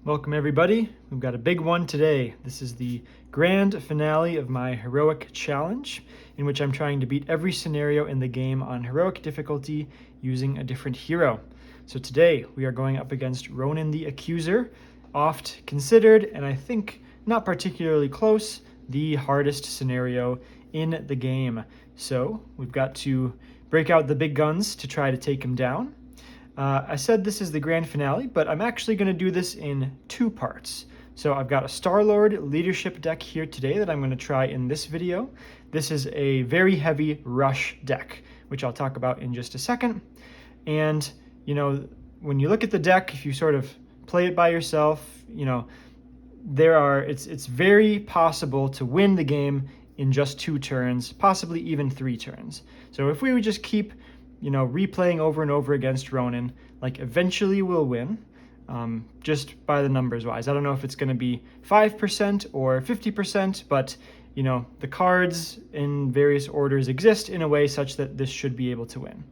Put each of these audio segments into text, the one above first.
Welcome everybody. We've got a big one today. This is the grand finale of my heroic challenge, in which I'm trying to beat every scenario in the game on heroic difficulty using a different hero. So today we are going up against Ronan the Accuser, oft considered, and I think not particularly close, the hardest scenario in the game. So we've got to break out the big guns to try to take him down. I said this is the grand finale, but I'm actually going to do this in two parts. So I've got a Star-Lord leadership deck here today that I'm going to try in this video. This is a very heavy rush deck, which I'll talk about in just a second. And, you know, when you look at the deck, if you sort of play it by yourself, you know, it's very possible to win the game in just 2 turns, possibly even 3 turns. So if we would just keep replaying over and over against Ronan, like eventually we'll win, just by the numbers wise. I don't know if it's going to be 5% or 50%, but the cards in various orders exist in a way such that this should be able to win.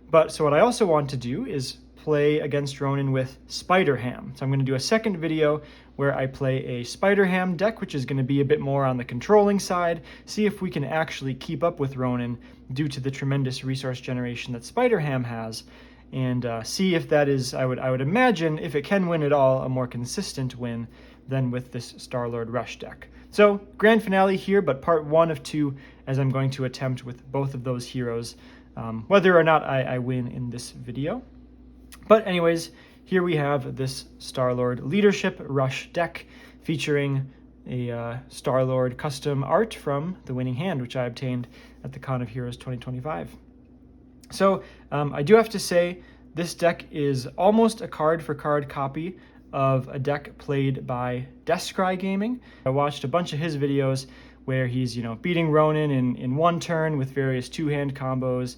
But so what I also want to do is play against Ronan with Spider-Ham. So I'm going to do a second video where I play a Spider-Ham deck, which is going to be a bit more on the controlling side, see if we can actually keep up with Ronan due to the tremendous resource generation that Spider-Ham has, and see if that is, I would imagine, if it can win at all, a more consistent win than with this Star-Lord Rush deck. So, grand finale here, but part 1 of 2, as I'm going to attempt with both of those heroes, whether or not I win in this video. But anyways, here we have this Star-Lord Leadership Rush deck featuring a Star-Lord custom art from The Winning Hand, which I obtained at the Con of Heroes 2025. So I do have to say, this deck is almost a card-for-card copy of a deck played by Descry Gaming. I watched a bunch of his videos where he's beating Ronan in 1 turn with various 2-hand combos,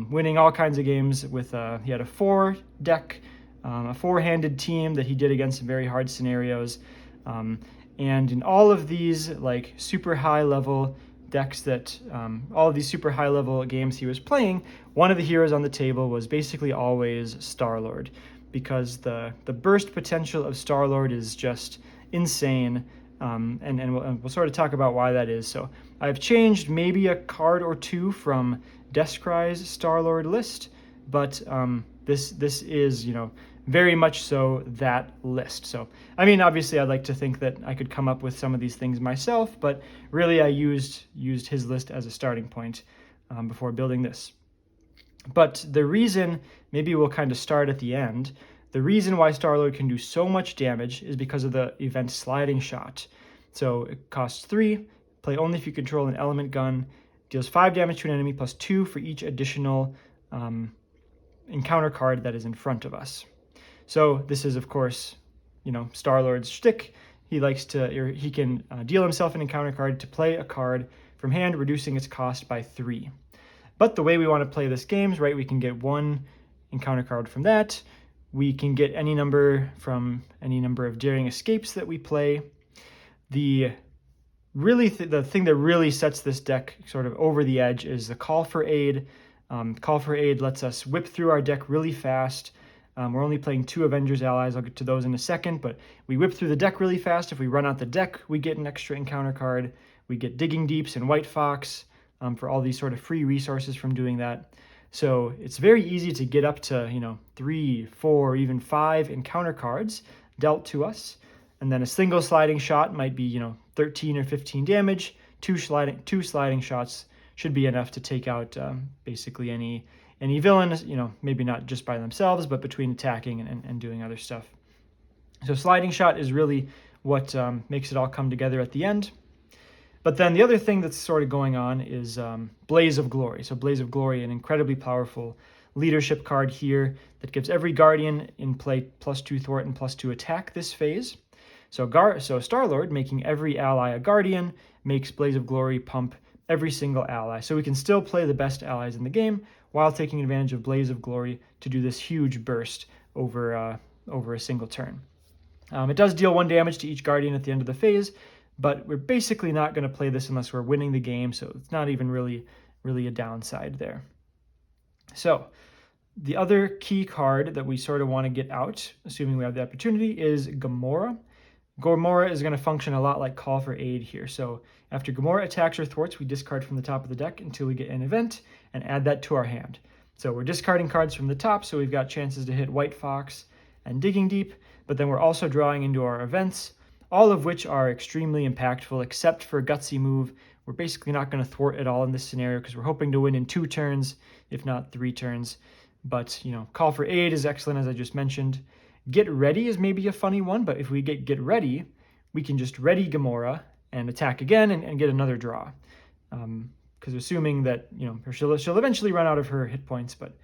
winning all kinds of games with he had a 4-deck, a 4-handed team that he did against some very hard scenarios, and in all of these like super high level decks that all of these super high level games he was playing, one of the heroes on the table was basically always Star-Lord, because the burst potential of Star-Lord is just insane. And we'll sort of talk about why that is. So I've changed maybe a card or 2 from Descry's Star-Lord list, but this is very much so that list. So I mean, obviously I'd like to think that I could come up with some of these things myself, but really I used his list as a starting point before building this. But the reason, maybe we'll kind of start at the end, the reason why Star-Lord can do so much damage is because of the event Sliding Shot. So it costs 3, play only if you control an element gun, deals 5 damage to an enemy plus 2 for each additional encounter card that is in front of us. So this is, of course, Star-Lord's shtick. He likes to, or he can deal himself an encounter card to play a card from hand, reducing its cost by 3. But the way we want to play this game is, right, we can get 1 encounter card from that. We can get any number from any number of daring escapes that we play. The thing that really sets this deck sort of over the edge is the Call for Aid. Call for Aid lets us whip through our deck really fast. We're only playing 2 Avengers allies. I'll get to those in a second, but we whip through the deck really fast. If we run out the deck, we get an extra encounter card. We get Digging Deeps and White Fox for all these sort of free resources from doing that. So it's very easy to get up to 3, 4, even 5 encounter cards dealt to us, and then a single sliding shot might be 13 or 15 damage. 2 sliding shots should be enough to take out basically any villains, maybe not just by themselves, but between attacking and doing other stuff. So sliding shot is really what makes it all come together at the end. But then the other thing that's sort of going on is Blaze of Glory. So Blaze of Glory, an incredibly powerful leadership card here that gives every Guardian in play +2 thwart and +2 attack this phase. So Star-Lord, making every ally a Guardian, makes Blaze of Glory pump every single ally. So we can still play the best allies in the game while taking advantage of Blaze of Glory to do this huge burst over a single turn. It does deal 1 damage to each Guardian at the end of the phase, but we're basically not going to play this unless we're winning the game, so it's not even really a downside there. So The other key card that we sort of want to get out, assuming we have the opportunity, is Gamora. Gamora is going to function a lot like Call for Aid here. So after Gamora attacks or thwarts, we discard from the top of the deck until we get an event and add that to our hand. So we're discarding cards from the top, so we've got chances to hit White Fox and Digging Deep, but then we're also drawing into our events, all of which are extremely impactful, except for Gutsy Move. We're basically not going to thwart at all in this scenario because we're hoping to win in 2 turns, if not 3 turns. But, Call for Aid is excellent, as I just mentioned. Get Ready is maybe a funny one, but if we get Ready, we can just ready Gamora and attack again and get another draw. Because assuming that, she'll eventually run out of her hit points, but,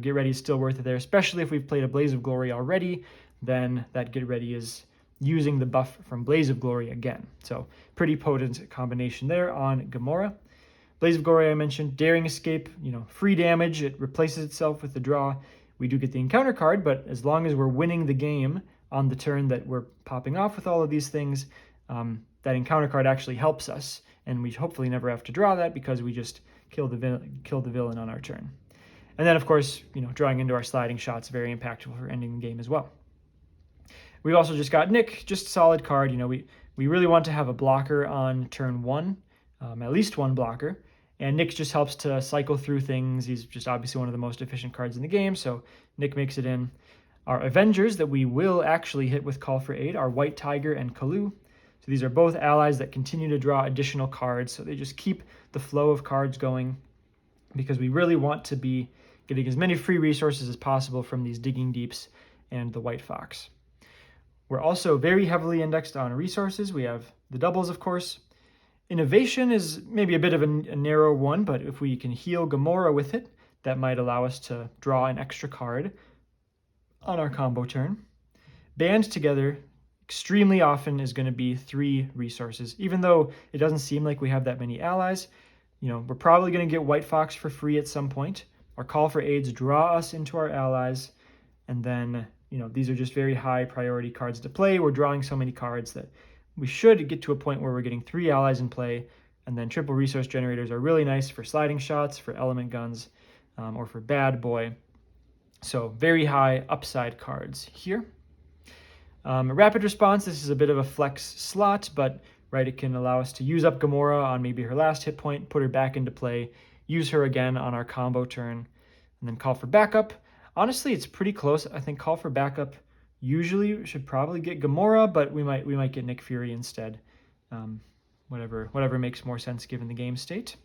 Get Ready is still worth it there, especially if we've played a Blaze of Glory already, then that Get Ready is using the buff from Blaze of Glory again. So pretty potent combination there on Gamora. Blaze of Glory I mentioned, Daring Escape, free damage, it replaces itself with the draw. We do get the encounter card, but as long as we're winning the game on the turn that we're popping off with all of these things, that encounter card actually helps us, and we hopefully never have to draw that because we just kill the villain on our turn. And then, of course, drawing into our sliding shots, very impactful for ending the game as well. We've also just got Nick, just a solid card. We really want to have a blocker on turn 1, at least one blocker. And Nick just helps to cycle through things. He's just obviously one of the most efficient cards in the game, so Nick makes it in. Our Avengers that we will actually hit with Call for Aid are White Tiger and Kalu. So these are both allies that continue to draw additional cards, so they just keep the flow of cards going because we really want to be getting as many free resources as possible from these Digging Deeps and the White Fox. We're also very heavily indexed on resources. We have the doubles, of course. Innovation is maybe a bit of a narrow one, but if we can heal Gamora with it, that might allow us to draw an extra card on our combo turn. Band Together extremely often is going to be 3 resources. Even though it doesn't seem like we have that many allies, we're probably going to get White Fox for free at some point. Our Call for Aids draw us into our allies, and then, these are just very high priority cards to play. We're drawing so many cards that we should get to a point where we're getting 3 allies in play, and then triple resource generators are really nice for sliding shots, for element guns, or for Bad Boy. So very high upside cards here. Rapid Response, this is a bit of a flex slot, but it can allow us to use up Gamora on maybe her last hit point, put her back into play, use her again on our combo turn, and then Call for Backup. Honestly, it's pretty close. I think Call for Backup usually should probably get Gamora, but we might get Nick Fury instead. Whatever makes more sense given the game state.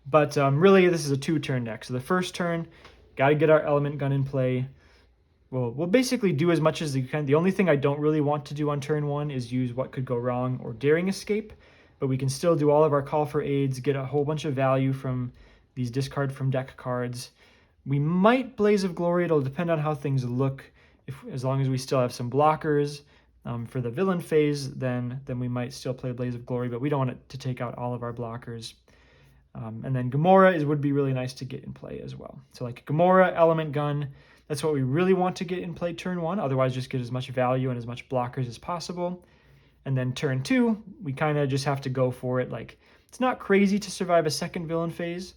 But really, this is a 2-turn deck. So the first turn, got to get our element gun in play. We'll basically do as much as we can. The only thing I don't really want to do on turn 1 is use What Could Go Wrong or Daring Escape, but we can still do all of our Call for Aids, get a whole bunch of value from these discard from deck cards. We might Blaze of Glory. It'll depend on how things look. As long as we still have some blockers for the villain phase, then we might still play Blaze of Glory, but we don't want it to take out all of our blockers. And then Gamora would be really nice to get in play as well. So like Gamora, Element Gun, that's what we really want to get in play turn 1. Otherwise, just get as much value and as much blockers as possible. And then turn 2, we kind of just have to go for it. Like, it's not crazy to survive a second villain phase,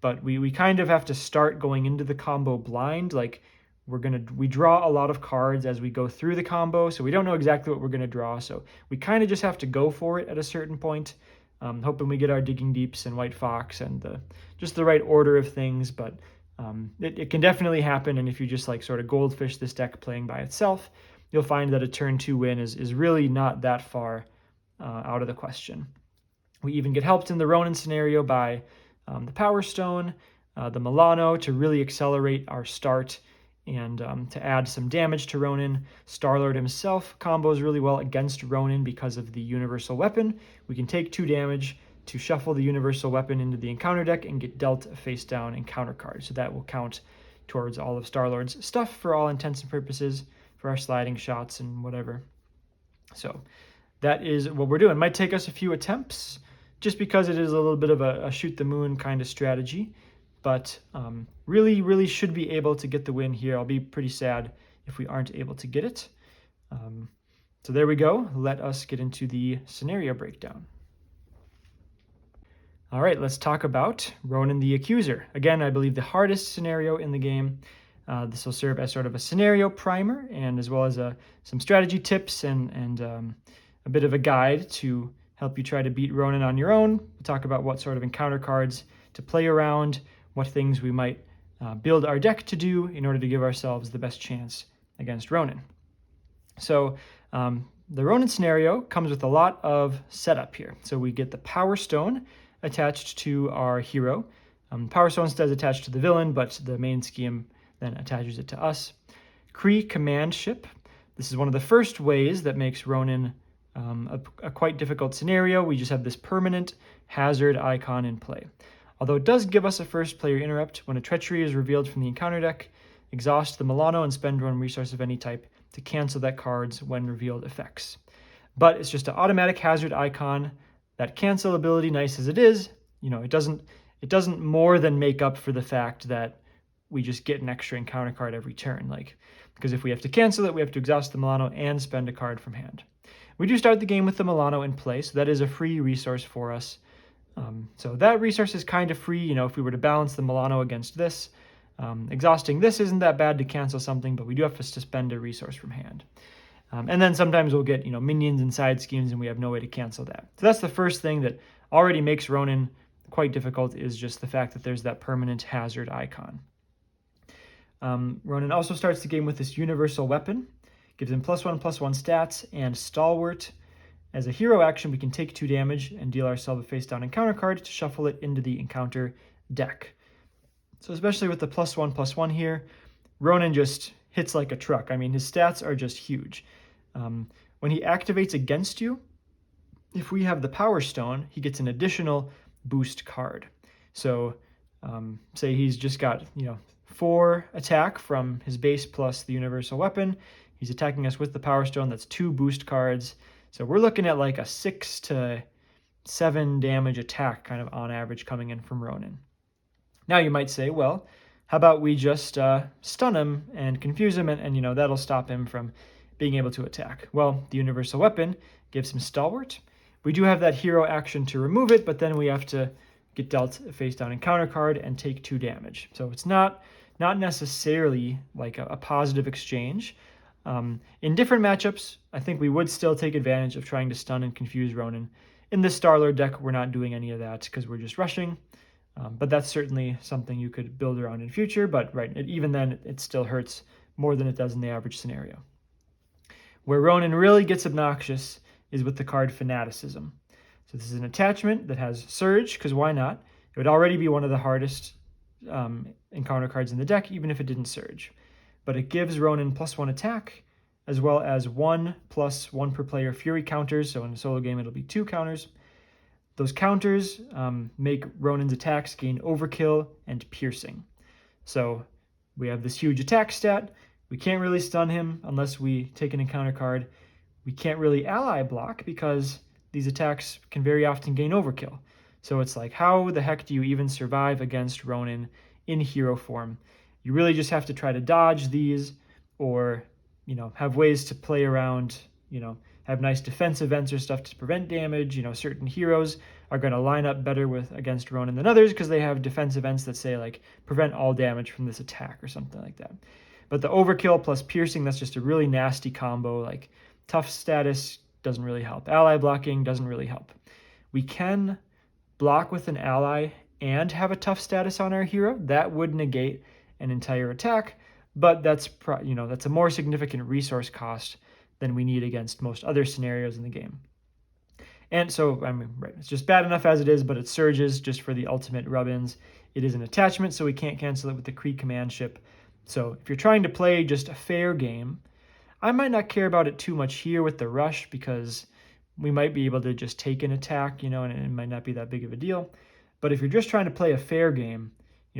but we kind of have to start going into the combo blind. Like, we draw a lot of cards as we go through the combo, so we don't know exactly what we're going to draw. So we kind of just have to go for it at a certain point, hoping we get our Digging Deeps and White Fox and just the right order of things. But it can definitely happen, and if you just sort of goldfish this deck playing by itself, you'll find that a turn 2 win is really not that far out of the question. We even get helped in the Ronan scenario by the Power Stone, the Milano to really accelerate our start and to add some damage to Ronan. Star-Lord himself combos really well against Ronan because of the Universal Weapon. We can take 2 damage to shuffle the Universal Weapon into the encounter deck and get dealt a face-down encounter card. So that will count towards all of Star-Lord's stuff for all intents and purposes, for our sliding shots and whatever. So that is what we're doing. Might take us a few attempts, just because it is a little bit of a shoot the moon kind of strategy. But really should be able to get the win here. I'll be pretty sad if we aren't able to get it. So there we go. Let us get into the scenario breakdown. All right, let's talk about Ronan the Accuser. Again, I believe the hardest scenario in the game. This will serve as sort of a scenario primer, and as well as some strategy tips and a bit of a guide to help you try to beat Ronan on your own. We'll talk about what sort of encounter cards to play around, what things we might build our deck to do in order to give ourselves the best chance against Ronan. So the Ronan scenario comes with a lot of setup here. So we get the Power Stone attached to our hero. Power Stone does attach to the villain, but the main scheme then attaches it to us. Kree Command Ship. This is one of the first ways that makes Ronan a quite difficult scenario. We just have this permanent hazard icon in play. Although it does give us a first player interrupt, when a treachery is revealed from the encounter deck, exhaust the Milano and spend one resource of any type to cancel that card's when revealed effects. But it's just an automatic hazard icon. That cancel ability, nice as it is, it doesn't more than make up for the fact that we just get an extra encounter card every turn. Because if we have to cancel it, we have to exhaust the Milano and spend a card from hand. We do start the game with the Milano in play, so that is a free resource for us. So that resource is kind of free. If we were to balance the Milano against this, exhausting this isn't that bad to cancel something, but we do have to spend a resource from hand. And then sometimes we'll get, minions and side schemes, and we have no way to cancel that. So that's the first thing that already makes Ronan quite difficult, is just the fact that there's that permanent hazard icon. Ronan also starts the game with this universal weapon. Gives him +1/+1 stats and Stalwart. As a hero action, we can take 2 damage and deal ourselves a face-down encounter card to shuffle it into the encounter deck. So especially with the +1/+1 here, Ronan just hits like a truck. I mean, his stats are just huge. When he activates against you, if we have the Power Stone, he gets an additional boost card. So say he's just got 4 attack from his base plus the universal weapon. He's attacking us with the Power Stone. That's 2 boost cards. So we're looking at like a 6 to 7 damage attack kind of on average coming in from Ronan. Now you might say, well, how about we just stun him and confuse him, and that'll stop him from being able to attack. Well, the universal weapon gives him Stalwart. We do have that hero action to remove it, but then we have to get dealt a face-down encounter card and take 2 damage. So it's not necessarily like a positive exchange. In different matchups, I think we would still take advantage of trying to stun and confuse Ronan. In this Star-Lord deck, we're not doing any of that because we're just rushing. But that's certainly something you could build around in future. But even then, it still hurts more than it does in the average scenario. Where Ronan really gets obnoxious is with the card Fanaticism. So this is an attachment that has Surge, because why not? It would already be one of the hardest encounter cards in the deck, even if it didn't Surge. But it gives Ronan +1 attack, as well as 1+1 per player Fury counters. So in a solo game, it'll be 2 counters. Those counters make Ronan's attacks gain Overkill and Piercing. So we have this huge attack stat. We can't really stun him unless we take an encounter card. We can't really ally block because these attacks can very often gain Overkill. So it's like, how the heck do you even survive against Ronan in hero form? You really just have to try to dodge these, or have ways to play around, have nice defense events or stuff to prevent damage. Certain heroes are going to line up better against Ronan than others because they have defense events that say like prevent all damage from this attack or something like that. But the Overkill plus Piercing, that's just a really nasty combo. Like tough status doesn't really help. Ally blocking doesn't really help. We can block with an ally and have a tough status on our hero. That would negate an entire attack, but that's a more significant resource cost than we need against most other scenarios in the game. And so, it's just bad enough as it is, but it surges just for the ultimate rub-ins. It is an attachment, so we can't cancel it with the Kree Command Ship. So if you're trying to play just a fair game, I might not care about it too much here with the rush, because we might be able to just take an attack, and it might not be that big of a deal. But if you're just trying to play a fair game,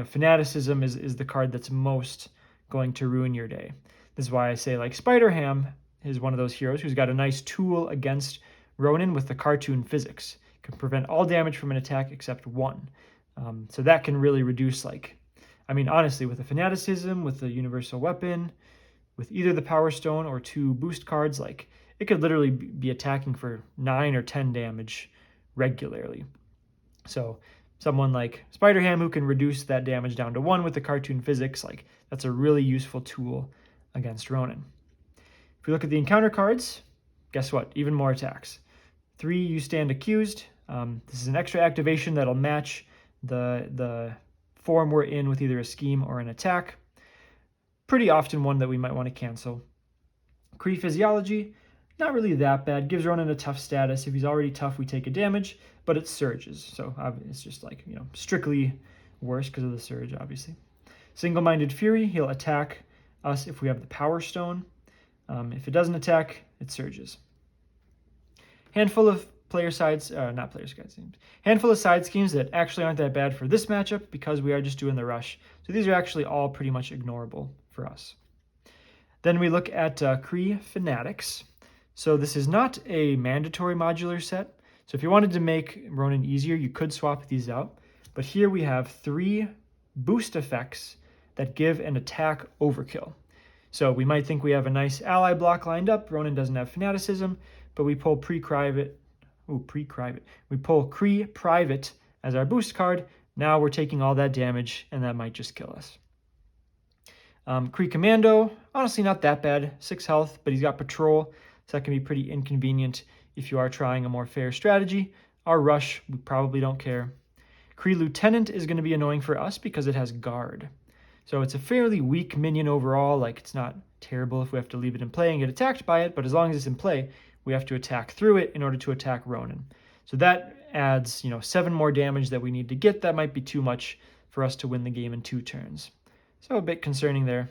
Fanaticism is the card that's most going to ruin your day. This is why I say like Spider-Ham is one of those heroes who's got a nice tool against Ronan with the cartoon physics. Can prevent all damage from an attack except 1. So that can really reduce honestly, with the Fanaticism, with the universal weapon, with either the Power Stone or 2 boost cards, it could literally be attacking for 9 or 10 damage regularly. So someone like Spider-Ham who can reduce that damage down to 1 with the cartoon physics, like that's a really useful tool against Ronan. If we look at the encounter cards, guess what? Even more attacks. 3, you stand accused. This is an extra activation that'll match the form we're in with either a scheme or an attack. Pretty often one that we might want to cancel. Kree Physiology, not really that bad. Gives Ronan a tough status. If he's already tough, we take a damage, but it surges. So it's just like, strictly worse because of the surge, obviously. Single-Minded Fury, he'll attack us if we have the Power Stone. If it doesn't attack, it surges. Handful of handful of side schemes that actually aren't that bad for this matchup because we are just doing the rush. So these are actually all pretty much ignorable for us. Then we look at Kree Fanatics. So this is not a mandatory modular set. So if you wanted to make Ronan easier, you could swap these out. But here we have 3 boost effects that give an attack overkill. So we might think we have a nice ally block lined up. Ronan doesn't have fanaticism, but we pull We pull Kree Private as our boost card. Now we're taking all that damage, and that might just kill us. Kree Commando, honestly not that bad. 6 health, but he's got Patrol, so that can be pretty inconvenient if you are trying a more fair strategy. Our Rush, we probably don't care. Kree Lieutenant is going to be annoying for us because it has Guard. So it's a fairly weak minion overall. Like, it's not terrible if we have to leave it in play and get attacked by it, but as long as it's in play, we have to attack through it in order to attack Ronan. So that adds, 7 more damage that we need to get. That might be too much for us to win the game in 2 turns. So a bit concerning there.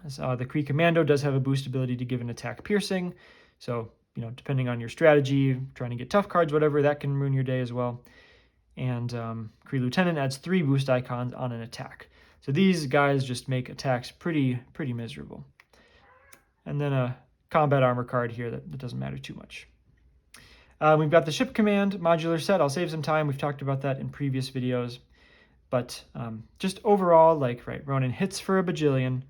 The Kree Commando does have a boost ability to give an attack piercing. So, depending on your strategy, trying to get tough cards, whatever, that can ruin your day as well. And Kree Lieutenant adds 3 boost icons on an attack. So these guys just make attacks pretty miserable. And then a combat armor card here that doesn't matter too much. We've got the Ship Command modular set. I'll save some time. We've talked about that in previous videos. But just overall, Ronan hits for a bajillion.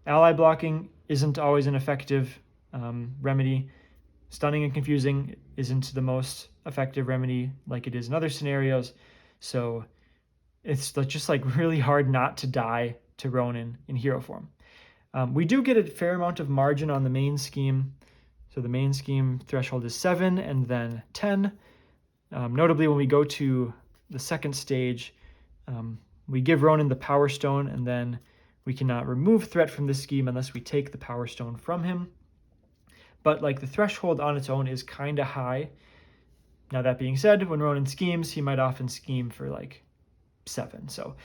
Ally blocking isn't always an effective remedy. Stunning and confusing isn't the most effective remedy like it is in other scenarios. So it's just really hard not to die to Ronan in hero form. We do get a fair amount of margin on the main scheme. So the main scheme threshold is 7 and then 10. Notably, when we go to the second stage, we give Ronan the Power Stone, and then we cannot remove threat from this scheme unless we take the Power Stone from him. But the threshold on its own is kind of high. Now that being said, when Ronan schemes, he might often scheme for 7. So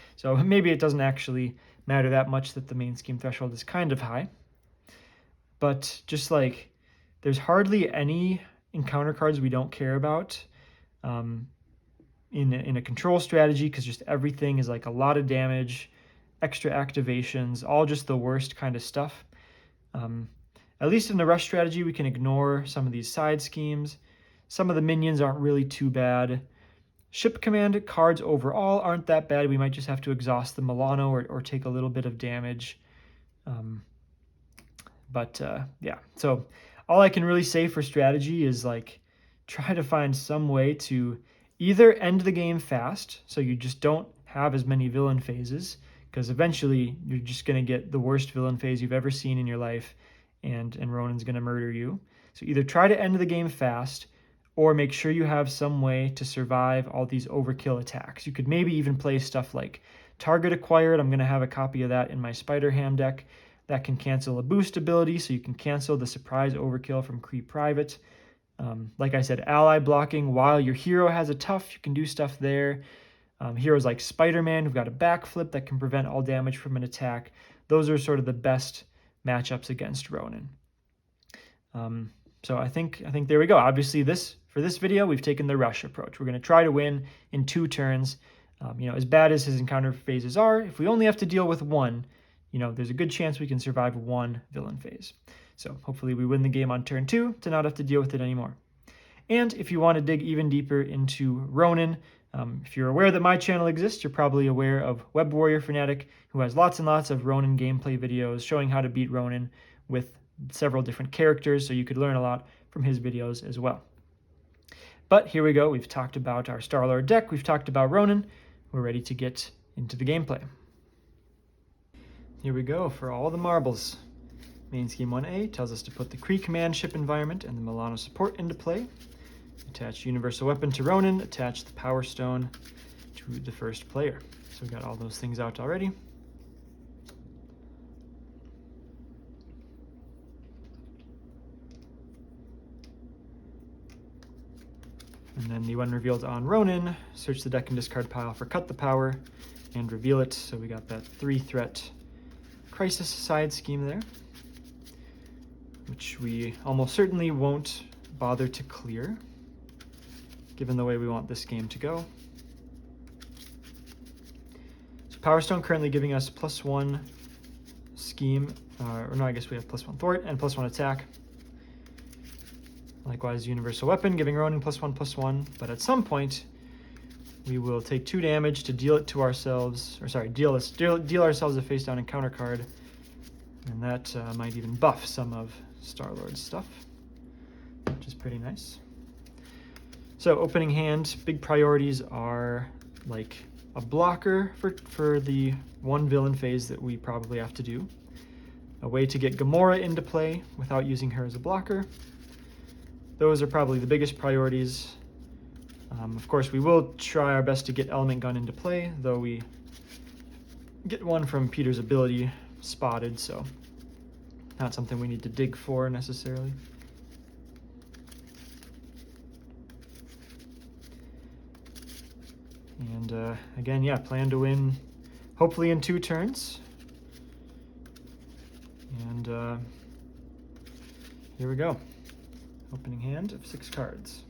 maybe it doesn't actually matter that much that the main scheme threshold is kind of high. But just there's hardly any encounter cards we don't care about in a control strategy, because just everything is a lot of damage, extra activations, all just the worst kind of stuff. At least in the rush strategy, we can ignore some of these side schemes. Some of the minions aren't really too bad. Ship Command cards overall aren't that bad. We might just have to exhaust the Milano or take a little bit of damage. Yeah, so all I can really say for strategy is try to find some way to either end the game fast, so you just don't have as many villain phases, because eventually you're just going to get the worst villain phase you've ever seen in your life, and Ronan's going to murder you. So either try to end the game fast, or make sure you have some way to survive all these overkill attacks. You could maybe even play stuff like Target Acquired. I'm going to have a copy of that in my Spider-Ham deck. That can cancel a boost ability, so you can cancel the surprise overkill from Kree Private. Like I said, ally blocking while your hero has a tough, you can do stuff there. Heroes like Spider-Man who've got a backflip that can prevent all damage from an attack. Those are sort of the best matchups against Ronan. So I think there we go. Obviously, for this video, we've taken the rush approach. We're going to try to win in 2 turns. As bad as his encounter phases are, if we only have to deal with 1, there's a good chance we can survive 1 villain phase. So hopefully we win the game on turn 2 to not have to deal with it anymore. And if you want to dig even deeper into Ronan, if you're aware that my channel exists, you're probably aware of Web Warrior Fanatic, who has lots and lots of Ronan gameplay videos showing how to beat Ronan with several different characters, so you could learn a lot from his videos as well. But here we go. We've talked about our Star-Lord deck. We've talked about Ronan. We're ready to get into the gameplay. Here we go for all the marbles. Main scheme 1A tells us to put the Kree command ship environment and the Milano support into play. Attach universal weapon to Ronan. Attach the power stone to the first player. So we got all those things out already. And then the when revealed on Ronan, search the deck and discard pile for cut the power and reveal it. So we got that 3-threat crisis side scheme there, which we almost certainly won't bother to clear, given the way we want this game to go. So Power Stone currently giving us +1 scheme, or no, I guess we have +1 thwart and +1 attack. Likewise, Universal Weapon giving Ronan +1/+1, but at some point we will take 2 damage to deal it to ourselves, or sorry, deal ourselves a face down encounter card, and that might even buff some of Star-Lord's stuff, which is pretty nice. So opening hand, big priorities are like a blocker for the one villain phase that we probably have to do, a way to get Gamora into play without using her as a blocker. Those are probably the biggest priorities. Of course, we will try our best to get Element Gun into play, though we get one from Peter's ability spotted, so not something we need to dig for necessarily. And again, yeah, plan to win hopefully in 2 turns. And here we go. Opening hand of 6 cards.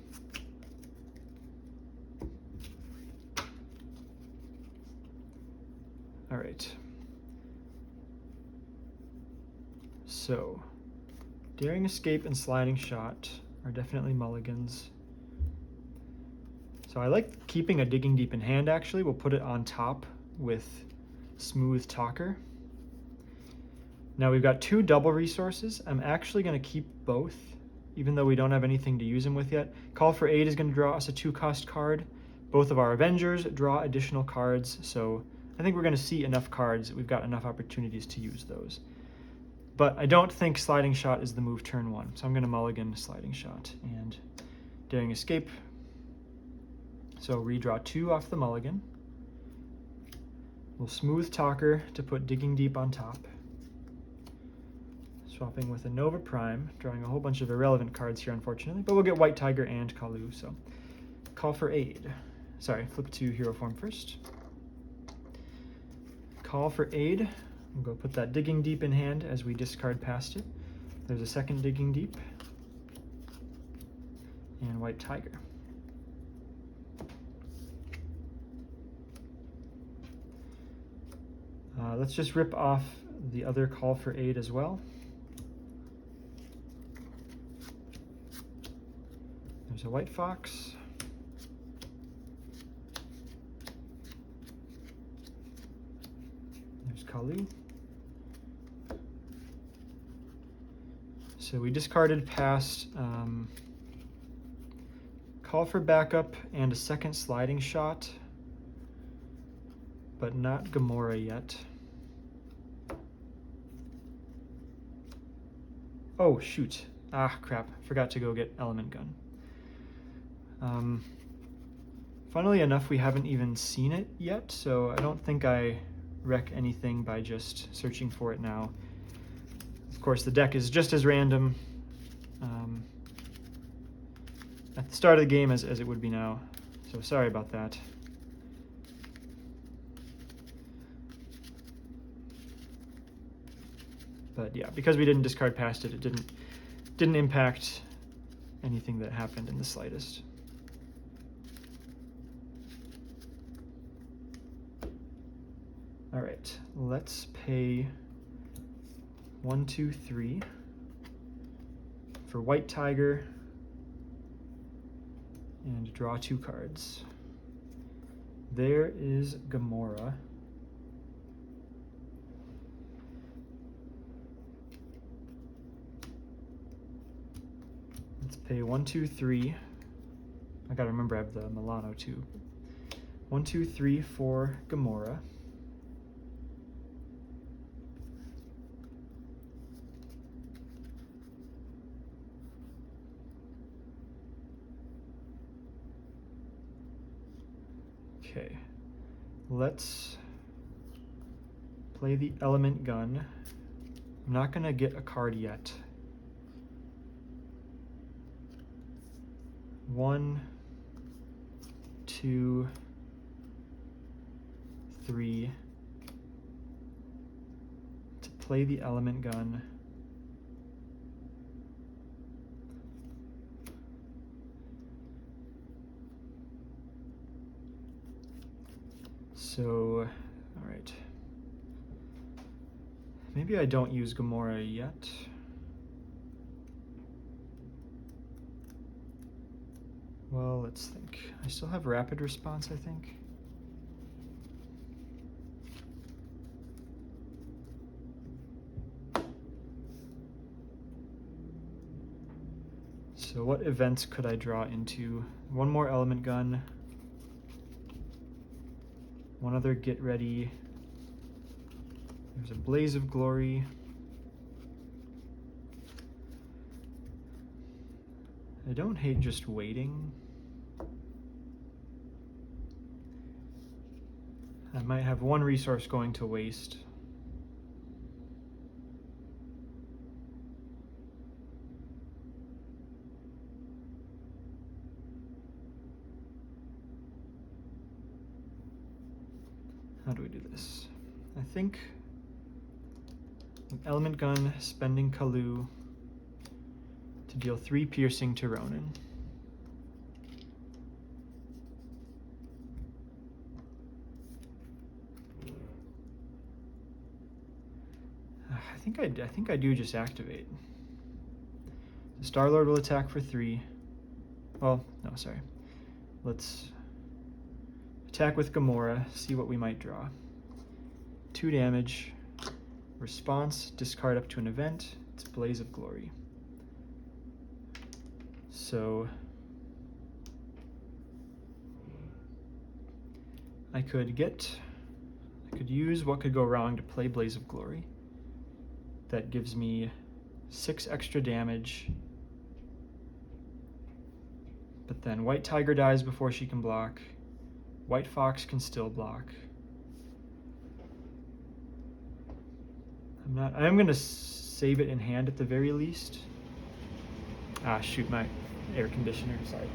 All right. So, Daring Escape and Sliding Shot are definitely mulligans. So I like keeping a Digging Deep in hand, actually. We'll put it on top with Smooth Talker. Now we've got 2 double resources. I'm actually going to keep both, even though we don't have anything to use them with yet. Call for Aid is going to draw us a 2-cost card. Both of our Avengers draw additional cards, so I think we're going to see enough cards. We've got enough opportunities to use those. But I don't think Sliding Shot is the move turn 1, so I'm going to mulligan Sliding Shot and Daring Escape. So redraw 2 off the mulligan. We'll Smooth Talker to put Digging Deep on top. Swapping with a Nova Prime, drawing a whole bunch of irrelevant cards here, unfortunately, but we'll get White Tiger and Kalu, so Call for Aid. Sorry, flip to Hero Form first. Call for Aid. We'll go put that Digging Deep in hand as we discard past it. There's a second Digging Deep. And White Tiger. Let's just rip off the other Call for Aid as well. There's a White Fox. There's Kalu. So we discarded past Call for Backup and a second Sliding Shot, but not Gamora yet. Oh, shoot. Ah, crap. Forgot to go get Element Gun. Funnily enough, we haven't even seen it yet, so I don't think I wreck anything by just searching for it now. Of course, the deck is just as random at the start of the game as it would be now, so sorry about that. But yeah, because we didn't discard past it, it didn't impact anything that happened in the slightest. All right, let's pay 1, 2, 3 for White Tiger and draw 2 cards. There is Gamora. Let's pay 1, 2, 3 I gotta remember I have the Milano too. 1, 2, 3, 4, Gamora. Okay, let's play the Element Gun. I'm not gonna get a card yet. 1, 2, 3 to play the Element Gun. So, all right. Maybe I don't use Gamora yet. Well, let's think. I still have rapid response, I think. So what events could I draw into? One more Element Gun. One other Get Ready. There's a Blaze of Glory. I don't hate just waiting. I might have one resource going to waste. How do we do this? I think Element Gun, spending Kalu to deal 3 piercing to Ronan. I think I do just activate. The Star-Lord will attack for 3. Well, no, sorry. Let's attack with Gamora, see what we might draw. 2 damage. Response, discard up to an event. It's Blaze of Glory. So I could use what could go wrong to play Blaze of Glory. That gives me 6 extra damage. But then White Tiger dies before she can block. White Fox can still block. I am gonna save it in hand at the very least. Ah, shoot, my air conditioner, sorry.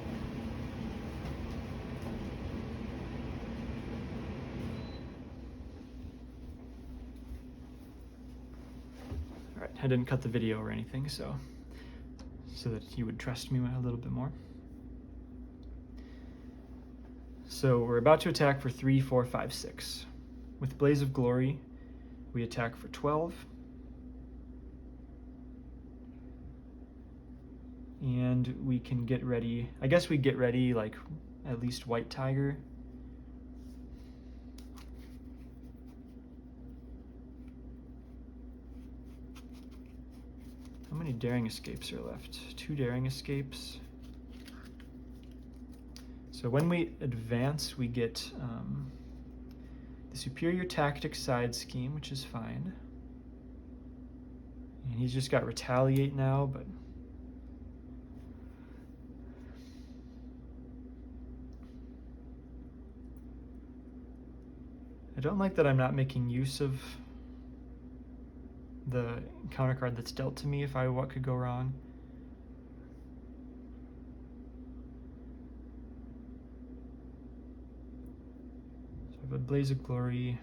All right, I didn't cut the video or anything, so that you would trust me a little bit more. So we're about to attack for 3, 4, 5, 6. With Blaze of Glory, we attack for 12. And we can get ready. I guess we get ready like at least White Tiger. How many Daring Escapes are left? 2 Daring Escapes. So when we advance, we get the Superior Tactics side scheme, which is fine. And he's just got Retaliate now, but I don't like that I'm not making use of the counter card that's dealt to me if what could go wrong. So I have a Blaze of Glory.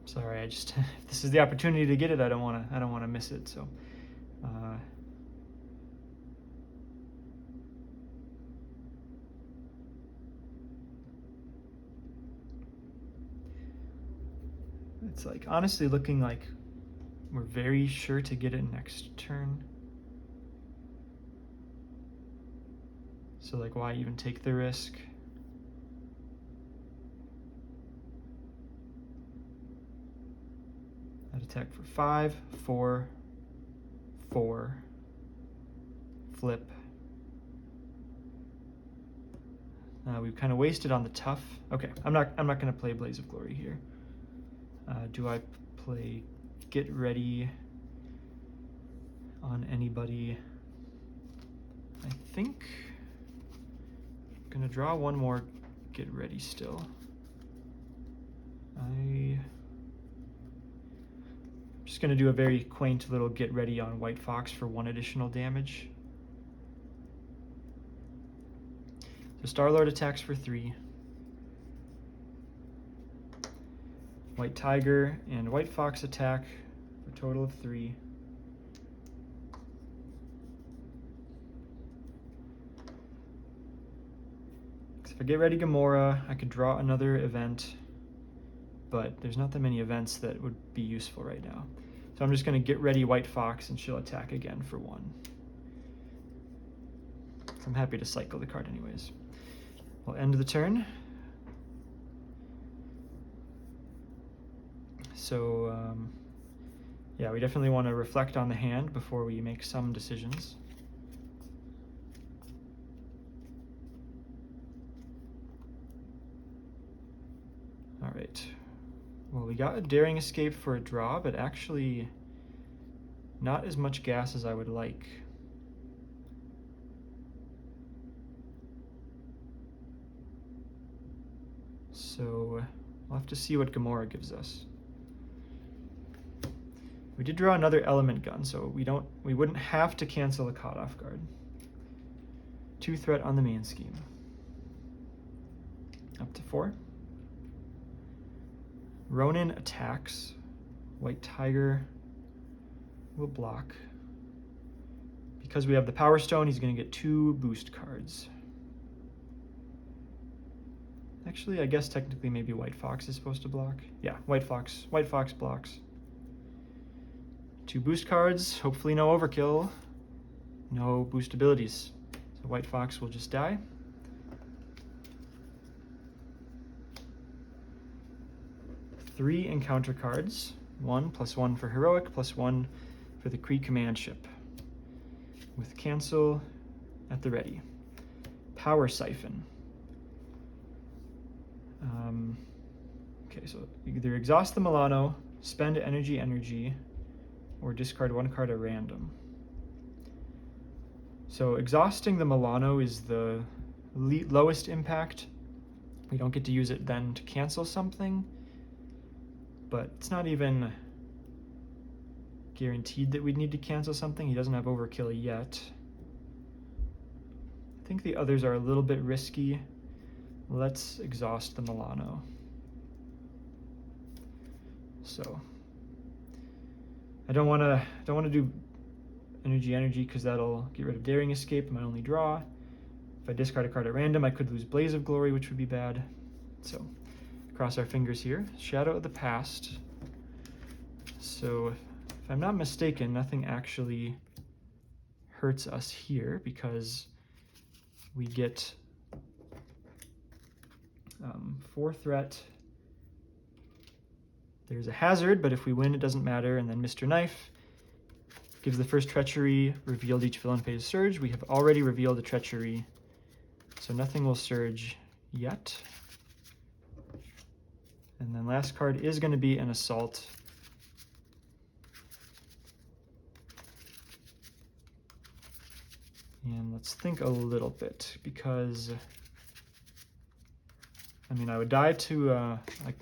Sorry, if this is the opportunity to get it, I don't want to miss it. So. It's like honestly looking like we're very sure to get it next turn. So like, why even take the risk? That attack for 5, 4, 4, flip. We've kind of wasted on the tough. Okay, I'm not going to play Blaze of Glory here. Do I play Get Ready on anybody? I think I'm going to draw one more Get Ready still. I'm just going to do a very quaint little Get Ready on White Fox for 1 additional damage. So Star-Lord attacks for 3. White Tiger and White Fox attack for a total of 3. If I get ready Gamora, I could draw another event, but there's not that many events that would be useful right now. So I'm just going to get ready White Fox, and she'll attack again for 1. So I'm happy to cycle the card anyways. We'll end the turn. So, yeah, we definitely want to reflect on the hand before we make some decisions. All right. Well, we got a Daring Escape for a draw, but actually not as much gas as I would like. So we'll have to see what Gamora gives us. We did draw another Element Gun, so we wouldn't have to cancel a Caught Off Guard. 2 threat on the main scheme. Up to 4. Ronan attacks. White Tiger will block. Because we have the Power Stone, he's going to get 2 boost cards. Actually, I guess technically maybe White Fox is supposed to block. Yeah, White Fox blocks. 2 boost cards, hopefully no overkill, no boost abilities. So White Fox will just die. Three encounter cards, 1 + 1 for Heroic, +1 for the Kree Command Ship. With cancel at the ready. Power Siphon. Okay, so either exhaust the Milano, spend energy, or discard 1 card at random. So exhausting the Milano is the lowest impact. We don't get to use it then to cancel something, but it's not even guaranteed that we'd need to cancel something. He doesn't have overkill yet. I think the others are a little bit risky. Let's exhaust the Milano. So I don't want to do energy because that'll get rid of Daring Escape, my only draw. If I discard a card at random, I could lose Blaze of Glory, which would be bad. So cross our fingers here. Shadow of the Past. So if I'm not mistaken, nothing actually hurts us here because we get 4 threat. There's a hazard, but if we win, it doesn't matter. And then Mr. Knife gives the first treachery, revealed each villain pays surge. We have already revealed a treachery, so nothing will surge yet. And then last card is going to be an assault. And let's think a little bit, because I mean, I would die to,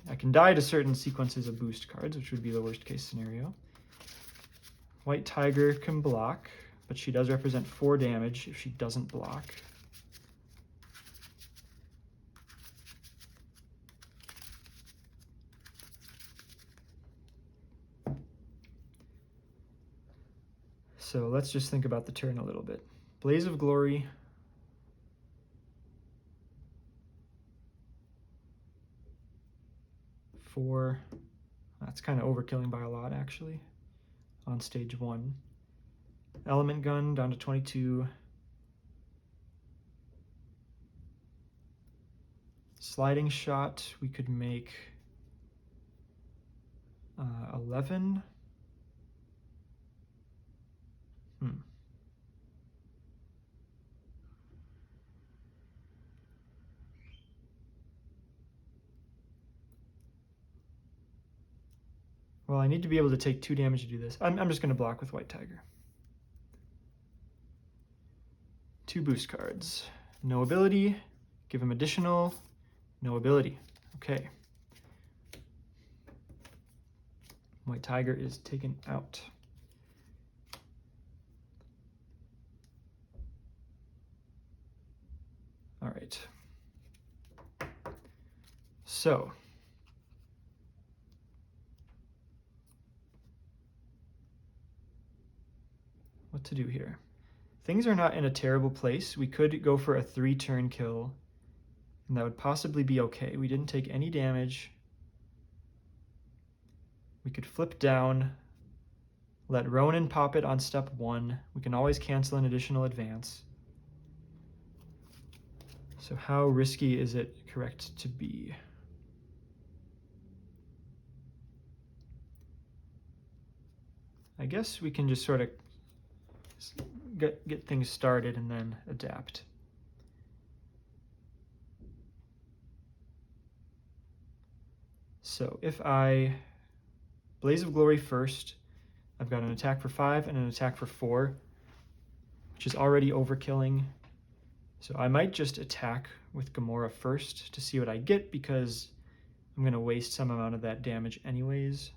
I can die to certain sequences of boost cards, which would be the worst case scenario. White Tiger can block, but she does represent 4 damage if she doesn't block. So let's just think about the turn a little bit. Blaze of Glory. Four. That's kind of overkilling by a lot, actually, on stage 1. Element Gun down to 22. Sliding Shot, we could make 11. Well, I need to be able to take 2 damage to do this. I'm just going to block with White Tiger. 2 boost cards. No ability. Give him additional. No ability. Okay. White Tiger is taken out. All right. So, what to do here? Things are not in a terrible place. We could go for a 3-turn kill, and that would possibly be okay. We didn't take any damage. We could flip down, let Ronan pop it on step 1. We can always cancel an additional advance. So how risky is it correct to be? I guess we can just sort of get things started and then adapt. So if I Blaze of Glory first, I've got an attack for 5 and an attack for 4, which is already overkilling. So I might just attack with Gamora first to see what I get, because I'm going to waste some amount of that damage anyways.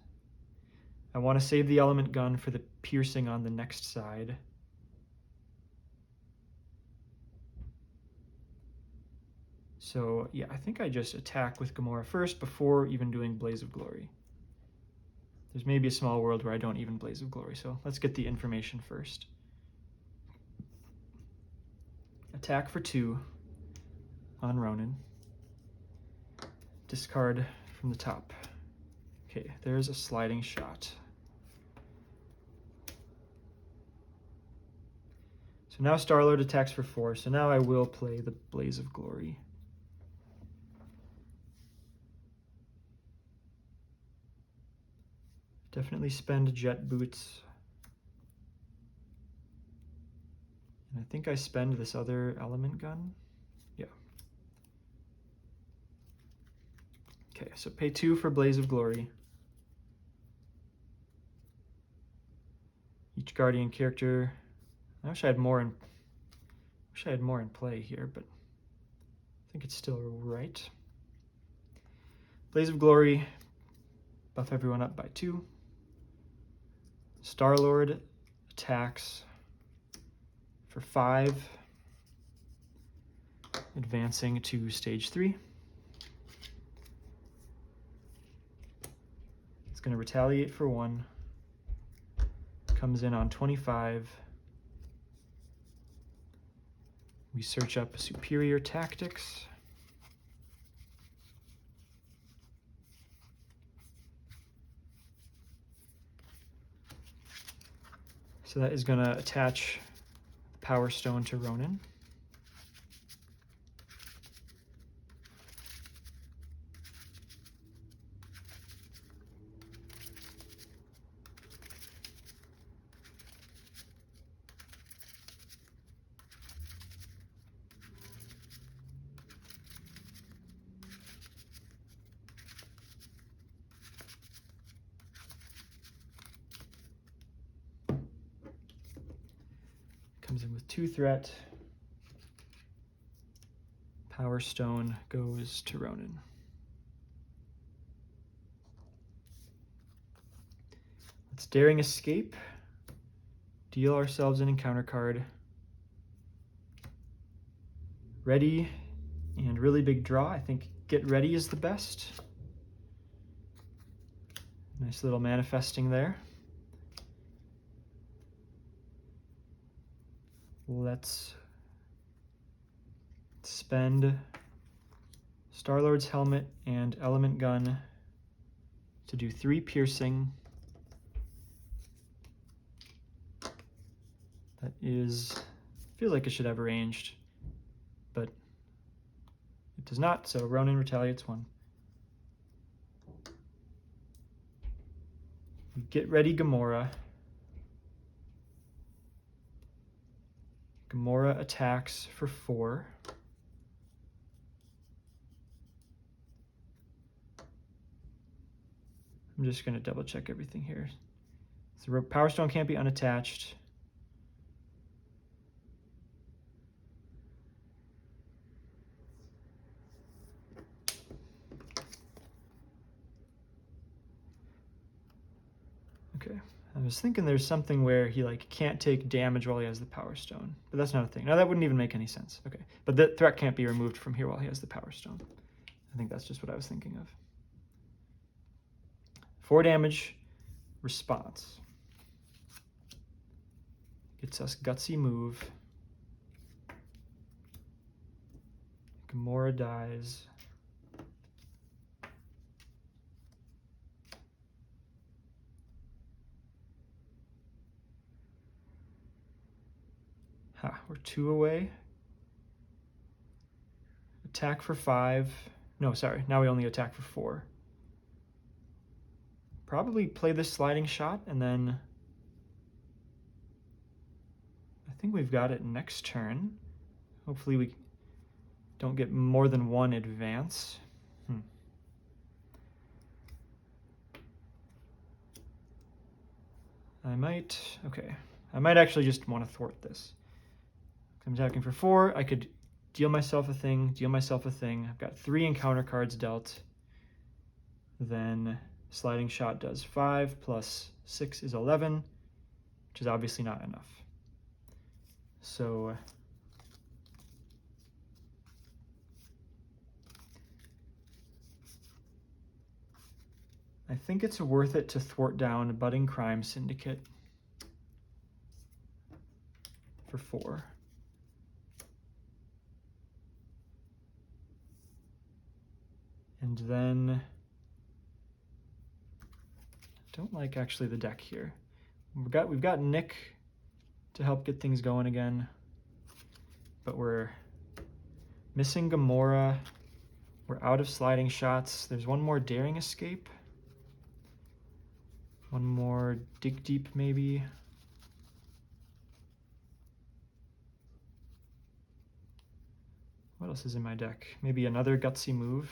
I want to save the element gun for the piercing on the next side. So yeah, I think I just attack with Gamora first before even doing Blaze of Glory. There's maybe a small world where I don't even Blaze of Glory, so let's get the information first. Attack for 2 on Ronan. Discard from the top. Okay, there's a sliding shot. So now Star-Lord attacks for 4, so now I will play the Blaze of Glory. Definitely spend jet boots. And I think I spend this other element gun. Yeah. Okay, so pay 2 for Blaze of Glory. Each Guardian character. I wish I had more in play here, but I think it's still right. Blaze of Glory, buff everyone up by 2. Star-Lord attacks for 5, advancing to stage 3. It's going to retaliate for 1. Comes in on 25. We search up superior tactics. So that is going to attach Power Stone to Ronan. Comes in with 2 threat. Power Stone goes to Ronan. Let's Daring Escape. Deal ourselves an encounter card. Ready and really big draw. I think Get Ready is the best. Nice little manifesting there. Let's spend Star-Lord's helmet and element gun to do 3 piercing. That is, feels like it should have ranged, but it does not, so Ronan retaliates 1. We Get Ready Gamora. Gamora attacks for 4. I'm just going to double check everything here. So Power Stone can't be unattached. Okay, I was thinking there's something where he like can't take damage while he has the Power Stone, but that's not a thing. Now that wouldn't even make any sense. Okay, but the threat can't be removed from here while he has the Power Stone. I think that's just what I was thinking of. 4 damage, response. Gets us gutsy move. Gamora dies. Ha, we're 2 away. Attack for 5. No, sorry, now we only attack for 4. Probably play this sliding shot, and then I think we've got it next turn. Hopefully we don't get more than 1 advance. I might actually just want to thwart this. I'm attacking for 4. I could deal myself a thing, deal myself a thing. I've got 3 encounter cards dealt. Then sliding shot does 5 plus 6 is 11, which is obviously not enough. So I think it's worth it to thwart down Budding Crime Syndicate for 4. And then I don't like actually the deck here. We've got Nick to help get things going again, but we're missing Gamora. We're out of sliding shots. There's one more Daring Escape. One more Dig Deep maybe. What else is in my deck? Maybe another Gutsy Move.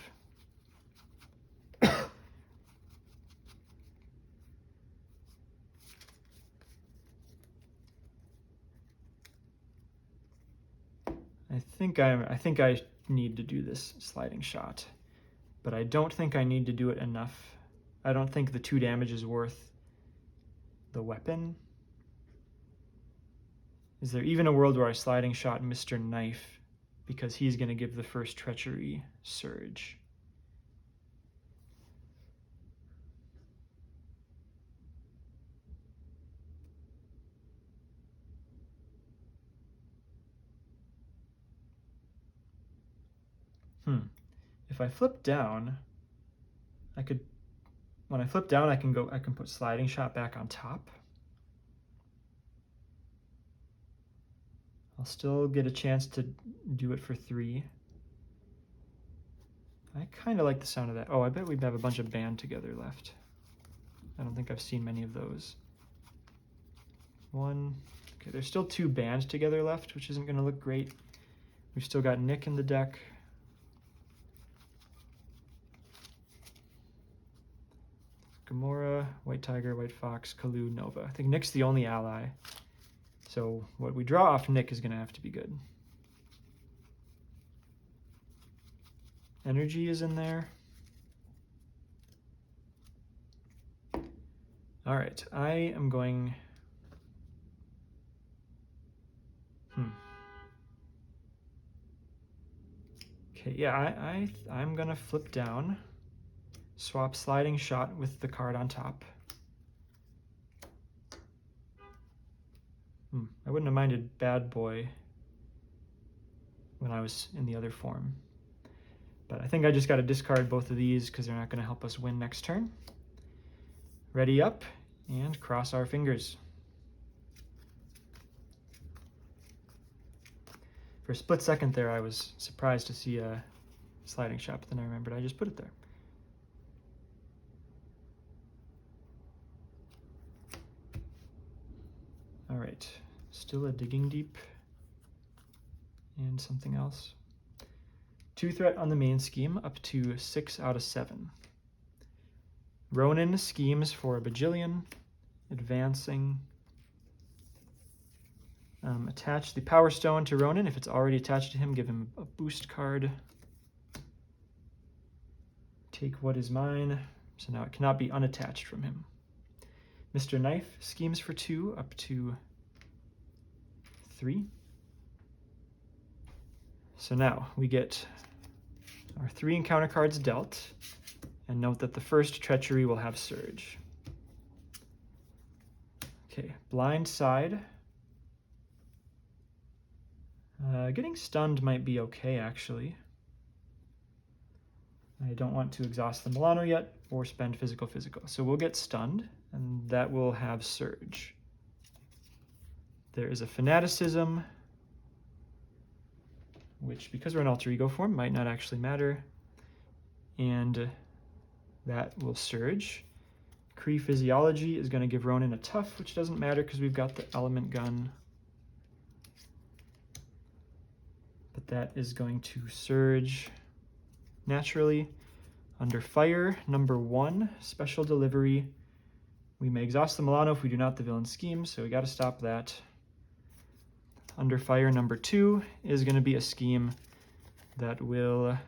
I think I need to do this sliding shot, but I don't think I need to do it enough. I don't think the 2 damage is worth the weapon. Is there even a world where I sliding shot Mr. Knife because he's going to give the first Treachery Surge? If I flip down, when I flip down, I can put sliding shot back on top. I'll still get a chance to do it for 3. I kind of like the sound of that. Oh, I bet we'd have a bunch of band together left. I don't think I've seen many of those. 1. Okay, there's still 2 band together left, which isn't going to look great. We've still got Nick in the deck. Gamora, White Tiger, White Fox, Kalu, Nova. I think Nick's the only ally. So what we draw off Nick is going to have to be good. Energy is in there. All right, I am going... Okay, yeah, I'm going to flip down. Swap sliding shot with the card on top. I wouldn't have minded Bad Boy when I was in the other form. But I think I just got to discard both of these because they're not going to help us win next turn. Ready up and cross our fingers. For a split second there, I was surprised to see a sliding shot, but then I remembered I just put it there. All right, still a Digging Deep. and something else. 2 threat on the main scheme, up to 6 out of 7. Ronan schemes for a bajillion, advancing. Attach the Power Stone to Ronan. If it's already attached to him, give him a boost card. Take what is mine, so now it cannot be unattached from him. Mr. Knife schemes for 2, up to 3. So now we get our 3 encounter cards dealt, and note that the first treachery will have Surge. Okay, blind side. Getting stunned might be okay, actually. I don't want to exhaust the Milano yet or spend physical. So we'll get stunned, and that will have Surge. There is a Fanaticism, which, because we're in alter ego form, might not actually matter. And that will Surge. Kree Physiology is going to give Ronan a Tough, which doesn't matter because we've got the Element Gun. But that is going to Surge naturally. Under Fire, number 1, Special Delivery. We may exhaust the Milano if we do not the Villain Scheme, so we got to stop that. Under Fire, number 2 is going to be a scheme that will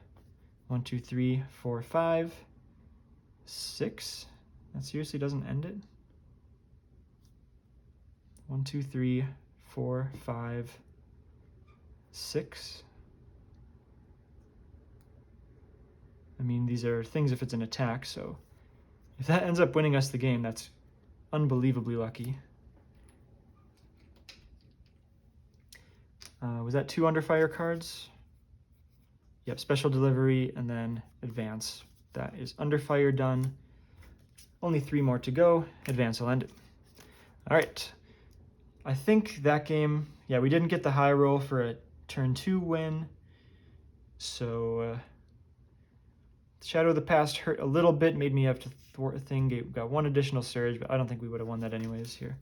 1, 2, 3, 4, 5, 6. That seriously doesn't end it. 1, 2, 3, 4, 5, 6. I mean, these are things if it's an attack, so if that ends up winning us the game, that's unbelievably lucky. Was that 2 under fire cards? Yep, Special Delivery and then Advance. That is under fire done. Only 3 more to go. Advance will end it. All right. I think that game, yeah, we didn't get the high roll for a turn 2 win. So Shadow of the Past hurt a little bit, made me have to thwart a thing. Got 1 additional Surge, but I don't think we would have won that anyways here.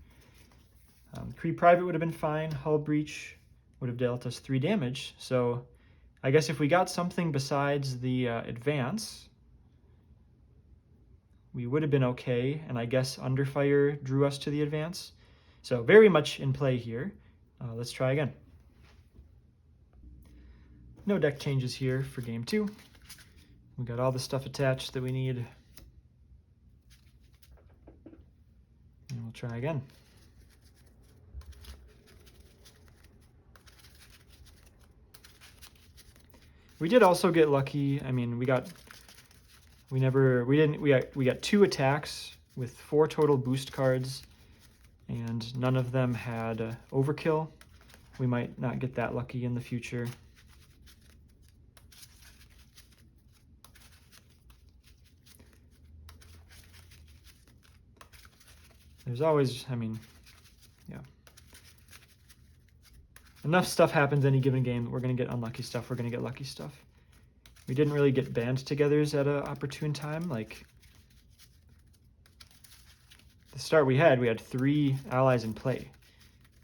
Kree Private would have been fine. Hull Breach would have dealt us 3 damage. So I guess if we got something besides the Advance, we would have been okay. And I guess Underfire drew us to the Advance. So very much in play here. Let's try again. No deck changes here for game 2. We got all the stuff attached that we need. And we'll try again. We did also get lucky. I mean, we got 2 attacks with 4 total boost cards, and none of them had overkill. We might not get that lucky in the future. There's always, I mean, yeah. Enough stuff happens any given game. We're going to get unlucky stuff. We're going to get lucky stuff. We didn't really get band-togethers at an opportune time. Like, the start we had 3 allies in play.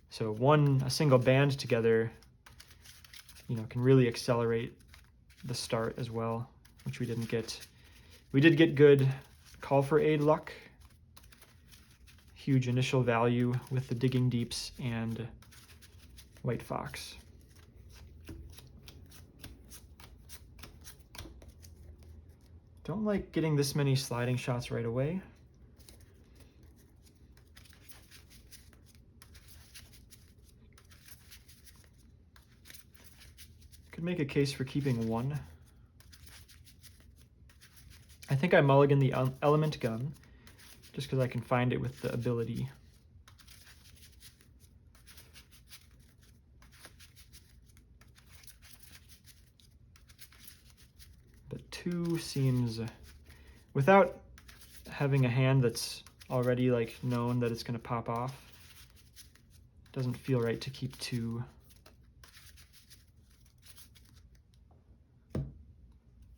So a single band together, you know, can really accelerate the start as well, which we didn't get. We did get good Call for Aid luck. Huge initial value with the Digging Deeps and White Fox. Don't like getting this many sliding shots right away. Could make a case for keeping 1. I think I mulligan the Element Gun, just because I can find it with the ability. But 2 seems, without having a hand that's already like known that it's going to pop off, doesn't feel right to keep 2.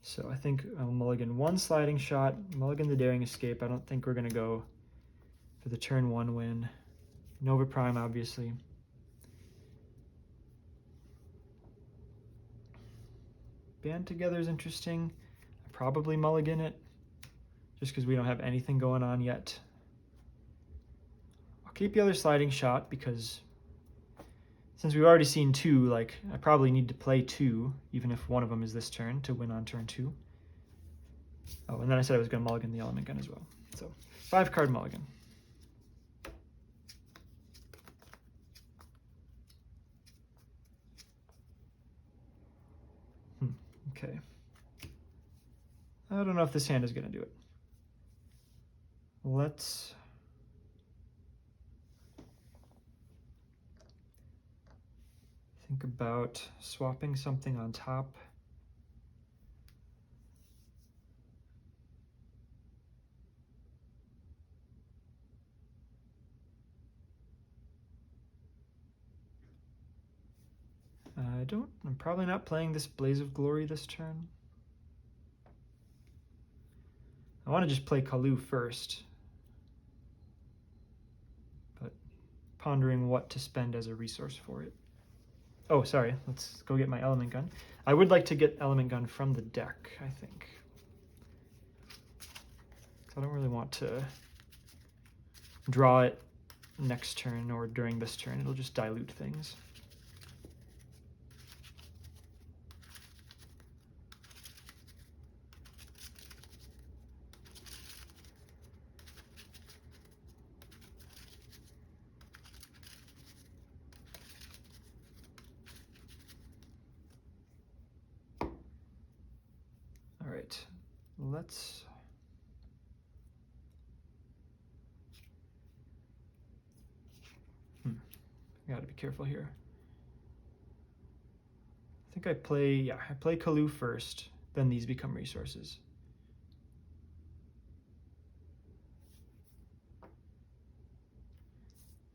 So I think I'll mulligan 1 sliding shot, mulligan the Daring Escape. I don't think we're going to go for the turn 1 win. Nova Prime, obviously. Band together is interesting. I probably mulligan it, just because we don't have anything going on yet. I'll keep the other sliding shot because since we've already seen 2, like, I probably need to play 2, even if one of them is this turn, to win on turn 2. Oh, and then I said I was going to mulligan the element gun as well. So 5-card mulligan. Okay. I don't know if this hand is going to do it. Let's think about swapping something on top. I'm probably not playing this Blaze of Glory this turn. I want to just play Kalu first, but pondering what to spend as a resource for it. Oh, sorry, let's go get my element gun. I would like to get element gun from the deck, I think. I don't really want to draw it next turn or during this turn. It'll just dilute things. All right, let's I gotta be careful here. I think I play Kalu first, then these become resources.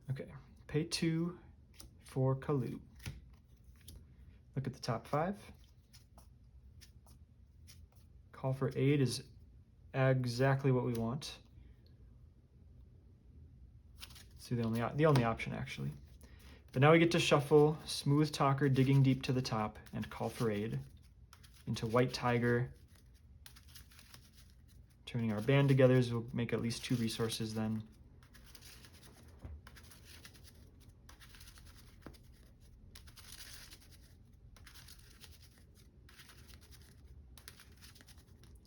Okay, pay 2 for Kalu. Look at the top 5. Call for aid is exactly what we want. It's the only option, actually. But now we get to shuffle Smooth Talker, Digging Deep to the top, and Call for Aid into White Tiger. Turning our band together will make at least 2 resources then.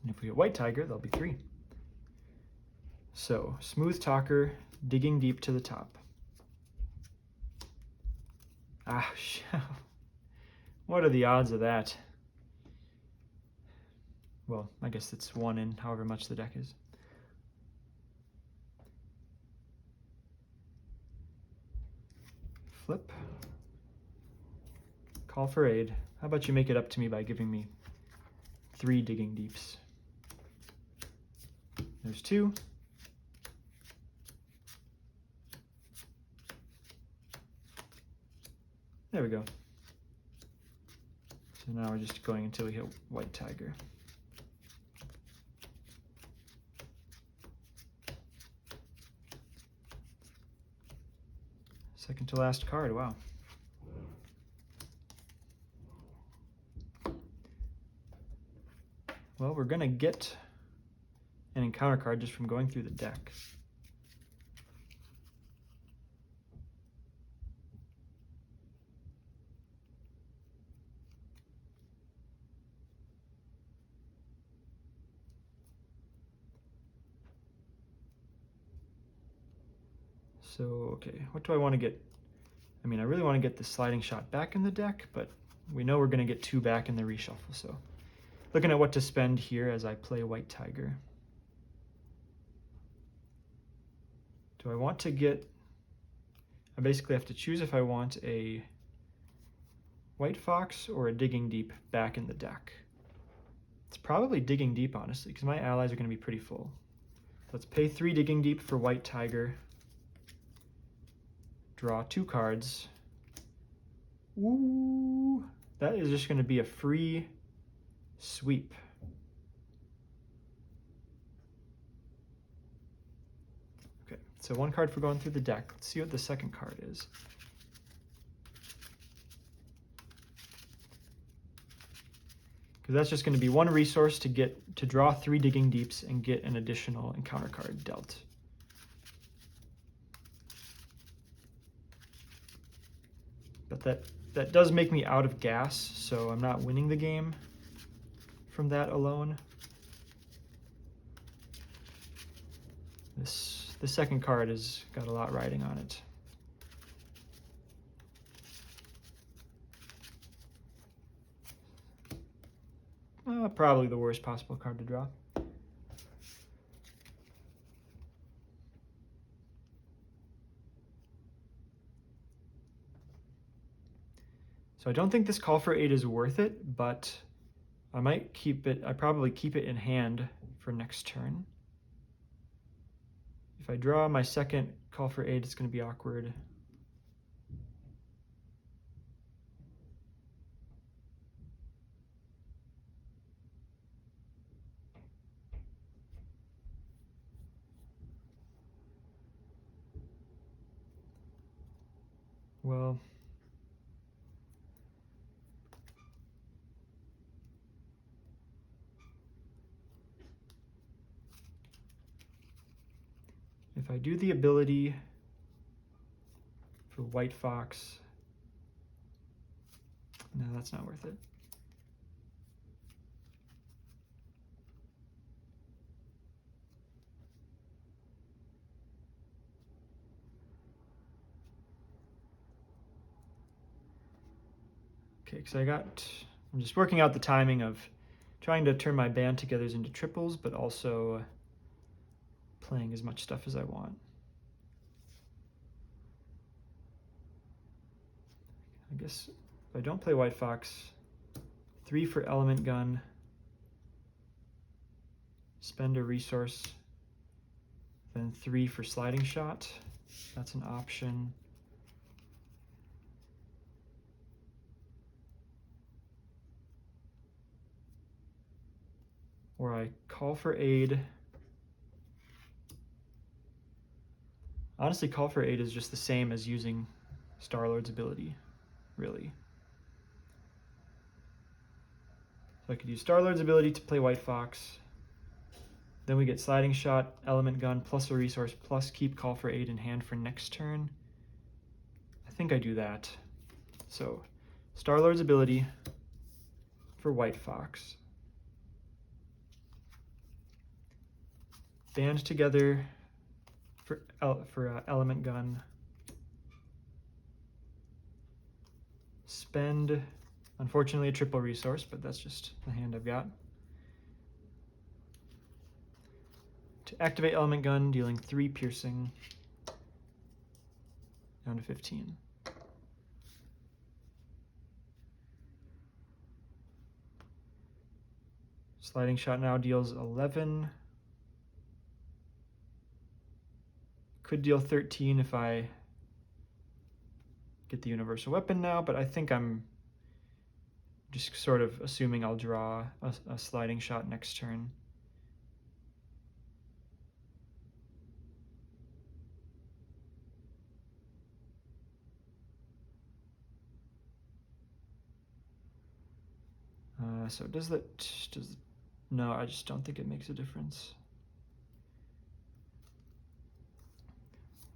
And if we get White Tiger, there'll be 3. So, Smooth Talker, Digging Deep to the top. Ah, what are the odds of that? Well, I guess it's 1 in however much the deck is. Flip. Call for aid. How about you make it up to me by giving me 3 Digging Deeps? There's 2. There we go. So now we're just going until we hit White Tiger. Second to last card, wow. Well, we're gonna get an encounter card just from going through the deck. So, okay, what do I want to get? I mean, I really want to get the sliding shot back in the deck, but we know we're going to get 2 back in the reshuffle, so looking at what to spend here as I play White Tiger. Do I want to get, I basically have to choose if I want a White Fox or a Digging Deep back in the deck. It's probably Digging Deep, honestly, because my allies are going to be pretty full. Let's pay 3 Digging Deep for White Tiger. Draw 2 cards. Ooh, that is just going to be a free sweep. Okay, so 1 card for going through the deck. Let's see what the second card is. because that's just going to be one resource to draw 3 Digging Deeps and get an additional encounter card dealt. But that does make me out of gas, so I'm not winning the game from that alone. The second card has got a lot riding on it. Probably the worst possible card to draw. So I don't think this Call for Aid is worth it, but I might keep it. I probably keep it in hand for next turn. If I draw my second Call for Aid, it's going to be awkward. Well, if I do the ability for White Fox, no, that's not worth it. Okay, because I'm just working out the timing of trying to turn my band togethers into triples, but also playing as much stuff as I want. I guess if I don't play White Fox, 3 for Element Gun, spend a resource, then 3 for Sliding Shot. That's an option. Or I Call for Aid. Honestly, Call for Aid is just the same as using Star-Lord's ability, really. So I could use Star-Lord's ability to play White Fox. Then we get Sliding Shot, Element Gun, plus a resource, plus keep Call for Aid in hand for next turn. I think I do that. So Star-Lord's ability for White Fox. Band together for Element Gun. Spend, unfortunately, a triple resource, but that's just the hand I've got. To activate Element Gun, dealing 3 piercing, down to 15. Sliding Shot now deals 11. Could deal 13 if I get the universal weapon now, but I think I'm just sort of assuming I'll draw a Sliding Shot next turn. So no, I just don't think it makes a difference.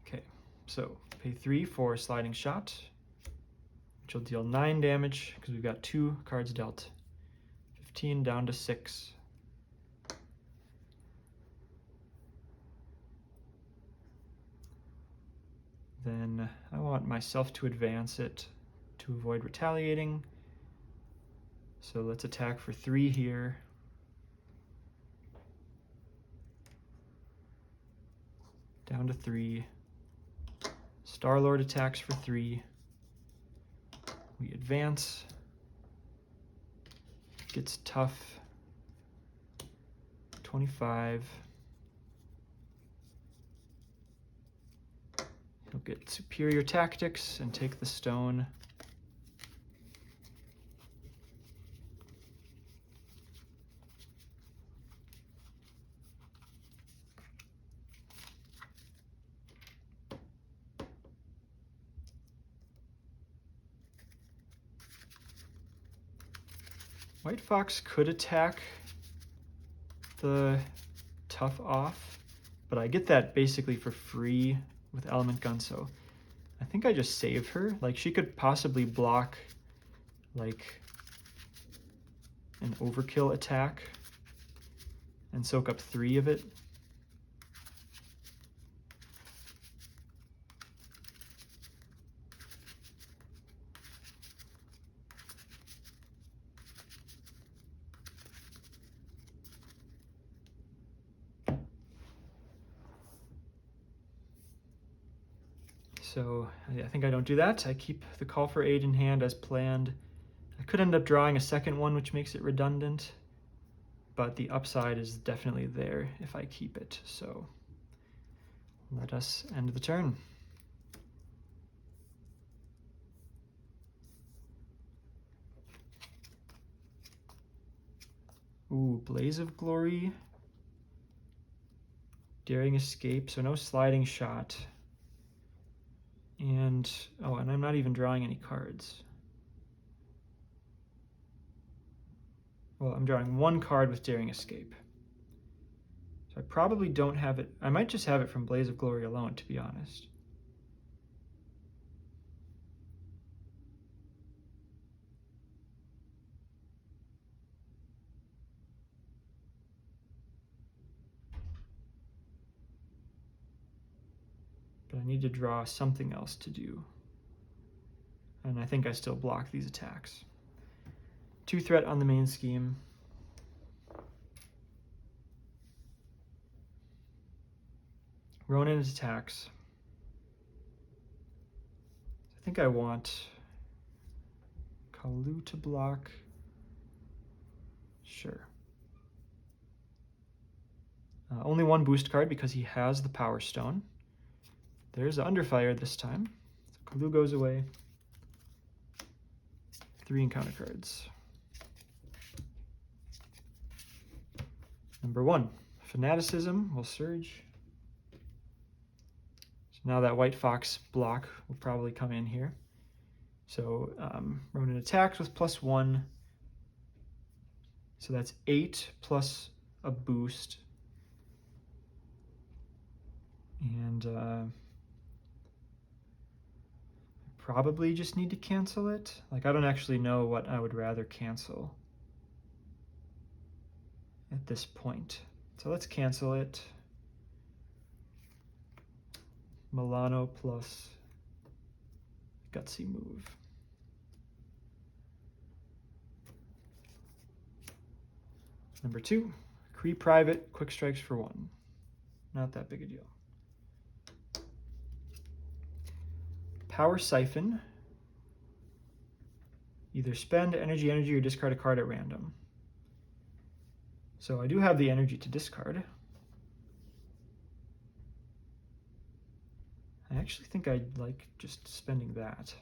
Okay, so pay 3 for Sliding Shot, which will deal 9 damage because we've got 2 cards dealt. 15 down to 6. Then I want myself to advance it to avoid retaliating. So let's attack for 3 here. Down to 3. Star-Lord attacks for 3. We advance. Gets tough. 25. He'll get superior tactics and take the stone. White Fox could attack the tough off, but I get that basically for free with Element Gun, so I think I just save her. Like, she could possibly block like an overkill attack and soak up 3 of it. So I think I don't do that. I keep the Call for Aid in hand as planned. I could end up drawing a second one, which makes it redundant, but the upside is definitely there if I keep it. So let us end the turn. Ooh, Blaze of Glory. Daring Escape, so no sliding shot. And, oh, and I'm not even drawing any cards. Well, I'm drawing 1 card with Daring Escape. So I probably don't have it. I might just have it from Blaze of Glory alone, to be honest. But I need to draw something else to do. And I think I still block these attacks. 2 threat on the main scheme. Ronan attacks. I think I want Kalu to block. Sure. Only 1 boost card because he has the Power Stone. There's Underfire this time. So Kalu goes away. 3 encounter cards. Number 1, Fanaticism will surge. So now that White Fox block will probably come in here. So Ronan attacks with +1. So that's 8 plus a boost. And probably just need to cancel it. Like, I don't actually know what I would rather cancel at this point. So let's cancel it. Milano plus Gutsy Move. Number 2, Kree Private, Quick Strikes for 1. Not that big a deal. Power Siphon. Either spend energy or discard a card at random. So I do have the energy to discard. I actually think I'd like just spending that.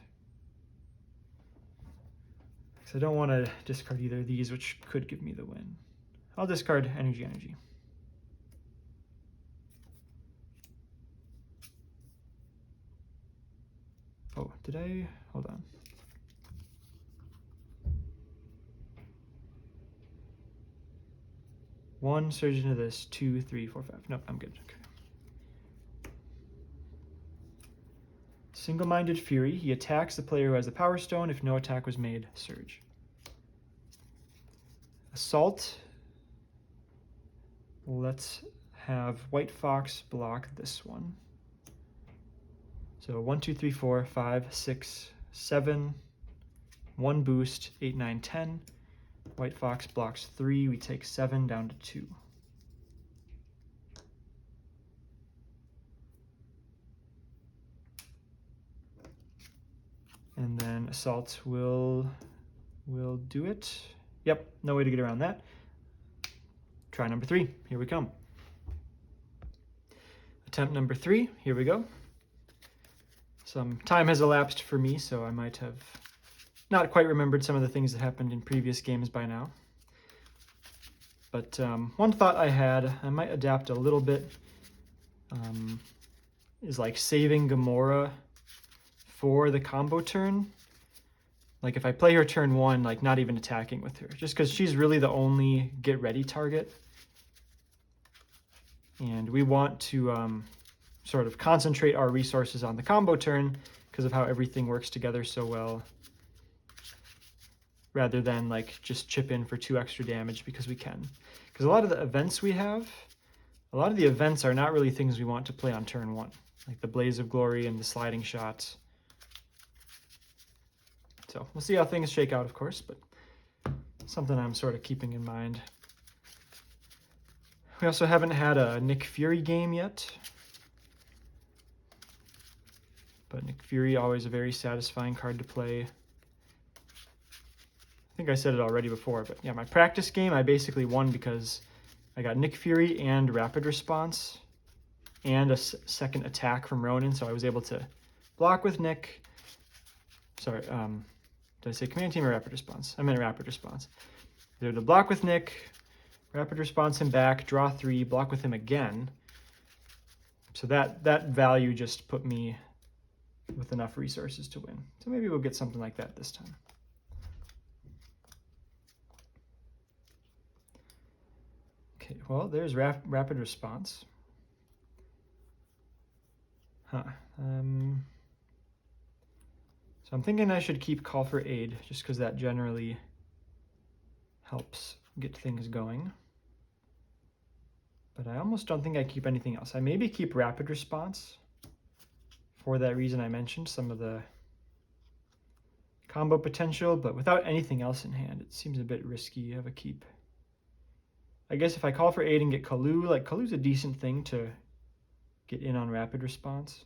Because I don't want to discard either of these, which could give me the win. I'll discard energy. Oh, did I? Hold on. One, surge into this. 2, 3, 4, 5. Nope, I'm good. Okay. Single-Minded Fury. He attacks the player who has the Power Stone. If no attack was made, surge. Assault. Let's have White Fox block this one. So 1, 2, 3, 4, 5, 6, 7, 1 boost, 8, 9, 10. White Fox blocks 3. We take 7 down to 2. And then Assault will do it. Yep, no way to get around that. Try number 3. Here we come. Attempt number 3. Here we go. Some time has elapsed for me, so I might have not quite remembered some of the things that happened in previous games by now. But one thought I had, I might adapt a little bit, is like saving Gamora for the combo turn. like if I play her turn 1, like not even attacking with her, just because she's really the only get ready target. And we want to sort of concentrate our resources on the combo turn because of how everything works together so well, rather than like just chip in for 2 extra damage because we can. Because a lot of the events we have, a lot of the events are not really things we want to play on turn 1, like the Blaze of Glory and the sliding shots. So we'll see how things shake out, of course, but something I'm sort of keeping in mind. We also haven't had a Nick Fury game yet, but Nick Fury, always a very satisfying card to play. I think I said it already before, but yeah, my practice game, I basically won because I got Nick Fury and Rapid Response and a second attack from Ronan, so I was able to block with Nick. Sorry, did I say Command Team or Rapid Response? I meant Rapid Response. I was able to block with Nick, Rapid Response him back, draw 3, block with him again. So that value just put me with enough resources to win. So maybe we'll get something like that this time. Okay, well, there's Rapid Response. So I'm thinking I should keep Call for Aid, just because that generally helps get things going. But I almost don't think I keep anything else. I maybe keep Rapid Response for that reason I mentioned, some of the combo potential, but without anything else in hand, it seems a bit risky of a keep. I guess if I Call for Aid and get Kalu, like Kalu's a decent thing to get in on Rapid Response.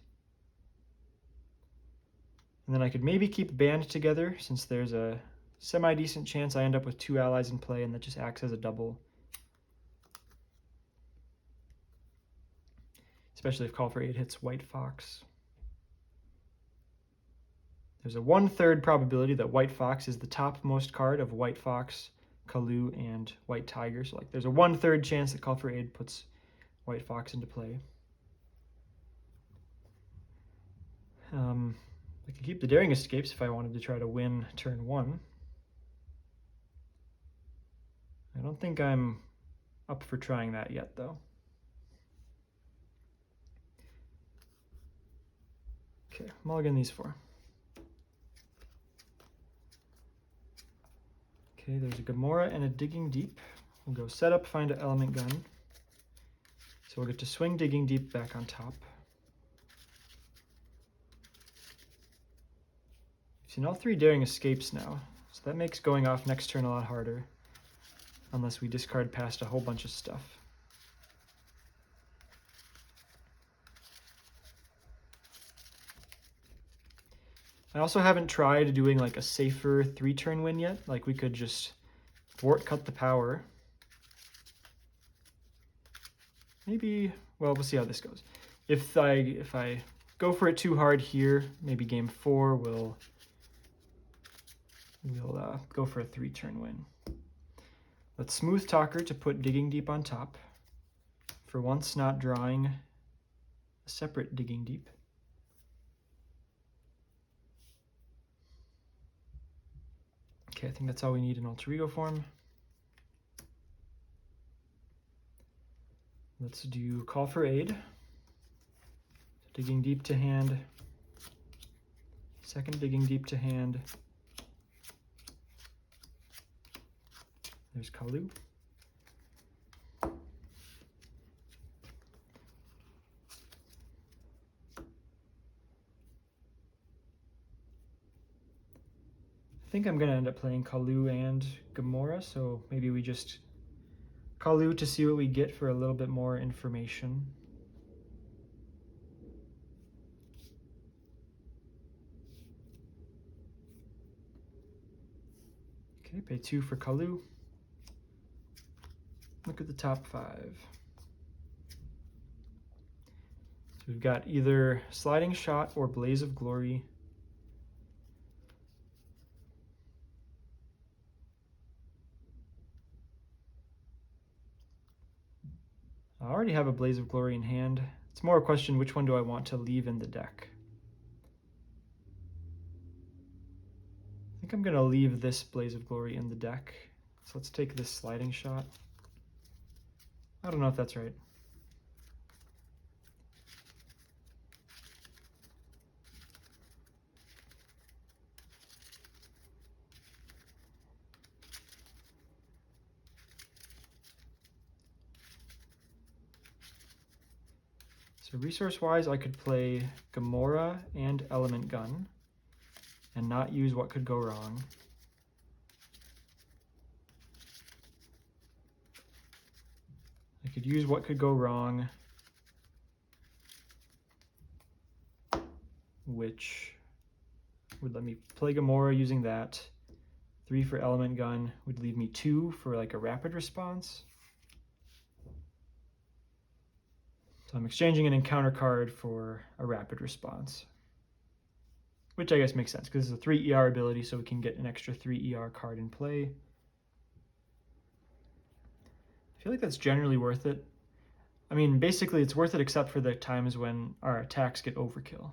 And then I could maybe keep Band together, since there's a semi-decent chance I end up with 2 allies in play, and that just acts as a double. Especially if Call for Aid hits White Fox. There's a 1/3 probability that White Fox is the topmost card of White Fox, Kalu, and White Tiger. So like there's a 1/3 chance that Call for Aid puts White Fox into play. I could keep the Daring Escapes if I wanted to try to win turn 1. I don't think I'm up for trying that yet, though. Okay, mulligan these 4. Okay, there's a Gamora and a Digging Deep. We'll go set up, find an Element Gun. So we'll get to swing Digging Deep back on top. We've seen all 3 Daring Escapes now, so that makes going off next turn a lot harder, unless we discard past a whole bunch of stuff. I also haven't tried doing like a safer 3-turn win yet. Like we could just thwart cut the power. Maybe, well, we'll see how this goes. If I go for it too hard here, maybe game 4 we'll go for a 3-turn win. Let's Smooth Talker to put Digging Deep on top. For once, not drawing a separate Digging Deep. Okay, I think that's all we need in Alter Ego form. Let's do Call for Aid. Digging Deep to hand. Second Digging Deep to hand. There's Kalu. I think I'm going to end up playing Kalu and Gamora, so maybe we just Kalu to see what we get for a little bit more information. Okay, pay 2 for Kalu. Look at the top 5. So we've got either Sliding Shot or Blaze of Glory. I already have a Blaze of Glory in hand. It's more a question, which one do I want to leave in the deck? I think I'm going to leave this Blaze of Glory in the deck. So let's take this sliding shot. I don't know if that's right. So resource-wise, I could play Gamora and Element Gun and not use What Could Go Wrong. I could use What Could Go Wrong, which would let me play Gamora using that. 3 for Element Gun would leave me 2 for like a rapid response. So I'm exchanging an encounter card for a rapid response, which I guess makes sense because it's a 3 ER ability, so we can get an extra 3 ER card in play. I feel like that's generally worth it. I mean, basically it's worth it except for the times when our attacks get overkill.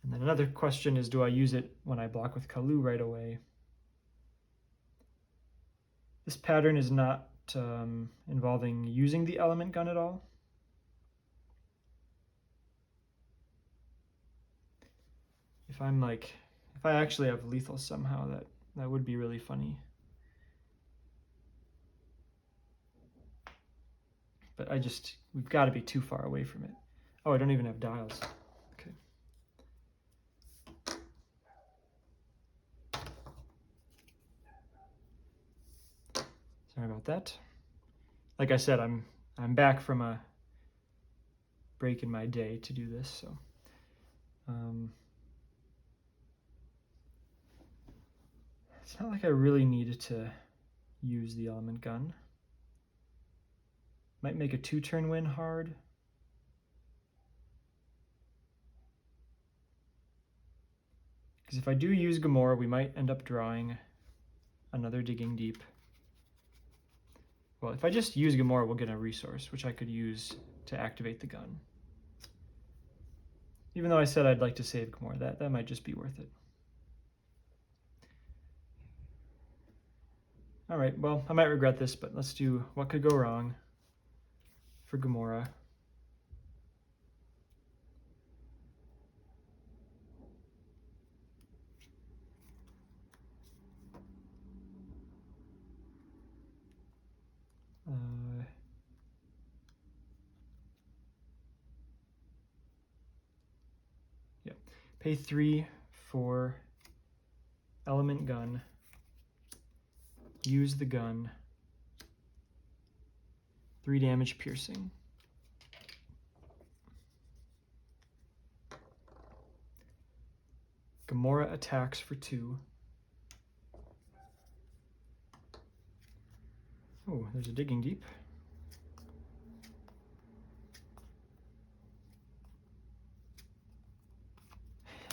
And then another question is, do I use it when I block with Kalu right away? This pattern is not involving using the Element Gun at all. If I actually have lethal somehow, that would be really funny. But we've got to be too far away from it. Oh, I don't even have dials. Okay. Sorry about that. Like I said, I'm back from a break in my day to do this, so it's not like I really needed to use the Element Gun. Might make a 2-turn win hard. Because if I do use Gamora, we might end up drawing another Digging Deep. Well, if I just use Gamora, we'll get a resource, which I could use to activate the gun. Even though I said I'd like to save Gamora, that might just be worth it. All right, well, I might regret this, but let's do What Could Go Wrong for Gamora. Yeah, pay 3 for Element Gun. Use the gun. 3 damage piercing. Gamora attacks for 2. Oh, there's a Digging Deep.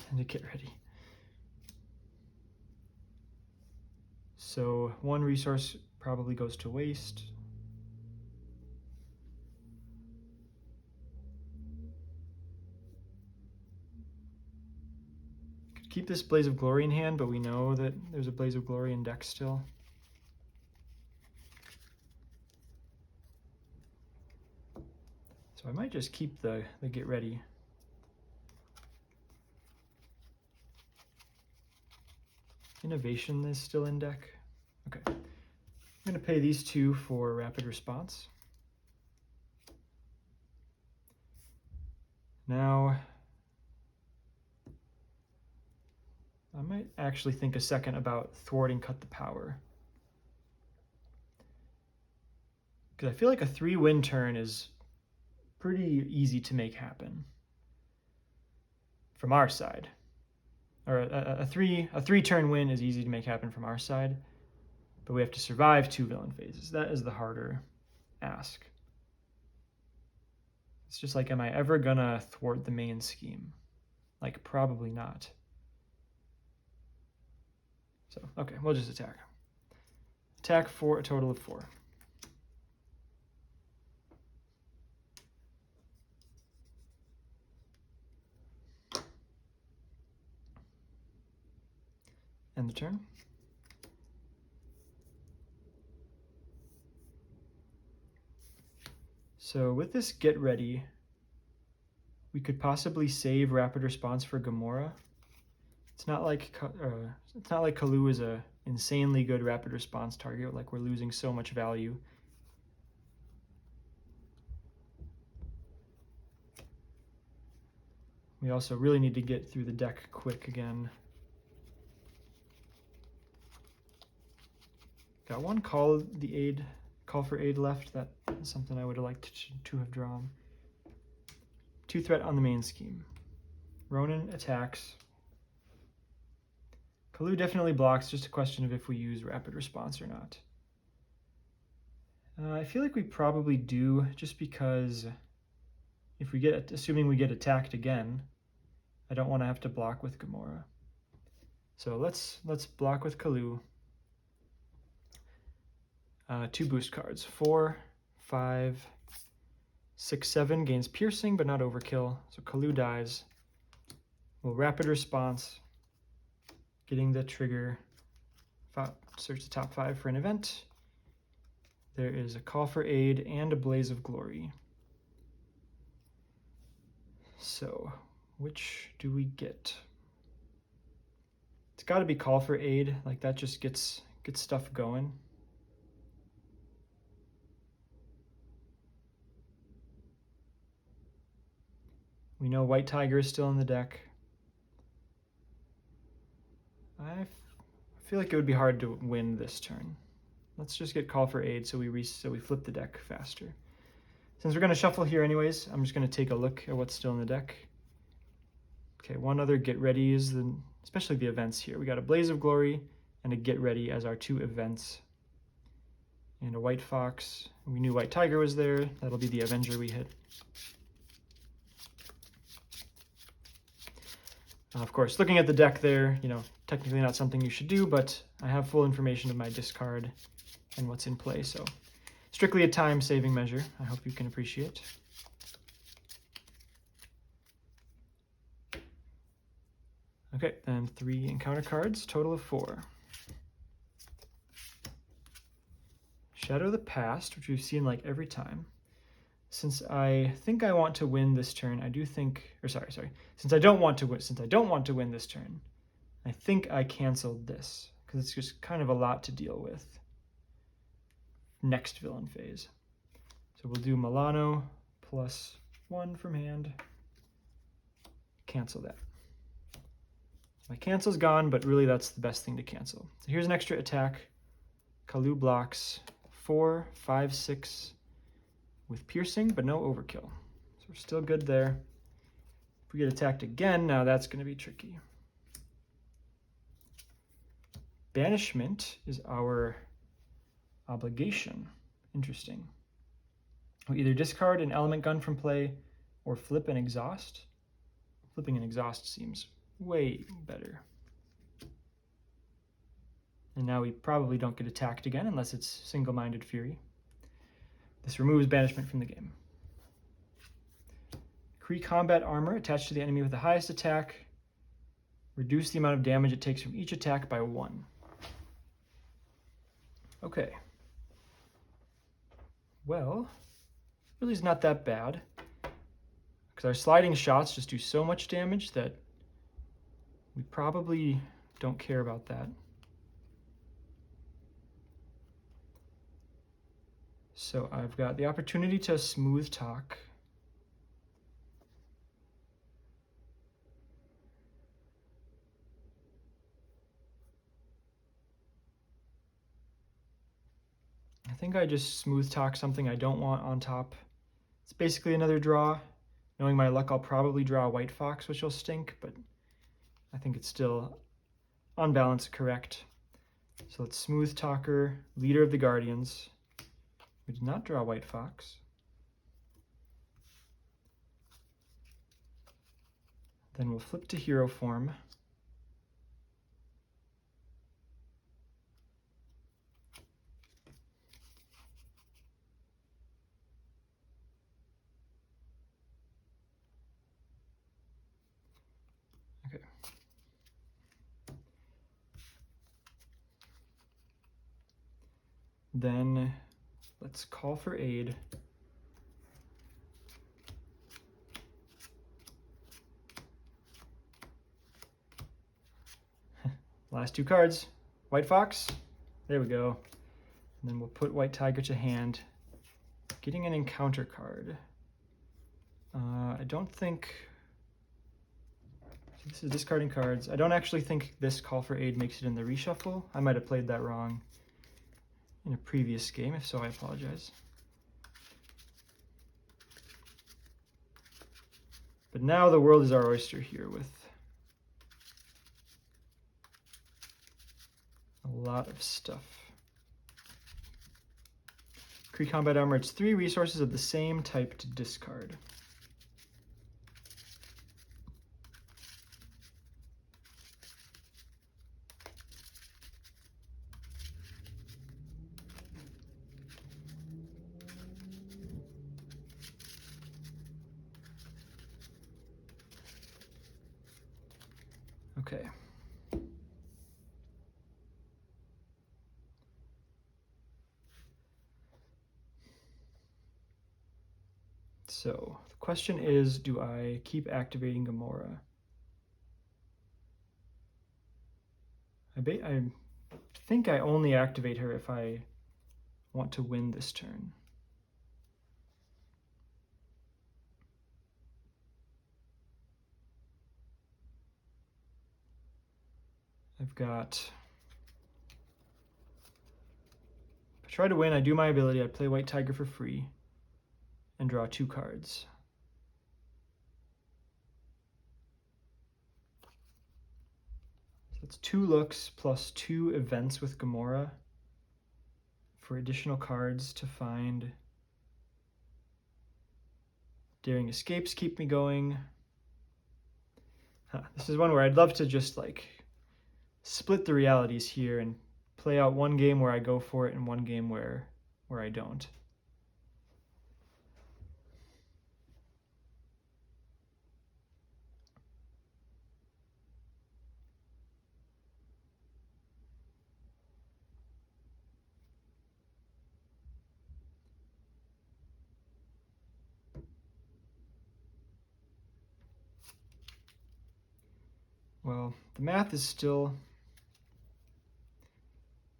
And to get ready. So 1 resource probably goes to waste. Could keep this Blaze of Glory in hand, but we know that there's a Blaze of Glory in deck still. So I might just keep the get ready. Innovation is still in deck. Okay. I'm going to pay these 2 for rapid response. Now, I might actually think a second about thwarting Cut the Power. Because I feel like a 3-win turn is pretty easy to make happen from our side. Or a 3-turn win is easy to make happen from our side, but we have to survive 2 villain phases. That is the harder ask. It's just like, am I ever gonna thwart the main scheme? Like, probably not. So, okay, we'll just attack. Attack for a total of 4. End the turn. So with this Get Ready, we could possibly save Rapid Response for Gamora. It's not like Kalu is a insanely good Rapid Response target, like we're losing so much value. We also really need to get through the deck quick again. Got one call for aid left. That is something I would have liked to have drawn. 2 threat on the main scheme. Ronan attacks. Kalu definitely blocks, just a question of if we use Rapid Response or not. I feel like we probably do, just because if we get, assuming we get attacked again, I don't want to have to block with Gamora. So let's block with Kalu. 2 boost cards. 4, 5, 6, 7 gains piercing, but not overkill. So Kalu dies. We'll Rapid Response, getting the trigger. Search the top 5 for an event. There is a Call for Aid and a Blaze of Glory. So, which do we get? It's got to be Call for Aid. Like, that just gets stuff going. We know White Tiger is still in the deck. I feel like it would be hard to win this turn. Let's just get Call for Aid so we flip the deck faster. Since we're going to shuffle here anyways, I'm just going to take a look at what's still in the deck. Okay, one other Get Ready is especially the events here. We got a Blaze of Glory and a Get Ready as our 2 events. And a White Fox. We knew White Tiger was there. That'll be the Avenger we hit. Of course, looking at the deck there, technically not something you should do, but I have full information of my discard and what's in play, so strictly a time-saving measure. I hope you can appreciate. Okay, then 3 encounter cards, total of 4. Shadow of the Past, which we've seen like every time. Since I think I want to win this turn, since I don't want to win this turn, I think I canceled this because it's just kind of a lot to deal with. Next villain phase. So we'll do Milano +1 from hand. Cancel that. My cancel's gone, but really that's the best thing to cancel. So here's an extra attack. Kalu blocks 4, 5, 6 with piercing, but no overkill. So we're still good there. If we get attacked again, now that's going to be tricky. Banishment is our obligation. Interesting. We either discard an element gun from play or flip an exhaust. Flipping an exhaust seems way better. And now we probably don't get attacked again unless it's Single-Minded Fury. This removes banishment from the game. Kree combat armor attached to the enemy with the highest attack. Reduce the amount of damage it takes from each attack by 1. Okay. Well, really is not that bad, because our sliding shots just do so much damage that we probably don't care about that. So I've got the opportunity to smooth talk. I think I just smooth talk something I don't want on top. It's basically another draw. Knowing my luck, I'll probably draw a White Fox, which will stink, but I think it's still on balance correct. So let's smooth talker, leader of the Guardians. We did not draw White Fox. Then we'll flip to hero form. Okay. Then let's call for aid. Last two cards. White Fox. There we go. And then we'll put White Tiger to hand. Getting an encounter card. I don't think... So this is discarding cards. I don't actually think this call for aid makes it in the reshuffle. I might have played that wrong in a previous game. If so, I apologize. But now the world is our oyster here with a lot of stuff. Kree Combat Armor, it's 3 resources of the same type to discard. Okay. So the question is, do I keep activating Gamora? I think I only activate her if I want to win this turn. I've got... If I try to win, I do my ability. I play White Tiger for free and draw 2 cards. So that's 2 looks plus 2 events with Gamora for additional cards to find. Daring Escapes keep me going. This is one where I'd love to just like split the realities here and play out one game where I go for it and one game where I don't. Well, the math is still...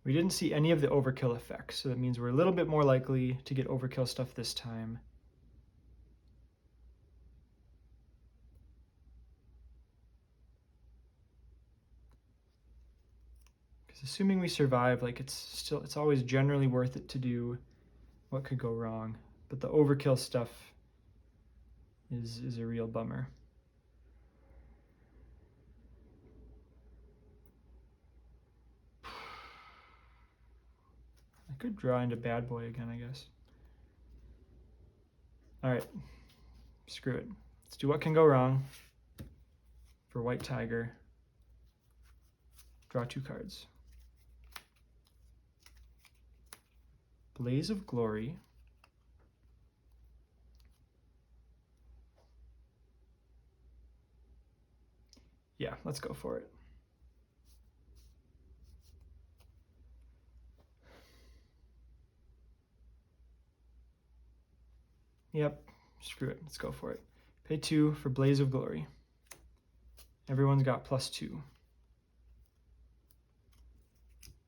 We didn't see any of the overkill effects, so that means we're a little bit more likely to get overkill stuff this time. Because assuming we survive, like it's always generally worth it to do what could go wrong. But the overkill stuff is a real bummer. I could draw into Bad Boy again, I guess. All right, screw it. Let's do what can go wrong for White Tiger. Draw 2 cards. Blaze of Glory. Yeah, let's go for it. Yep, screw it. Let's go for it. Pay 2 for Blaze of Glory. Everyone's got +2.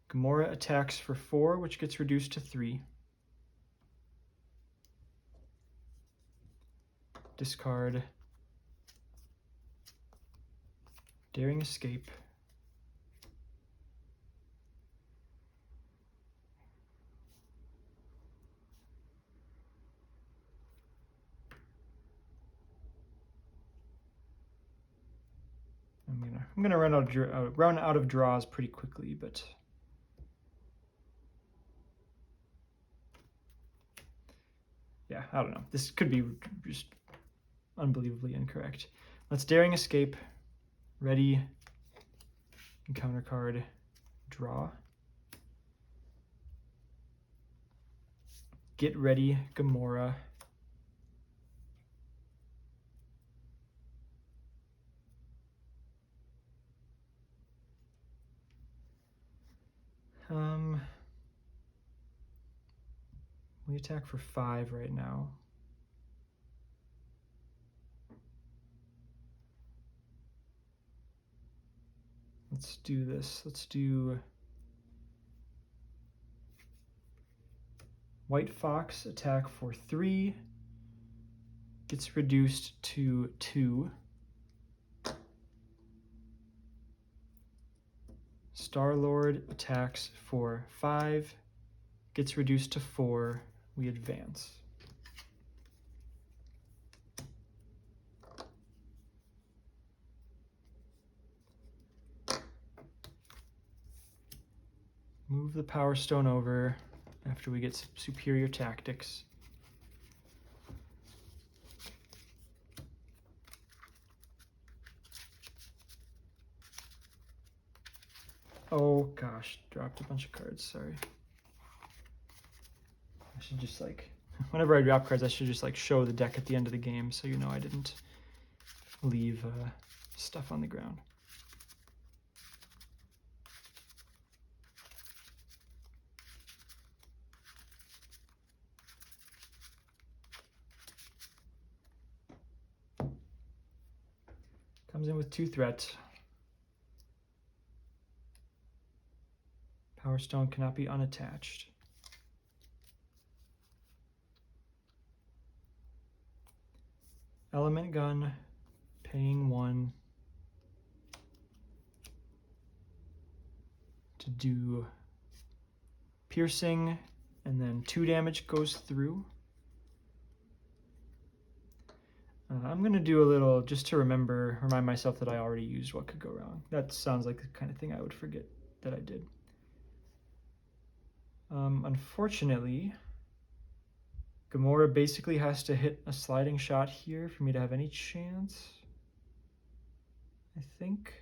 Gamora attacks for 4, which gets reduced to 3. Discard. Daring Escape. I'm gonna run out of draws pretty quickly, but yeah, I don't know. This could be just unbelievably incorrect. Let's Daring Escape. Ready. Encounter card. Draw. Get Ready, Gamora. We attack for 5 right now. Let's do this. Let's do White Fox attack for 3. Gets reduced to 2. Star-Lord attacks for 5. Gets reduced to 4. We advance. Move the Power Stone over after we get superior tactics. Oh gosh, dropped a bunch of cards, sorry. I should just whenever I drop cards, I should just show the deck at the end of the game so you know I didn't leave stuff on the ground. Comes in with 2 threats. Power Stone cannot be unattached. Element Gun, paying 1 to do piercing, and then 2 damage goes through. I'm going to do a little, just to remind myself that I already used What Could Go Wrong. That sounds like the kind of thing I would forget that I did. Unfortunately, Gamora basically has to hit a sliding shot here for me to have any chance, I think.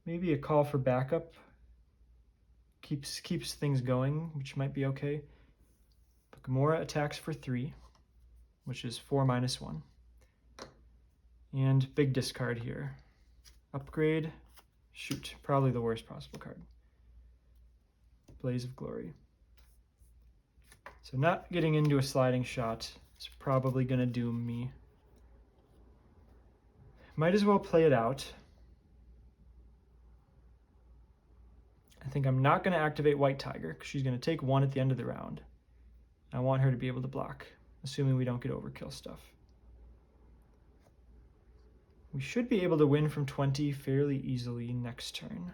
Maybe a call for backup keeps things going, which might be okay. But Gamora attacks for 3, which is 4 minus 1. And big discard here. Upgrade, shoot, probably the worst possible card. Blaze of Glory. So not getting into a sliding shot is probably going to doom me. Might as well play it out. I think I'm not going to activate White Tiger because she's going to take 1 at the end of the round. I want her to be able to block, assuming we don't get overkill stuff. We should be able to win from 20 fairly easily next turn.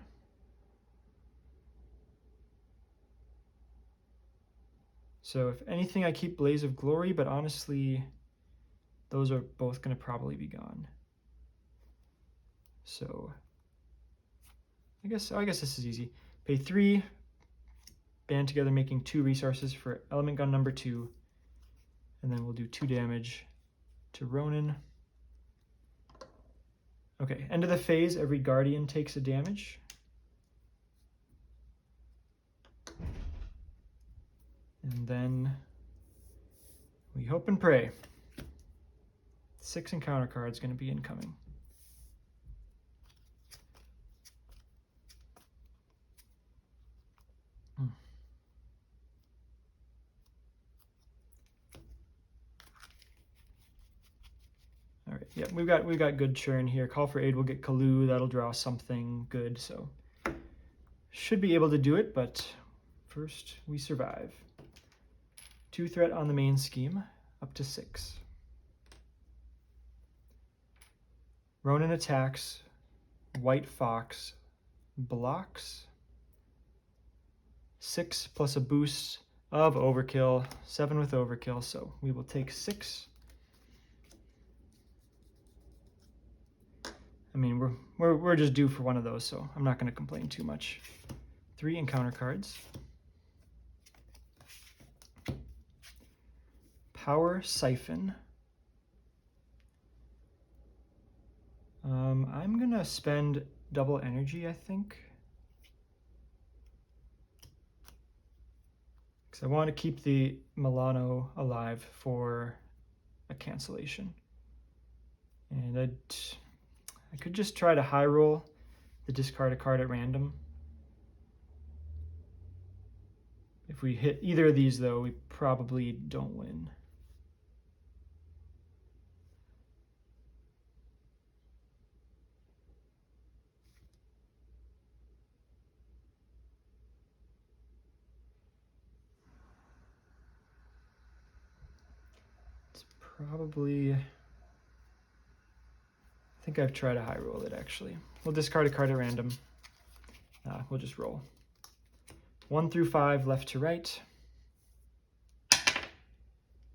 So if anything, I keep Blaze of Glory, but honestly, those are both going to probably be gone. So I guess this is easy. Pay 3, band together, making 2 resources for Element Gun number 2, and then we'll do 2 damage to Ronan. Okay, end of the phase, every Guardian takes a damage. And then we hope and pray. 6 encounter cards going to be incoming. All right, yeah, we've got good churn here. Call for Aid will get Kalu, that'll draw something good, so should be able to do it, but first we survive. 2 threat on the main scheme, up to 6. Ronan attacks, White Fox blocks. 6 plus a boost of overkill, 7 with overkill, so we will take 6. I mean, we're just due for one of those, so I'm not going to complain too much. 3 encounter cards. Power Siphon. I'm going to spend double energy, I think. Because I want to keep the Milano alive for a cancellation. And I could just try to high roll the discard a card at random. If we hit either of these, though, we probably don't win. It's probably... I think I've tried to high roll it, actually. We'll discard a card at random. We'll just roll. 1 through 5, left to right.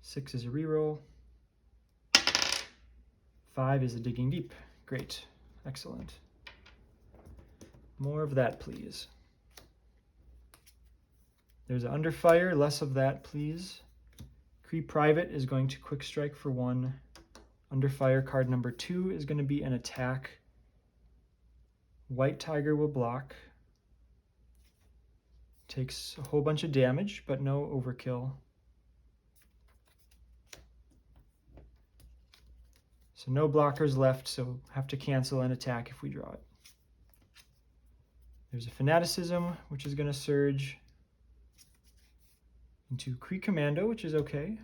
6 is a reroll. 5 is a digging deep. Great. Excellent. More of that, please. There's an under fire. Less of that, please. Cree Private is going to quick strike for 1. Under fire card number 2 is going to be an attack. White Tiger will block. Takes a whole bunch of damage, but no overkill. So no blockers left, so have to cancel an attack if we draw it. There's a Fanaticism, which is going to surge into Cree Commando, which is okay.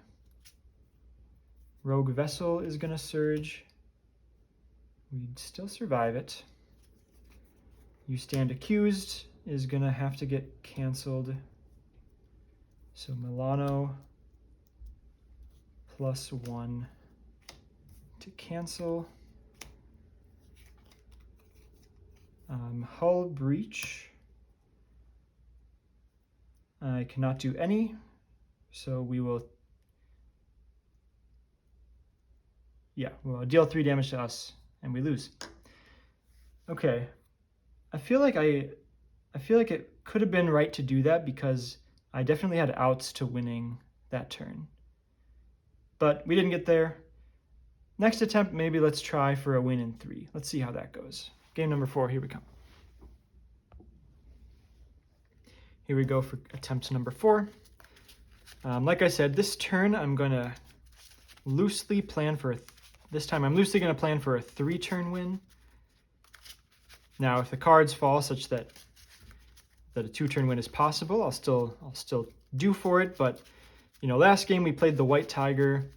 Rogue Vessel is going to surge. We'd still survive it. You Stand Accused is going to have to get canceled. So Milano +1 to cancel. Hull Breach. I cannot do any, so we will... Yeah, we'll deal 3 damage to us, and we lose. Okay, I feel like it could have been right to do that because I definitely had outs to winning that turn. But we didn't get there. Next attempt, maybe let's try for a win in 3. Let's see how that goes. Game number 4, here we come. Here we go for attempt number 4. Like I said, this turn I'm going to loosely plan for this time I'm loosely going to plan for a 3-turn win. Now, if the cards fall such that a 2-turn win is possible, I'll still do for it. But you know, last game we played the White Tiger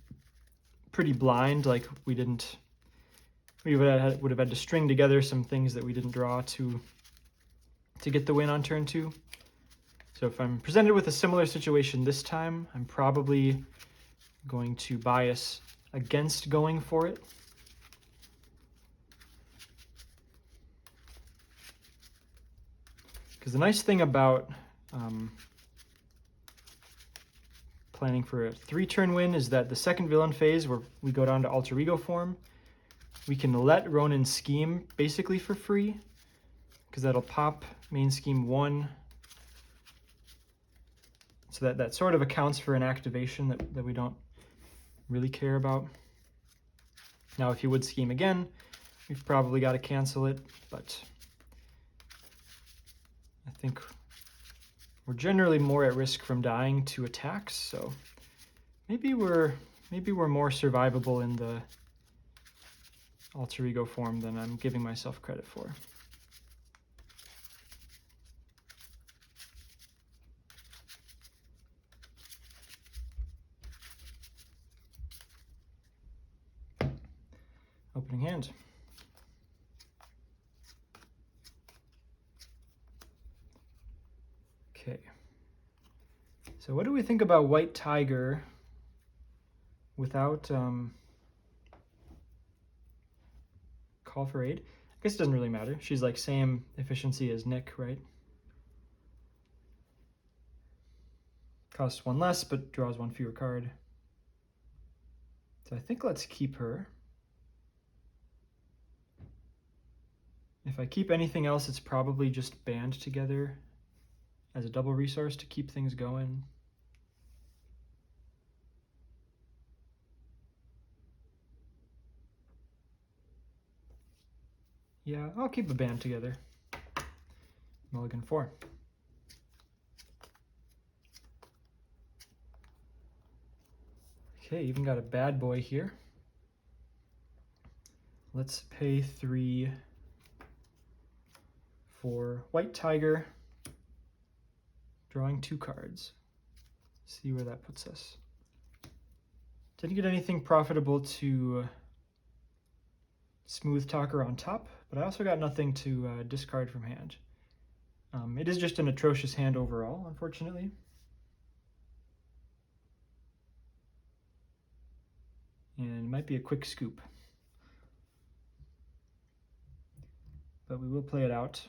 pretty blind. Like we would have had to string together some things that we didn't draw to get the win on turn 2. So if I'm presented with a similar situation this time, I'm probably going to bias against going for it. Because the nice thing about planning for a 3-turn win is that the second villain phase, where we go down to alter ego form, we can let Ronan scheme basically for free, because that'll pop main scheme 1. So that sort of accounts for an activation that we don't really care about. Now, if he would scheme again, we've probably got to cancel it, but I think we're generally more at risk from dying to attacks, so maybe we're more survivable in the alter ego form than I'm giving myself credit for. Opening hand. Okay. So what do we think about White Tiger without call for aid? I guess it doesn't really matter. She's like same efficiency as Nick, right? Costs 1 less, but draws 1 fewer card. So I think let's keep her. If I keep anything else, it's probably just band together as a double resource to keep things going. Yeah, I'll keep a band together. Mulligan 4. Okay, even got a bad boy here. Let's pay 3 for White Tiger, drawing 2 cards. See where that puts us. Didn't get anything profitable to smooth talker on top, but I also got nothing to discard from hand. It is just an atrocious hand overall, unfortunately. And it might be a quick scoop. But we will play it out.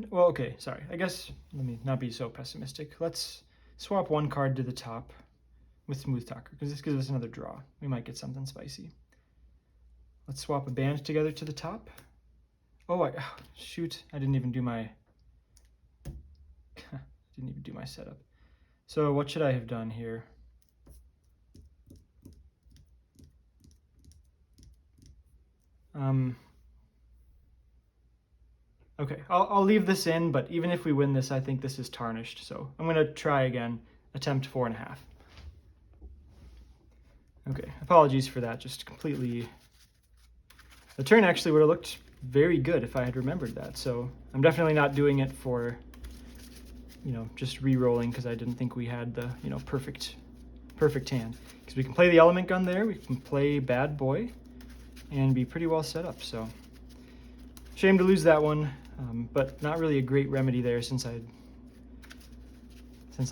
Well, okay, sorry. I guess let me not be so pessimistic. Let's swap one card to the top with Smooth Talker, because this gives us another draw. We might get something spicy. Let's swap a band together to the top. Oh, shoot! I didn't even do my setup. So what should I have done here? Okay, I'll leave this in, but even if we win this, I think this is tarnished. So I'm going to try again, attempt 4.5. Okay, apologies for that, just completely... The turn actually would have looked very good if I had remembered that, so I'm definitely not doing it for, just re-rolling because I didn't think we had the, perfect hand. Because we can play the element gun there, we can play bad boy, and be pretty well set up, so... Shame to lose that one, but not really a great remedy there since I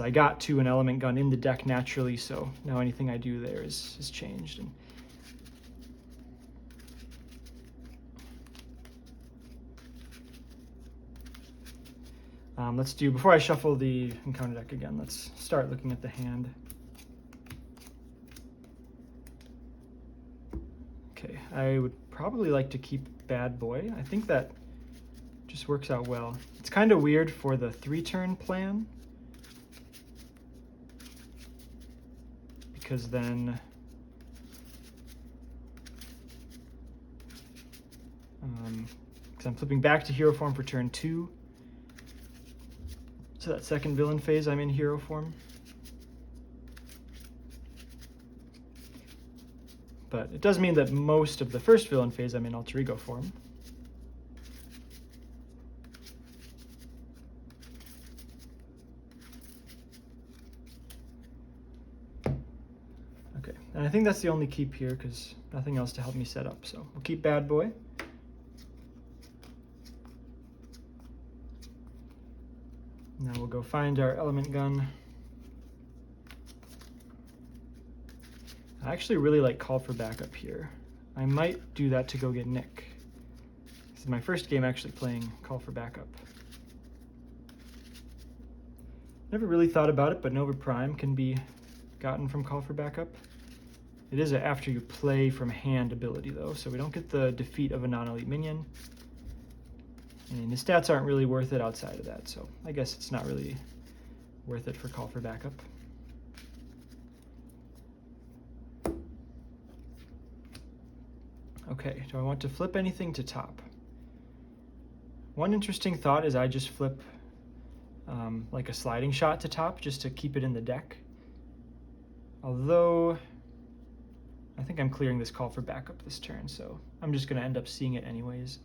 got to an element gun in the deck naturally, so now anything I do there is changed. Let's do, before I shuffle the encounter deck again, let's start looking at the hand. Okay, I would probably like to keep Bad Boy. I think that just works out well. It's kind of weird for the 3-turn plan, because then because I'm flipping back to hero form for turn 2. So that second villain phase, I'm in hero form. But it does mean that most of the first villain phase, I'm in alter ego form. Okay, and I think that's the only keep here because nothing else to help me set up. So we'll keep Bad Boy. Now we'll go find our element gun. I actually really like Call for Backup here. I might do that to go get Nick. This is my first game actually playing Call for Backup. Never really thought about it, but Nova Prime can be gotten from Call for Backup. It is a after you play from hand ability though, so we don't get the defeat of a non-elite minion. And the stats aren't really worth it outside of that, so I guess it's not really worth it for Call for Backup. Okay, do I want to flip anything to top? One interesting thought is I just flip like a sliding shot to top just to keep it in the deck. Although I think I'm clearing this Call for Backup this turn, so I'm just going to end up seeing it anyways.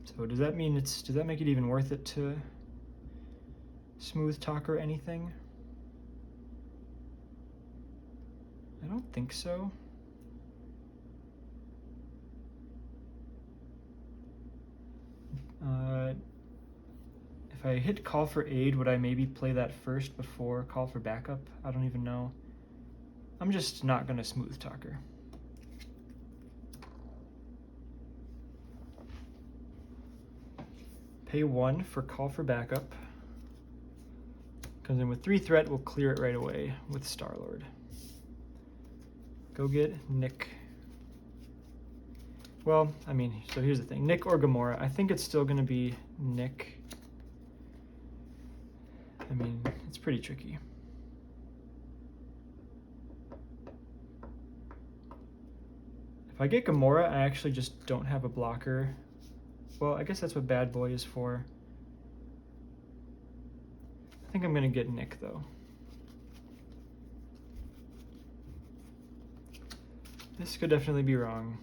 So does that mean does that make it even worth it to Smooth Talker anything? I don't think so. If I hit Call for Aid, would I maybe play that first before Call for Backup? I don't even know. I'm just not going to Smooth Talker. Pay 1 for Call for Backup. Comes in with 3 threat, we'll clear it right away with Star-Lord. Go get Nick. Well, I mean, so here's the thing. Nick or Gamora. I think it's still going to be Nick. I mean, it's pretty tricky. If I get Gamora, I actually just don't have a blocker. Well, I guess that's what Bad Boy is for. I think I'm going to get Nick, though. This could definitely be wrong.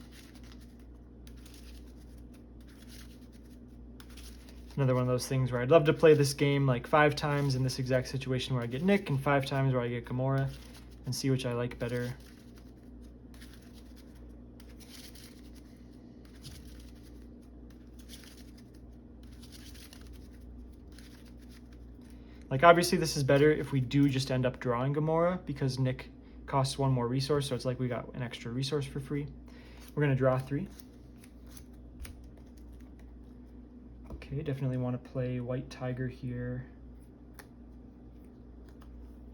Another one of those things where I'd love to play this game like 5 times in this exact situation where I get Nick, and 5 times where I get Gamora, and see which I like better. Like, obviously this is better if we do just end up drawing Gamora, because Nick costs 1 more resource, so it's like we got an extra resource for free. We're going to draw 3. Okay, definitely want to play White Tiger here.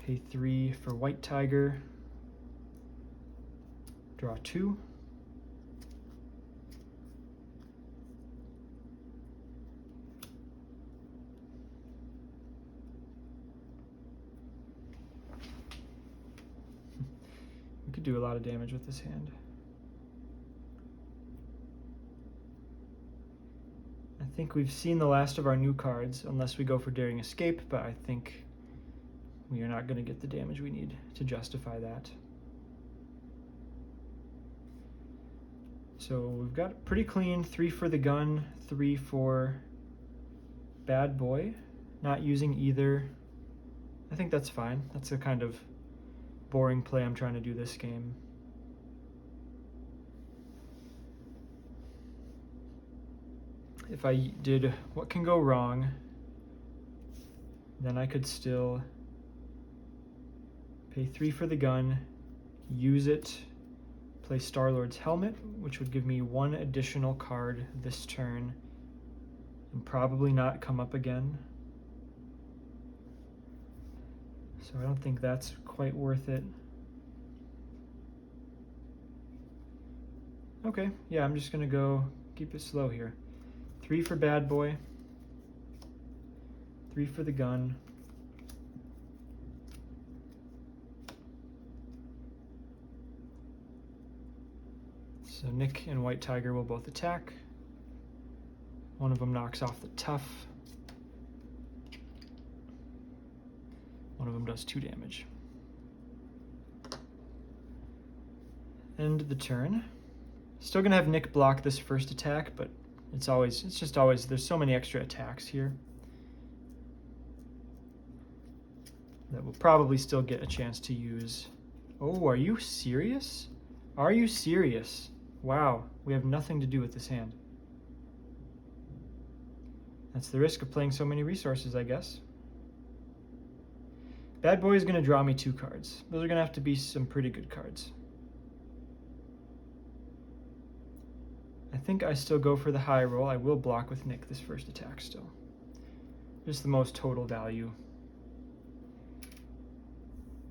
Pay 3 for White Tiger. Draw 2. We could do a lot of damage with this hand. I think we've seen the last of our new cards, unless we go for Daring Escape, but I think we are not going to get the damage we need to justify that. So we've got pretty clean 3 for the gun, 3 for Bad Boy. Not using either. I think that's fine. That's the kind of boring play I'm trying to do this game. If I did what can go wrong, then I could still pay 3 for the gun, use it, play Star-Lord's helmet, which would give me 1 additional card this turn, and probably not come up again. So I don't think that's quite worth it. Okay, yeah, I'm just gonna go keep it slow here. 3 for Bad Boy, 3 for the gun, so Nick and White Tiger will both attack. One of them knocks off the tough. One of them does 2 damage. End the turn. Still gonna have Nick block this first attack, but it's just always, there's so many extra attacks here that we'll probably still get a chance to use. Oh, are you serious? Are you serious? Wow, we have nothing to do with this hand. That's the risk of playing so many resources, I guess. Bad Boy is going to draw me 2 cards. Those are going to have to be some pretty good cards. I think I still go for the high roll. I will block with Nick this first attack still. Just the most total value.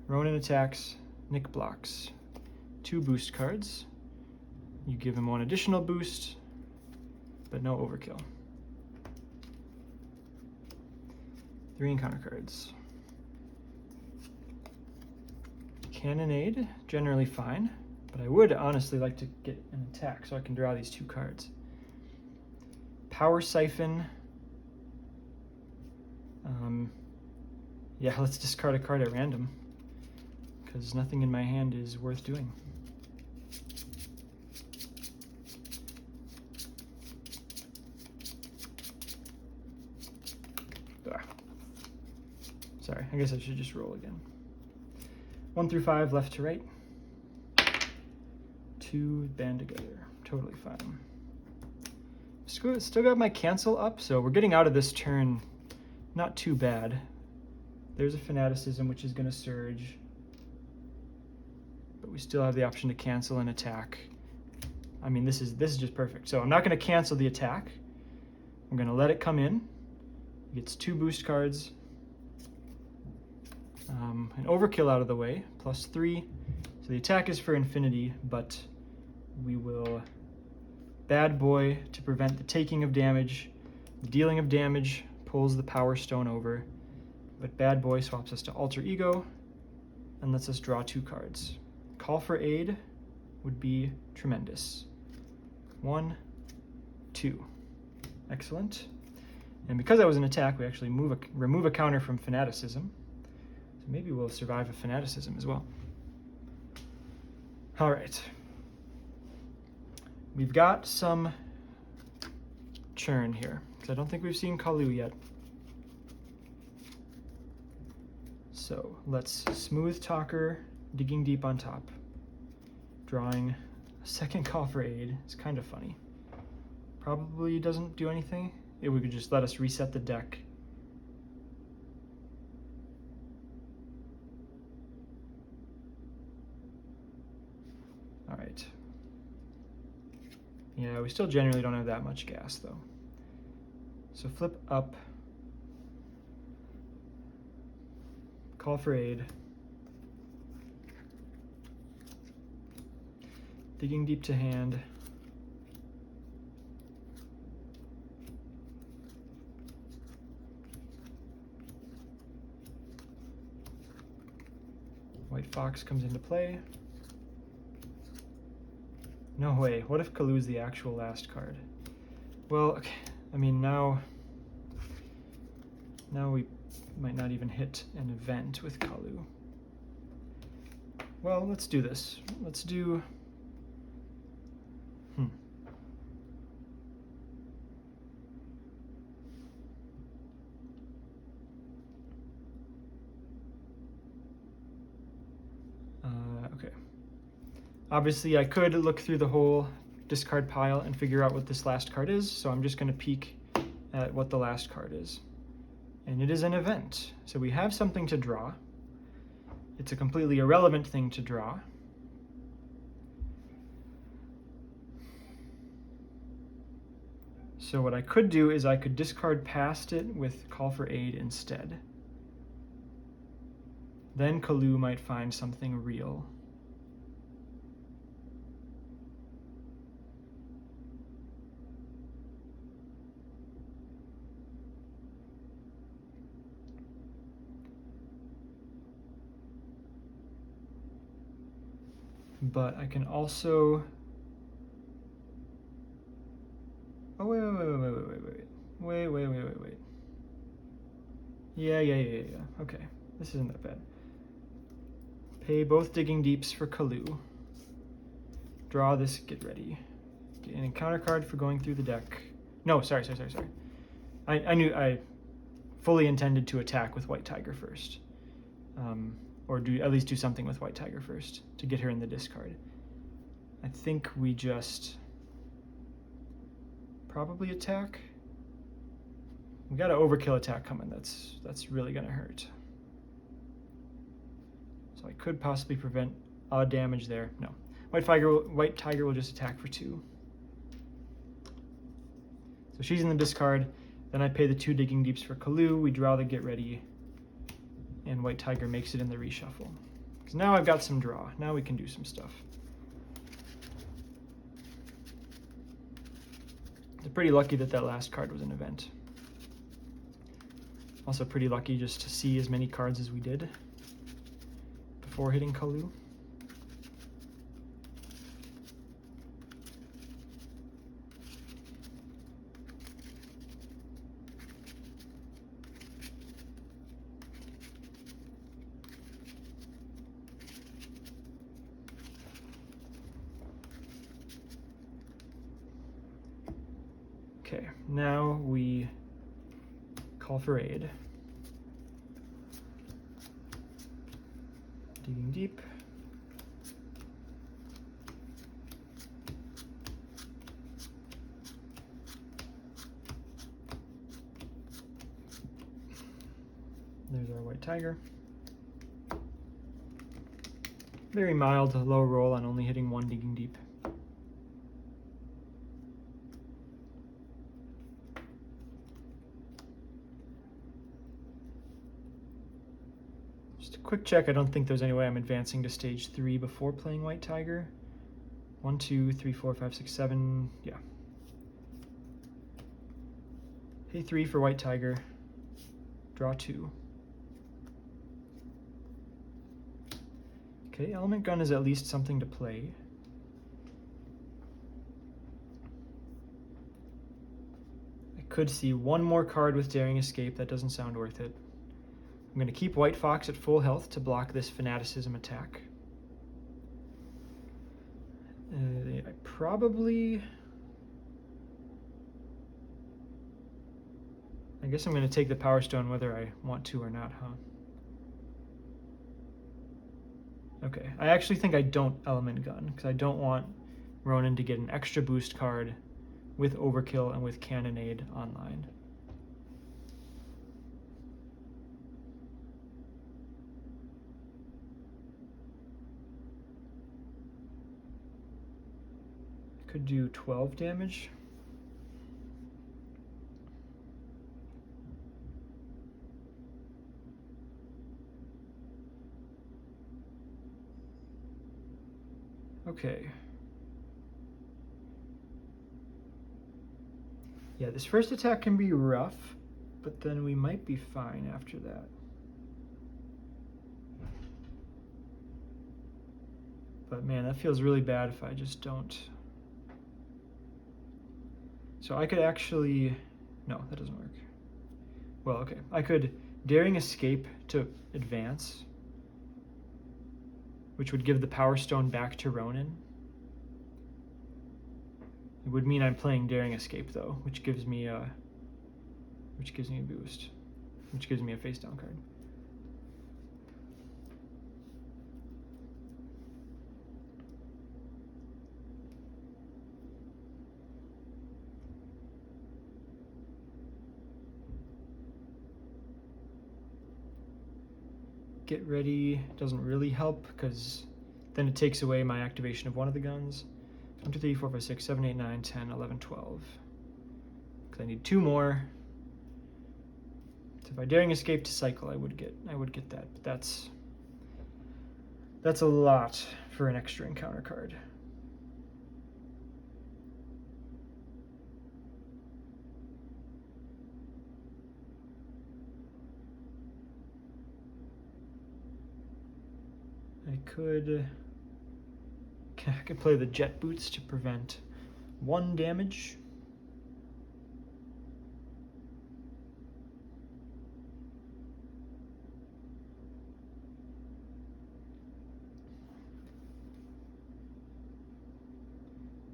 Ronan attacks, Nick blocks. 2 boost cards. You give him 1 additional boost, but no overkill. 3 encounter cards. Cannonade, generally fine. But I would honestly like to get an attack so I can draw these 2 cards. Power Siphon. Yeah, let's discard a card at random, because nothing in my hand is worth doing. Sorry, I guess I should just roll again. 1 through 5, left to right. 2 band together, totally fine. Still got my cancel up, so we're getting out of this turn not too bad. There's a Fanaticism, which is going to surge, but we still have the option to cancel and attack. I mean, this is just perfect. So I'm not going to cancel the attack. I'm going to let it come in. It gets 2 boost cards. An overkill out of the way, +3. So the attack is for infinity, but we will Bad Boy to prevent the taking of damage. The dealing of damage pulls the Power Stone over, but Bad Boy swaps us to Alter Ego and lets us draw 2 cards. Call for Aid would be tremendous. 1, 2. Excellent. And because that was an attack, we actually remove a counter from Fanaticism. So maybe we'll survive a Fanaticism as well. All right. we've got some churn here, because I don't think we've seen Kalu yet. So let's smooth talker, digging deep on top. Drawing a second call for aid is kind of funny. Probably doesn't do anything. It would just let us reset the deck. All right. Yeah, we still generally don't have that much gas though. So flip up, call for aid, digging deep to hand, White Fox comes into play. No way, what if Kalu's the actual last card? Well, okay. I mean, now we might not even hit an event with Kalu. Well, let's do this. Let's do... Okay. Obviously, I could look through the whole discard pile and figure out what this last card is, so I'm just going to peek at what the last card is. And it is an event, so we have something to draw. It's a completely irrelevant thing to draw. So what I could do is I could discard past it with Call for Aid instead. Then Kalu might find something real. But I can also... Oh, wait. Yeah. Okay, this isn't that bad. Pay both digging deeps for Kalu. Draw this, get ready. Get an encounter card for going through the deck. No, sorry. I fully intended to attack with White Tiger first. Or at least do something with White Tiger first to get her in the discard. I think we just probably attack. We got an overkill attack coming. That's really gonna hurt. So I could possibly prevent odd damage there. No, White Tiger will just attack for 2. So she's in the discard. Then I pay the 2 digging deeps for Kalu. We draw the get ready. And White Tiger makes it in the reshuffle. Because now I've got some draw. Now we can do some stuff. It's pretty lucky that that last card was an event. Also pretty lucky just to see as many cards as we did before hitting Kalu. Okay, now we call for aid. Digging deep. There's our White Tiger. Very mild, low roll on only hitting 1 digging deep. Just a quick check, I don't think there's any way I'm advancing to stage 3 before playing White Tiger. 1, 2, 3, 4, 5, 6, 7, yeah. Pay 3 for White Tiger, draw 2. Okay, Element Gun is at least something to play. I could see one more card with Daring Escape, that doesn't sound worth it. I'm going to keep White Fox at full health to block this Fanaticism attack. I probably... I guess I'm going to take the Power Stone whether I want to or not, huh? Okay, I actually think I don't Element Gun, because I don't want Ronan to get an extra boost card with Overkill and with Cannonade online. Could do 12 damage. Okay. Yeah, this first attack can be rough, but then we might be fine after that. But man, that feels really bad if I just don't. So I could actually, no, that doesn't work. Well, okay, I could Daring Escape to advance, which would give the Power Stone back to Ronan. It would mean I'm playing Daring Escape though, which gives me a boost, which gives me a face down card. Get Ready doesn't really help because then it takes away my activation of one of the guns. 1, 2, 3, 4, 5, 6, 7, 8, 9, 10, 11, 12. Because I need 2 more. So if I Daring Escape to cycle, I would get that. But that's a lot for an extra encounter card. I could play the Jet Boots to prevent 1 damage.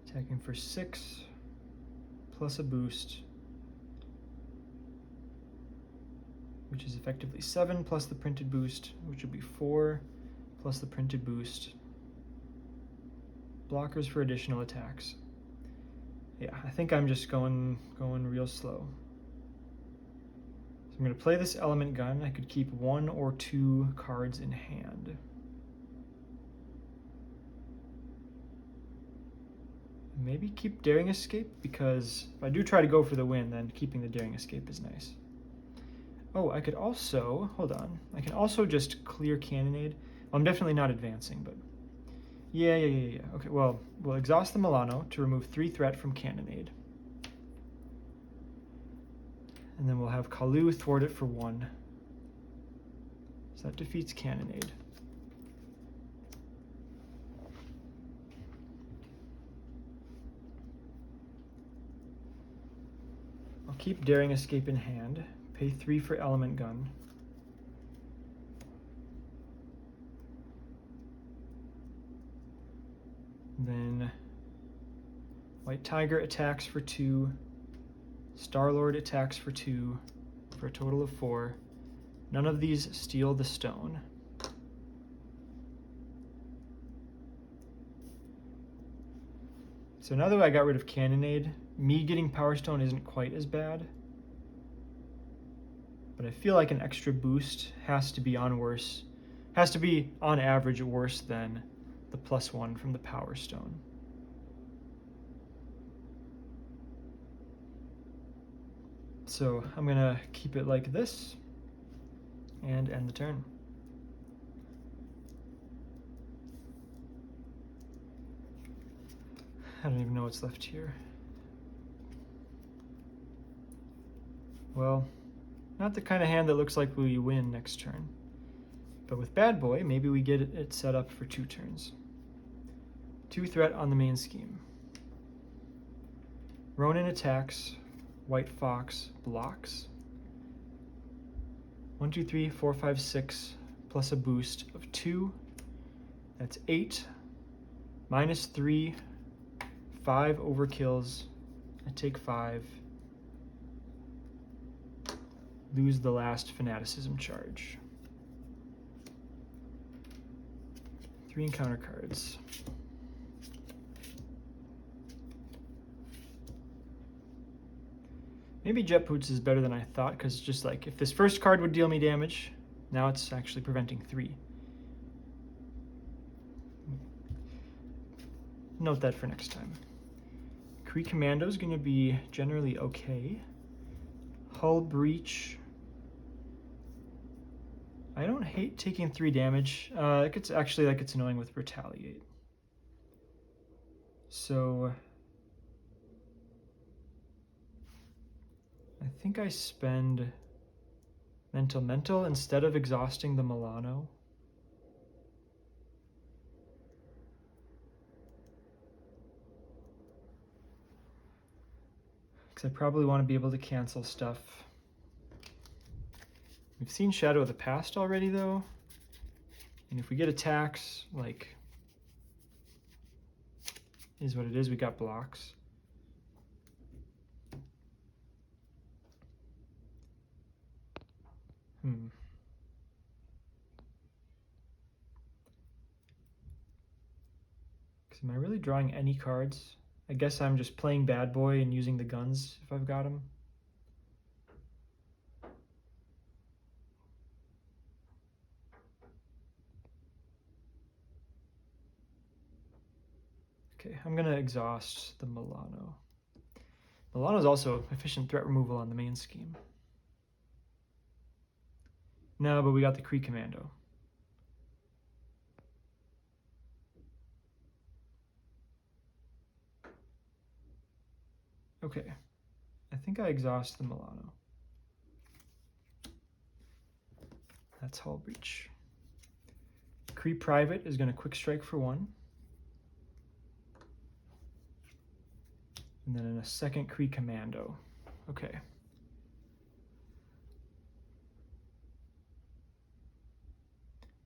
Attacking for 6 plus a boost, which is effectively 7 plus the printed boost, which would be 4 plus the printed boost. Blockers for additional attacks. Yeah, I think I'm just going real slow. So I'm going to play this Element Gun. I could keep 1 or 2 cards in hand. Maybe keep Daring Escape, because if I do try to go for the win, then keeping the Daring Escape is nice. Oh, I could also, hold on, I can also just clear Cannonade. Well, I'm definitely not advancing, but yeah. Okay, well, we'll exhaust the Milano to remove 3 threat from Cannonade. And then we'll have Kalu thwart it for 1. So that defeats Cannonade. I'll keep Daring Escape in hand, pay 3 for Element Gun. Then White Tiger attacks for 2, Star-Lord attacks for 2, for a total of 4. None of these steal the stone. So now that I got rid of Cannonade, me getting Power Stone isn't quite as bad. But I feel like an extra boost has to be on average worse than the +1 from the Power Stone. So I'm gonna keep it like this and end the turn. I don't even know what's left here. Well, not the kind of hand that looks like we win next turn. But with Bad Boy, maybe we get it set up for 2 turns. 2 threat on the main scheme. Ronan attacks, White Fox blocks. 1, 2, 3, 4, 5, 6, plus a boost of 2. That's 8. -3, 5 overkills. I take 5. Lose the last fanaticism charge. 3 encounter cards. Maybe Jet Boots is better than I thought, because just like if this first card would deal me damage, now it's actually preventing 3. Note that for next time. Kree Commando is going to be generally okay. Hull Breach. I don't hate taking 3 damage. It's actually like it's annoying with Retaliate. So I think I spend Mental instead of exhausting the Milano. Because I probably want to be able to cancel stuff. We've seen Shadow of the Past already, though. And if we get attacks, like, is what it is, we got blocks. Am I really drawing any cards? I guess I'm just playing bad boy and using the guns if I've got them. Okay, I'm gonna exhaust the Milano. Milano is also efficient threat removal on the main scheme. No, but we got the Kree Commando. Okay, I think I exhaust the Milano. That's Hull Breach. Kree Private is going to quick strike for 1. And then in a second, Kree Commando. Okay.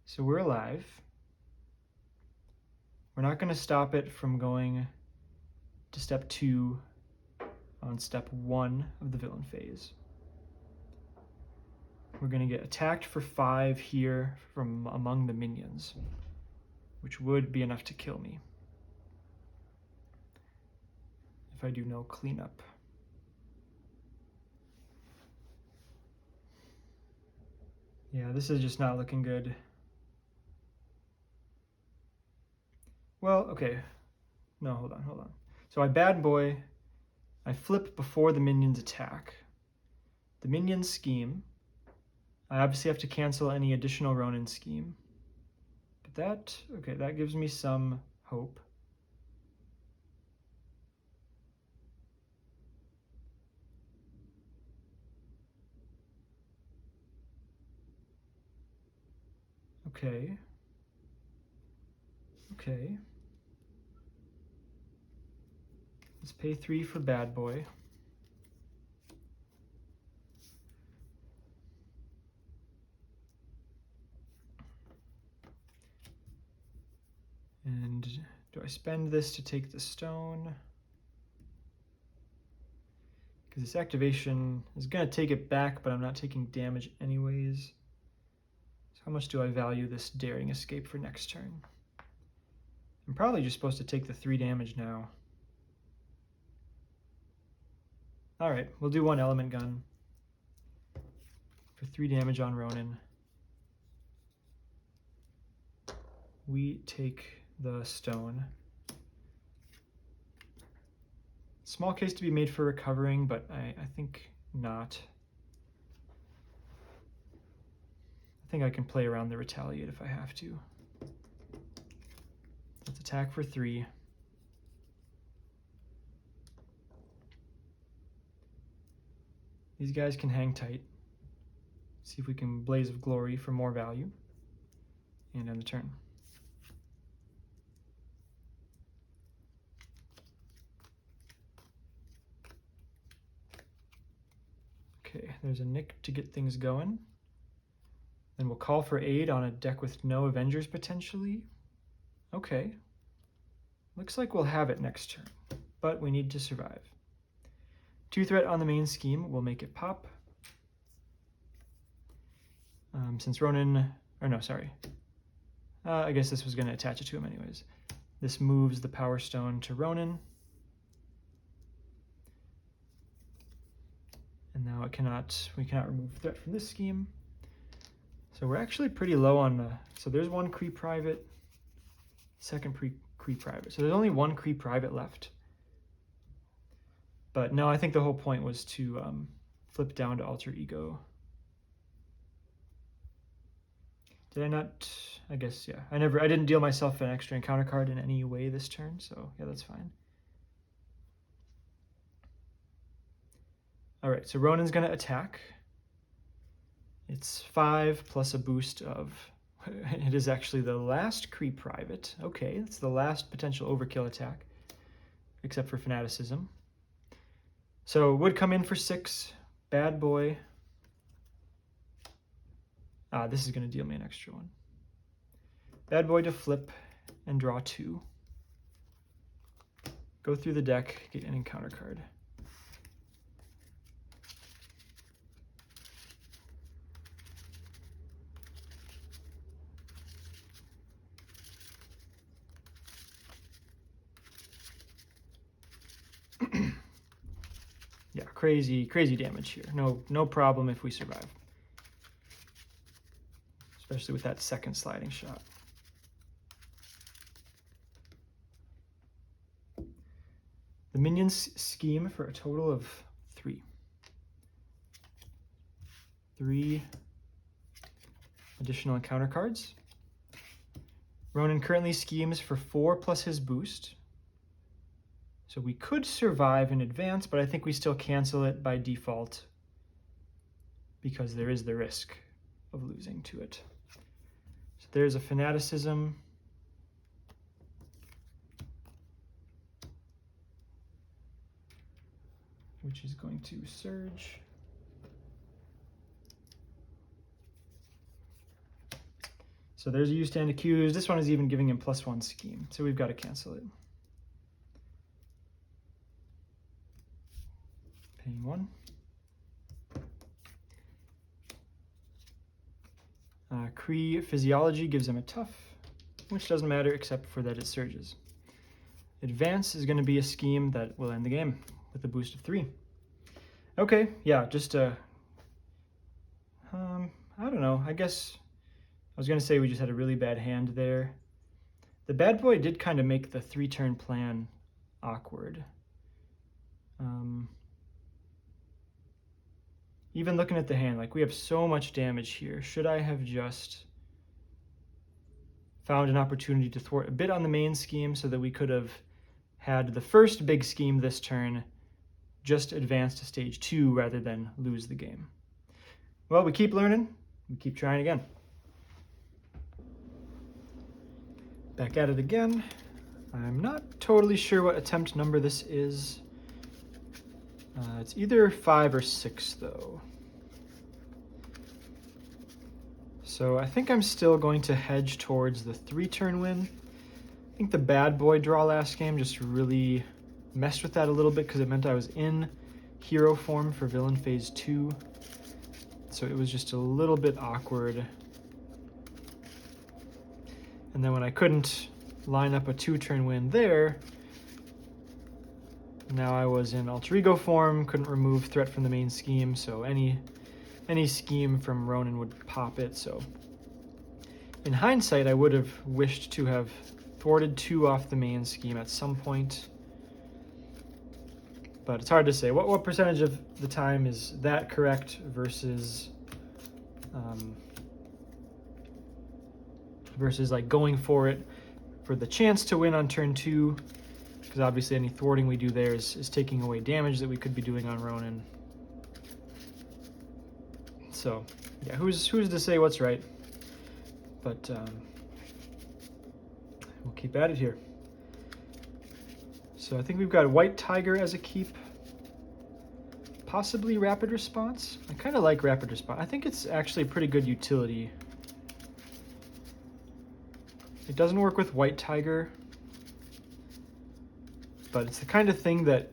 So we're alive. We're not going to stop it from going to step 2 on step 1 of the villain phase. We're going to get attacked for 5 here from among the minions, which would be enough to kill me if I do no cleanup. Yeah, this is just not looking good. Well, okay. No, hold on. So I bad boy. I flip before the minions attack. The minions scheme. I obviously have to cancel any additional Ronin scheme. But that gives me some hope. Okay. Let's pay 3 for bad boy. And do I spend this to take the stone? Because this activation is going to take it back, but I'm not taking damage anyways. So how much do I value this daring escape for next turn? I'm probably just supposed to take the 3 damage now. Alright, we'll do 1 element gun for 3 damage on Ronin. We take the stone. Small case to be made for recovering, but I think not. I think I can play around the retaliate if I have to. Let's attack for 3. These guys can hang tight. See if we can Blaze of Glory for more value. And end the turn. Okay, there's a Nick to get things going. Then we'll call for aid on a deck with no Avengers potentially. Okay. Looks like we'll have it next turn. but we need to survive. 2 threat on the main scheme will make it pop. Since Ronan, or no, sorry. I guess this was going to attach it to him anyways. This moves the Power Stone to Ronan. And now we cannot remove threat from this scheme. So we're actually pretty low on so there's 1 Kree Private, 2nd Kree Private. So there's only 1 Kree Private left. But no, I think the whole point was to flip down to Alter Ego. Did I not? I guess, yeah. I didn't deal myself an extra encounter card in any way this turn, so yeah, that's fine. All right, so Ronan's gonna attack. It's 5 plus a boost of, it is actually the last Kree Private. Okay, it's the last potential overkill attack, except for Fanaticism. So would come in for 6, bad boy. This is gonna deal me an extra 1. Bad boy to flip and draw 2. Go through the deck, get an encounter card. Yeah, crazy damage here. No problem if we survive. Especially with that 2nd sliding shot. The minions scheme for a total of 3. 3 additional encounter cards. Ronan currently schemes for 4 plus his boost. So we could survive in advance, but I think we still cancel it by default because there is the risk of losing to it. So there's a Fanaticism. Which is going to surge. So there's a You Stand Accused. This one is even giving him +1 scheme, so we've got to cancel it. Paying 1. Kree Physiology gives him a tough, which doesn't matter except for that it surges. Advance is going to be a scheme that will end the game with a boost of 3. Okay, yeah, just I don't know. I guess I was going to say we just had a really bad hand there. The bad boy did kind of make the 3-turn plan awkward. Even looking at the hand, like we have so much damage here. Should I have just found an opportunity to thwart a bit on the main scheme so that we could have had the first big scheme this turn just advance to stage 2 rather than lose the game? Well, we keep learning. We keep trying again. Back at it again. I'm not totally sure what attempt number this is. It's either 5 or 6 though. So I think I'm still going to hedge towards the 3-turn win. I think the bad boy draw last game just really messed with that a little bit because it meant I was in hero form for villain phase 2. So it was just a little bit awkward. And then when I couldn't line up a 2-turn win there, now I was in alter ego form, couldn't remove threat from the main scheme, so any scheme from Ronan would pop it. So in hindsight, I would have wished to have thwarted 2 off the main scheme at some point, but it's hard to say. What percentage of the time is that correct versus like going for it for the chance to win on turn 2, because obviously any thwarting we do there is taking away damage that we could be doing on Ronan. So yeah, who's to say what's right? But we'll keep at it here. So I think we've got White Tiger as a keep. Possibly Rapid Response. I kind of like Rapid Response. I think it's actually a pretty good utility. It doesn't work with White Tiger. but it's the kind of thing that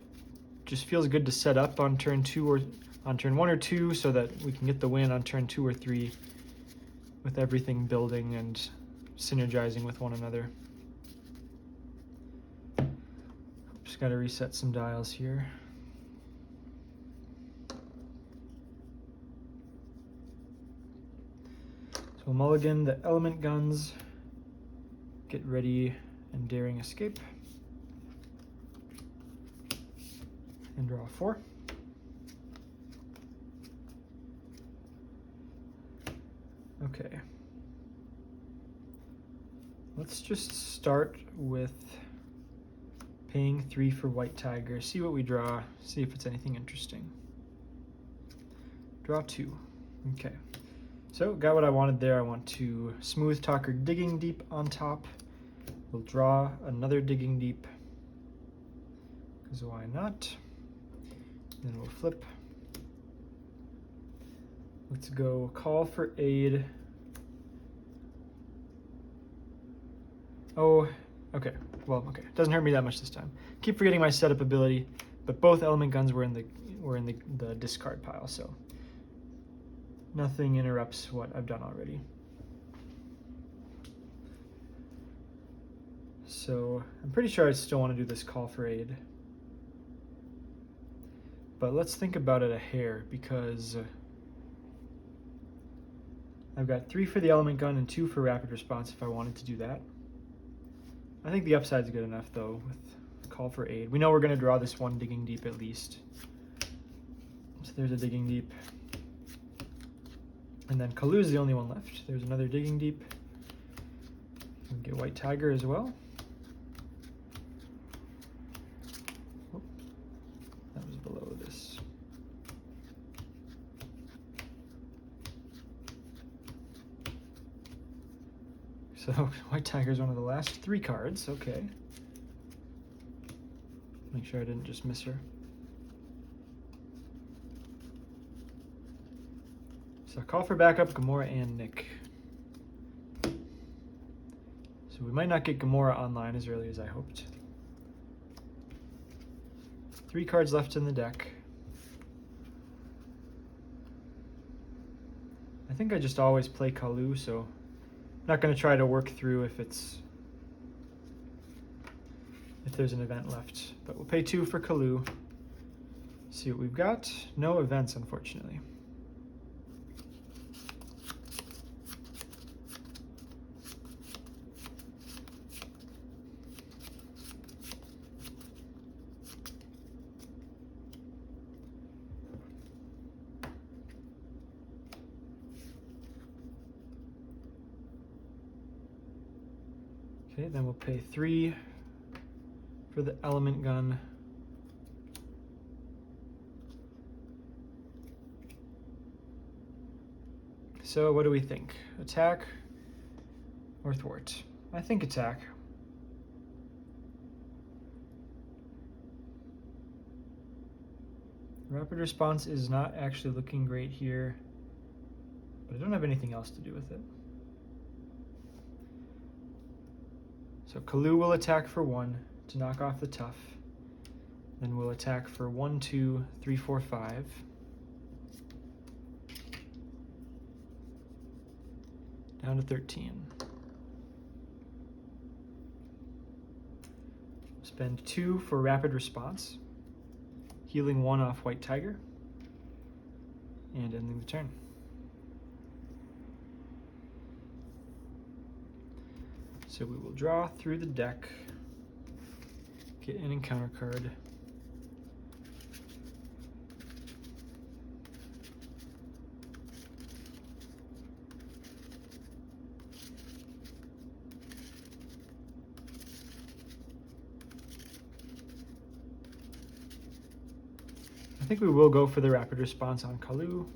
just feels good to set up on turn 2 or on turn 1 or 2 so that we can get the win on turn 2 or 3 with everything building and synergizing with one another. Just got to reset some dials here. So we'll mulligan the element guns, get ready and daring escape, and draw 4. Okay. Let's just start with paying 3 for White Tiger, see what we draw, see if it's anything interesting. Draw 2. Okay. So, got what I wanted there. I want to Smooth Talker Digging Deep on top. We'll draw another Digging Deep, because why not? Then we'll flip. Let's go Call for Aid. Oh, okay. Well, okay. Doesn't hurt me that much this time. Keep forgetting my setup ability, but both element guns were in the discard pile, so nothing interrupts what I've done already. So I'm pretty sure I still want to do this Call for Aid. But let's think about it a hair, because I've got 3 for the element gun and 2 for rapid response if I wanted to do that. I think the upside's good enough though with Call for Aid. We know we're going to draw this one Digging Deep at least. So there's a Digging Deep. And then Kalu's the only one left. There's another Digging Deep. We can get White Tiger as well. Oh, that was below this. So White Tiger's one of the last 3 cards, okay. Make sure I didn't just miss her. So call for backup Gamora and Nick. So we might not get Gamora online as early as I hoped. 3 cards left in the deck. I think I just always play Kalu, so I'm not going to try to work through if there's an event left. But we'll pay 2 for Kalu. See what we've got. No events, unfortunately. Okay, then we'll pay 3 for the element gun. So what do we think? Attack or thwart? I think attack. Rapid response is not actually looking great here, but I don't have anything else to do with it. So Kalu will attack for 1 to knock off the tough. Then we'll attack for 1, 2, 3, 4, 5. Down to 13. Spend 2 for rapid response, healing 1 off White Tiger, and ending the turn. So we will draw through the deck, get an encounter card. I think we will go for the rapid response on Kalu,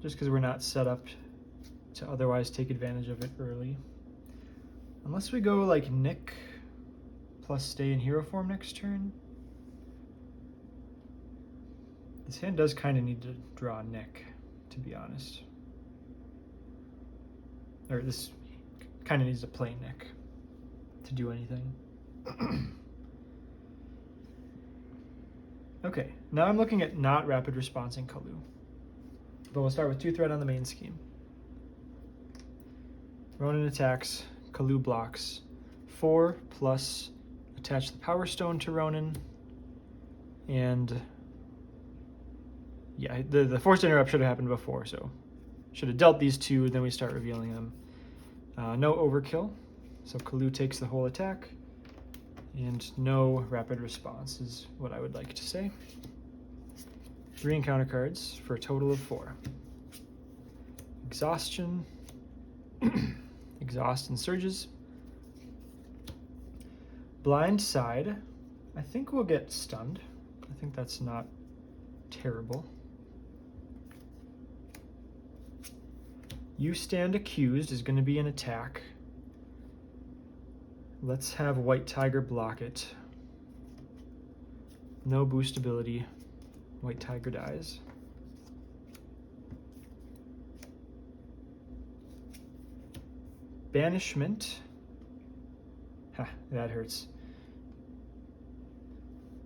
just because we're not set up to otherwise take advantage of it early. Unless we go like Nick plus stay in hero form next turn. This hand does kind of need to draw Nick, to be honest. Or this kind of needs to play Nick to do anything. Okay, now I'm looking at not rapid responsing Kalu. But we'll start with 2 threat on the main scheme. Ronan attacks, Kalu blocks. 4 plus attach the Power Stone to Ronan. And yeah, the forced interrupt should have happened before, so should have dealt these 2, then we start revealing them. No overkill, so Kalu takes the whole attack. And no rapid response is what I would like to say. 3 encounter cards for a total of 4. Exhaustion, Exhaust and Surges. Blind Side, I think we'll get stunned. I think that's not terrible. You Stand Accused is going to be an attack. Let's have White Tiger block it. No boost ability. White Tiger dies. Banishment. Ha, that hurts.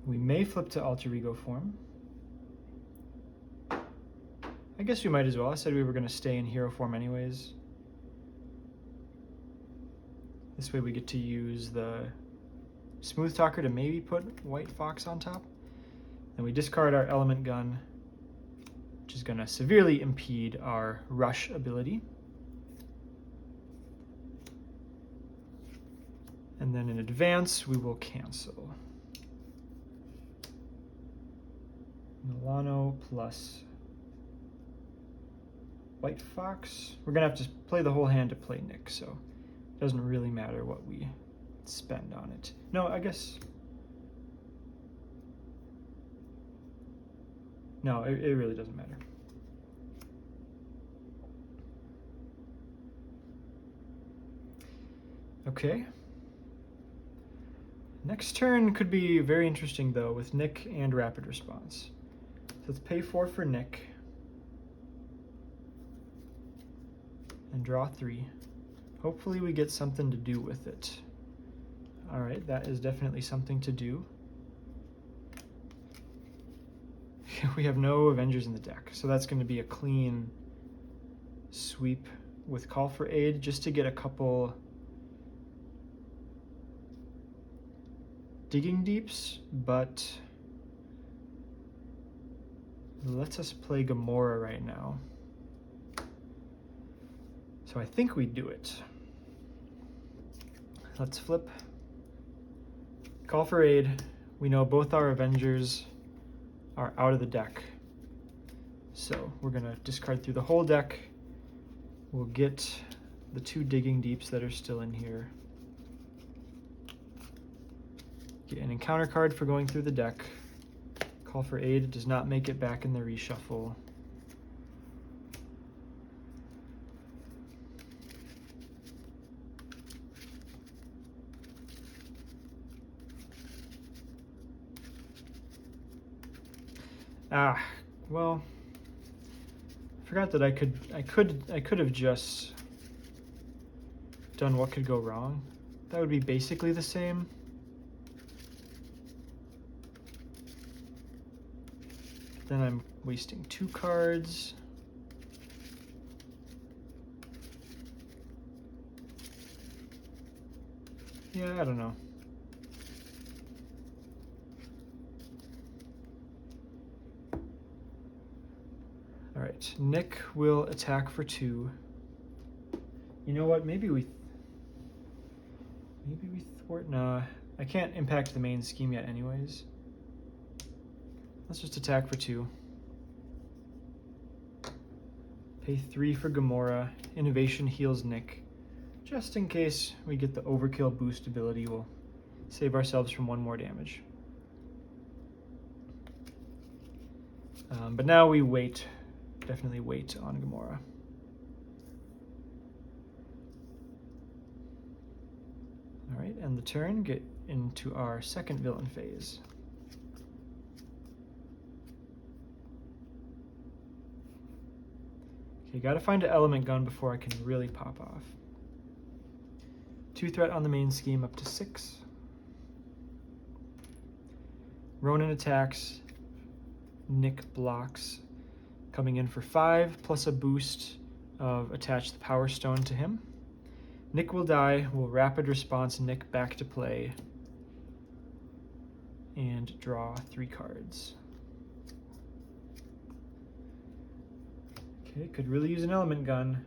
We may flip to Alter Ego form. I guess we might as well. I said we were going to stay in hero form anyways. This way we get to use the Smooth Talker to maybe put White Fox on top. Then we discard our Element Gun, which is going to severely impede our Rush ability. And then in advance, we will cancel. Milano plus White Fox. We're going to have to play the whole hand to play Nick, so it doesn't really matter what we spend on it. No, I guess... No, it really doesn't matter. Okay. Next turn could be very interesting, though, with Nick and Rapid Response. So let's pay 4 for Nick. And draw 3. Hopefully we get something to do with it. Alright, that is definitely something to do. We have no Avengers in the deck, so that's going to be a clean sweep with Call for Aid just to get a couple Digging Deeps, but lets us play Gamora right now. So I think we do it. Let's flip. Call for Aid. We know both our Avengers are out of the deck. So we're going to discard through the whole deck. We'll get the 2 Digging Deeps that are still in here. Get an encounter card for going through the deck. Call for Aid does not make it back in the reshuffle. Well, I forgot that I could have just done What Could Go Wrong. That would be basically the same. Then I'm wasting 2 cards. Yeah, I don't know. All right, Nick will attack for 2. You know what? Maybe we thwart. Nah, I can't impact the main scheme yet, anyways. Let's just attack for 2. Pay 3 for Gamora. Innovation heals Nick. Just in case we get the overkill boost ability, we'll save ourselves from 1 more damage. But now we wait. Definitely wait on Gamora. All right, end the turn. Get into our second villain phase. Okay, gotta find an element gun before I can really pop off. 2 threat on the main scheme up to 6. Ronan attacks, Nick blocks, coming in for 5, plus a boost of attach the Power Stone to him. Nick will die, we'll Rapid Response Nick back to play, and draw 3 cards. Okay, could really use an Element Gun.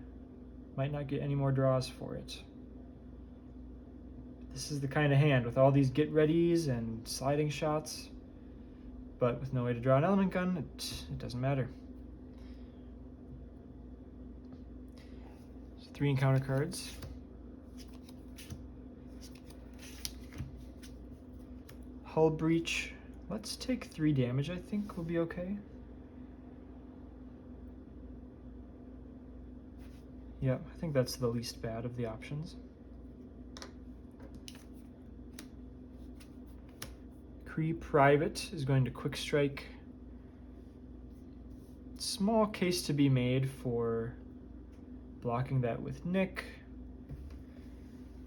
Might not get any more draws for it. This is the kind of hand with all these get readies and sliding shots, but with no way to draw an Element Gun, it doesn't matter. So 3 encounter cards. Hull Breach. Let's take 3 damage, I think will be okay. Yep, I think that's the least bad of the options. Kree Private is going to Quick Strike. Small case to be made for blocking that with Nick,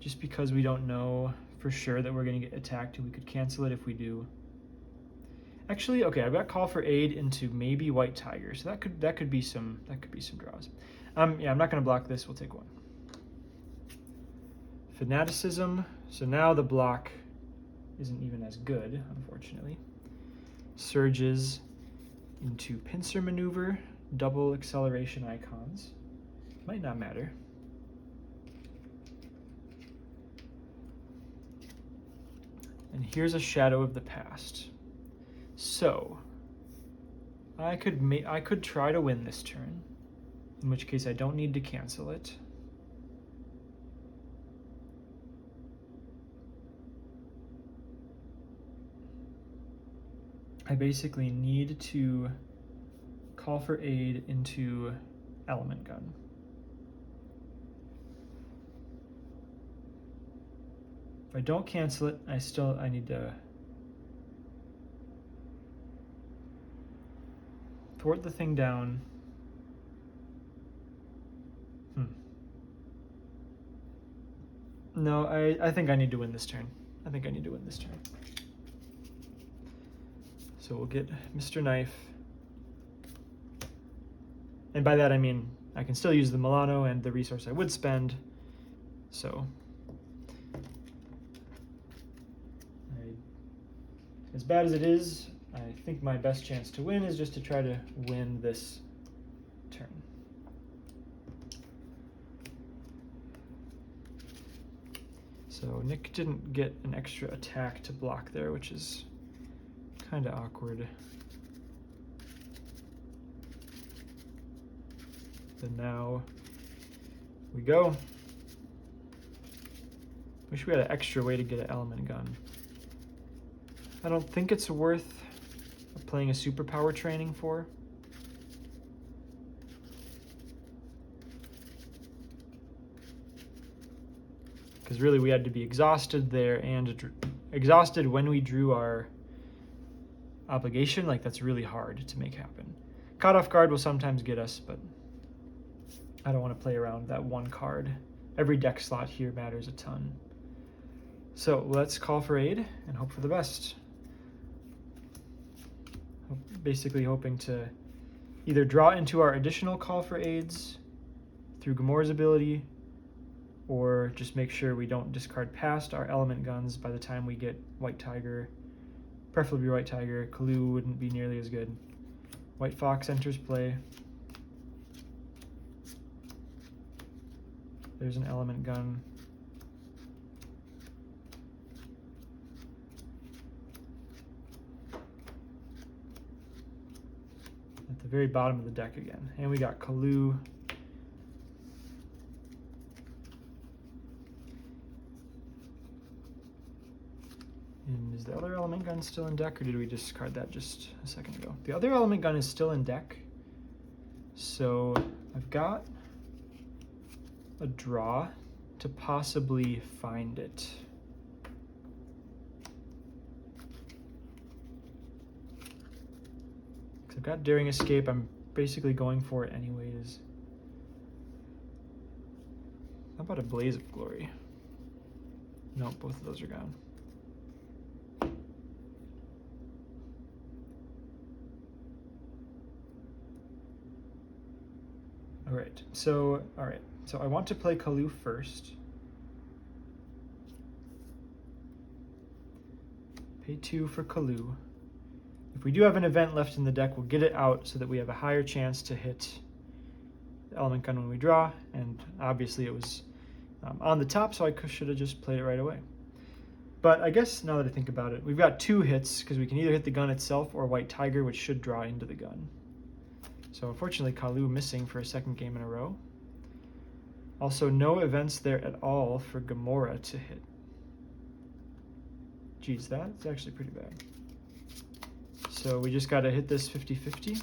just because we don't know for sure that we're going to get attacked, and we could cancel it if we do. Actually, okay, I've got Call for Aid into maybe White Tiger, so that could be some draws. Yeah, I'm not going to block this. We'll take 1. Fanaticism. So now the block isn't even as good, unfortunately. Surges into Pincer Maneuver, double acceleration icons. Might not matter. And here's a Shadow of the Past. So I could try to win this turn, in which case I don't need to cancel it. I basically need to Call for Aid into Element Gun. If I don't cancel it, I need to thwart the thing down. No, I think I need to win this turn. So we'll get Mr. Knife. And by that I mean I can still use the Milano and the resource I would spend. So as bad as it is, I think my best chance to win is just to try to win this turn. So Nick didn't get an extra attack to block there, which is kind of awkward. Then now we go. Wish we had an extra way to get an Element Gun. I don't think it's worth playing a superpower training for. Because really we had to be exhausted there and exhausted when we drew our obligation. Like, that's really hard to make happen. Caught off guard will sometimes get us, but I don't want to play around that 1 card. Every deck slot here matters a ton. So let's Call for Aid and hope for the best. Basically hoping to either draw into our additional Call for Aids through Gamora's ability, or just make sure we don't discard past our Element Guns by the time we get White Tiger. Preferably White Tiger. Kalu wouldn't be nearly as good. White Fox enters play. There's an Element Gun. At the very bottom of the deck again. And we got Kalu. And is the other Element Gun still in deck, or did we discard that just a second ago? The other Element Gun is still in deck. So I've got a draw to possibly find it. Because I've got Daring Escape, I'm basically going for it anyways. How about a Blaze of Glory? No, both of those are gone. right, so I want to play Kalu first. Pay 2 for Kalu. If we do have an event left in the deck, we'll get it out so that we have a higher chance to hit the element gun when we draw, and obviously it was on the top, so I should have just played it right away. But I guess now that I think about it, we've got 2 hits because we can either hit the gun itself or White Tiger, which should draw into the gun. So unfortunately, Kalu missing for a second game in a row. Also, no events there at all for Gamora to hit. Geez, that's actually pretty bad. So we just got to hit this 50-50.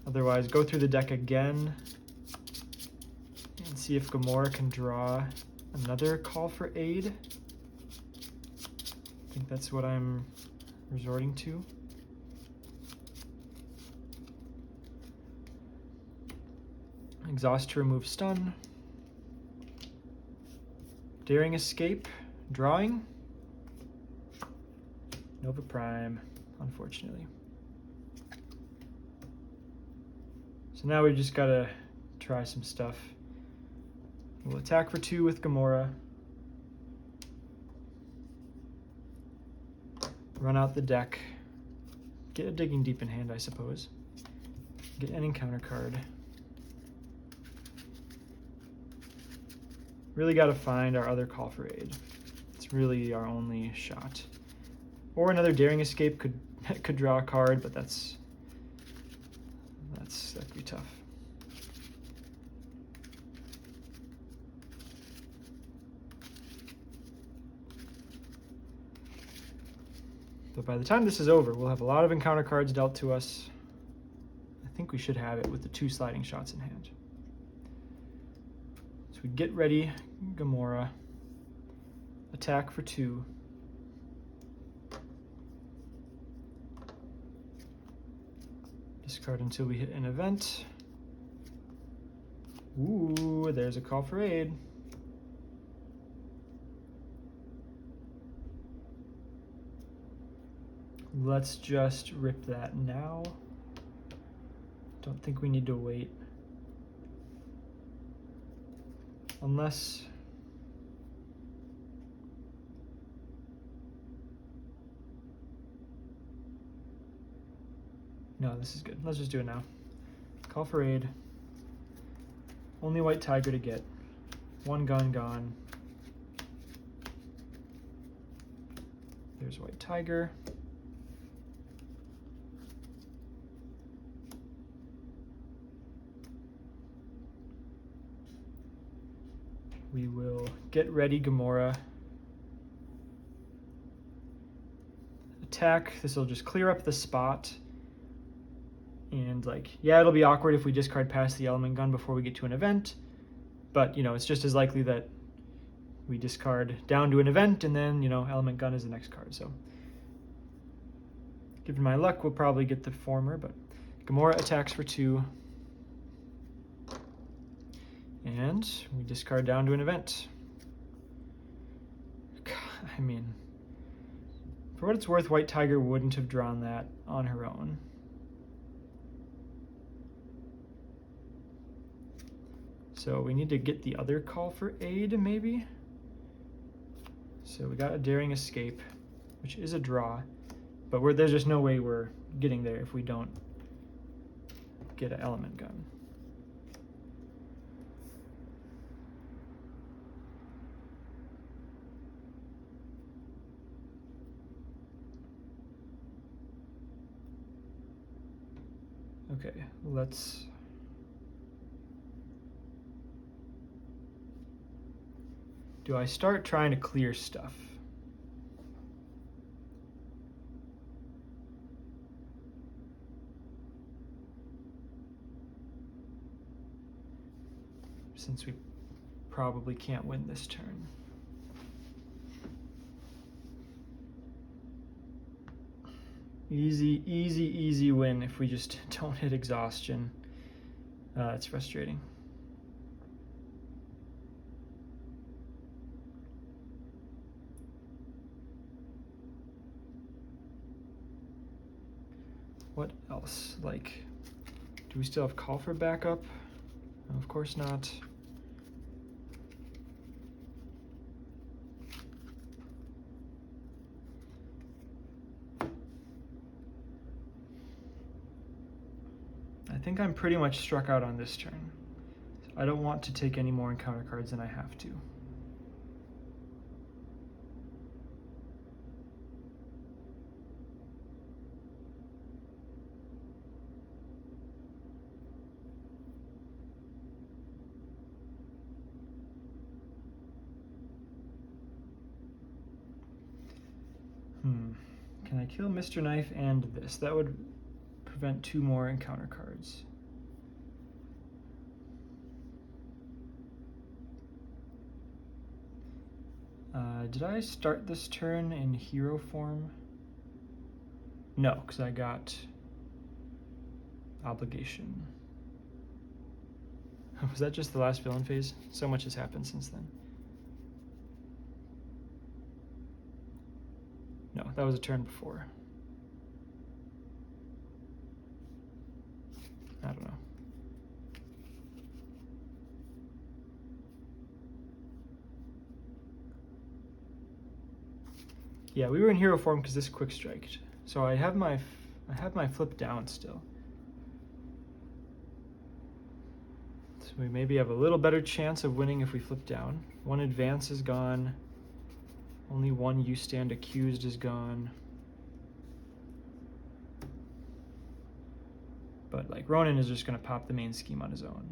Otherwise, go through the deck again and see if Gamora can draw another call for aid. I think that's what I'm resorting to. Exhaust to remove stun. Daring Escape, drawing. Nova Prime, unfortunately. So now we just gotta try some stuff. We'll attack for 2 with Gamora. Run out the deck. Get a Digging Deep in hand, I suppose. Get an encounter card. Really got to find our other call for aid. It's really our only shot. Or another Daring Escape could draw a card, but that'd be tough. But by the time this is over, we'll have a lot of encounter cards dealt to us. I think we should have it with the 2 sliding shots in hand. So we get ready, Gamora, attack for 2. Discard until we hit an event. Ooh, there's a call for aid. Let's just rip that now. Don't think we need to wait. Unless... No, this is good. Let's just do it now. Call for aid. Only White Tiger to get. 1 gun gone. There's White Tiger. We will get ready, Gamora. Attack. This will just clear up the spot. And yeah, it'll be awkward if we discard past the element gun before we get to an event. But, it's just as likely that we discard down to an event and then, element gun is the next card. So, given my luck, we'll probably get the former, but Gamora attacks for 2. And we discard down to an event. I mean, for what it's worth, White Tiger wouldn't have drawn that on her own. So we need to get the other call for aid, maybe? So we got a Daring Escape, which is a draw, but there's just no way we're getting there if we don't get an element gun. Okay, let's... Do I start trying to clear stuff? Since we probably can't win this turn. Easy, easy, easy win if we just don't hit exhaustion. It's frustrating. What else? Do we still have call for backup? No, of course not. I think I'm pretty much struck out on this turn. I don't want to take any more encounter cards than I have to. Can I kill Mr. Knife and this? That would prevent 2 more encounter cards. Did I start this turn in hero form? No, because I got obligation. Was that just the last villain phase? So much has happened since then. No, that was a turn before. I don't know. Yeah, we were in hero form because this quick striked. So I have my flip down still. So we maybe have a little better chance of winning if we flip down. 1 advance is gone. Only 1 you stand accused is gone. But like Ronan is just gonna pop the main scheme on his own.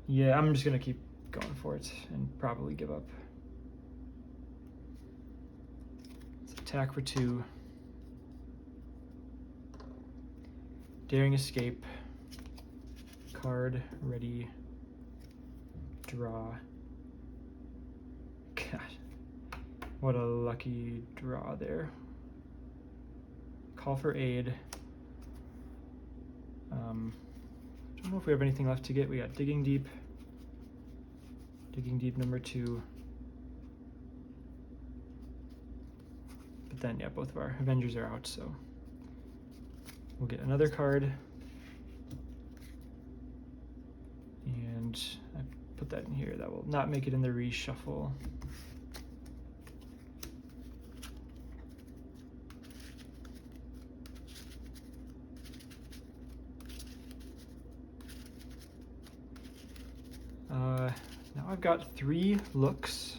Yeah, I'm just gonna keep going for it and probably give up. Let's attack for 2. Daring escape. Card ready. Draw. Gosh, what a lucky draw there. Call for aid. I don't know if we have anything left to get. We got Digging Deep. Digging Deep number 2. But then, yeah, both of our Avengers are out, so we'll get another card. And I put that in here. That will not make it in the reshuffle. Now I've got 3 looks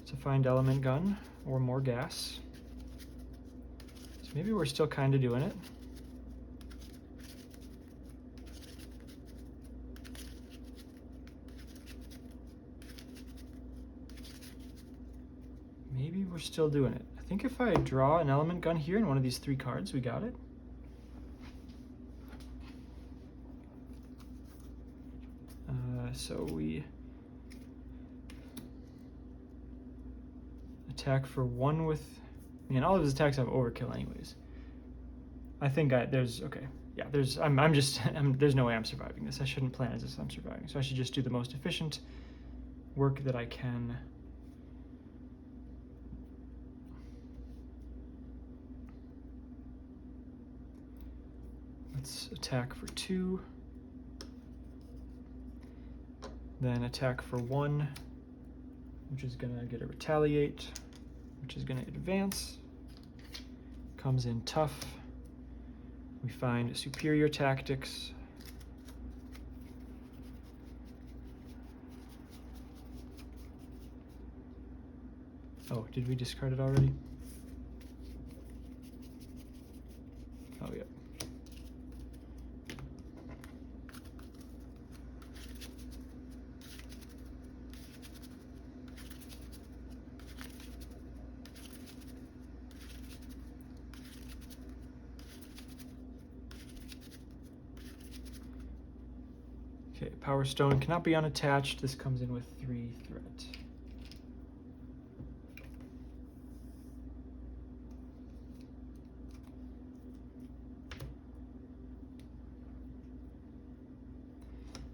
to find element gun or more gas. So maybe we're still kind of doing it. Maybe we're still doing it. I think if I draw an element gun here in one of these 3 cards, we got it. So we attack for 1 with, man, all of his attacks have overkill anyways. I think there's, okay, yeah, there's no way I'm surviving this. I shouldn't plan as if I'm surviving. So I should just do the most efficient work that I can. Let's attack for 2. Then attack for 1, which is gonna get a retaliate, which is gonna advance. Comes in tough. We find superior tactics. Oh, did we discard it already? Oh, yeah. Okay, Power Stone cannot be unattached. This comes in with 3 threat.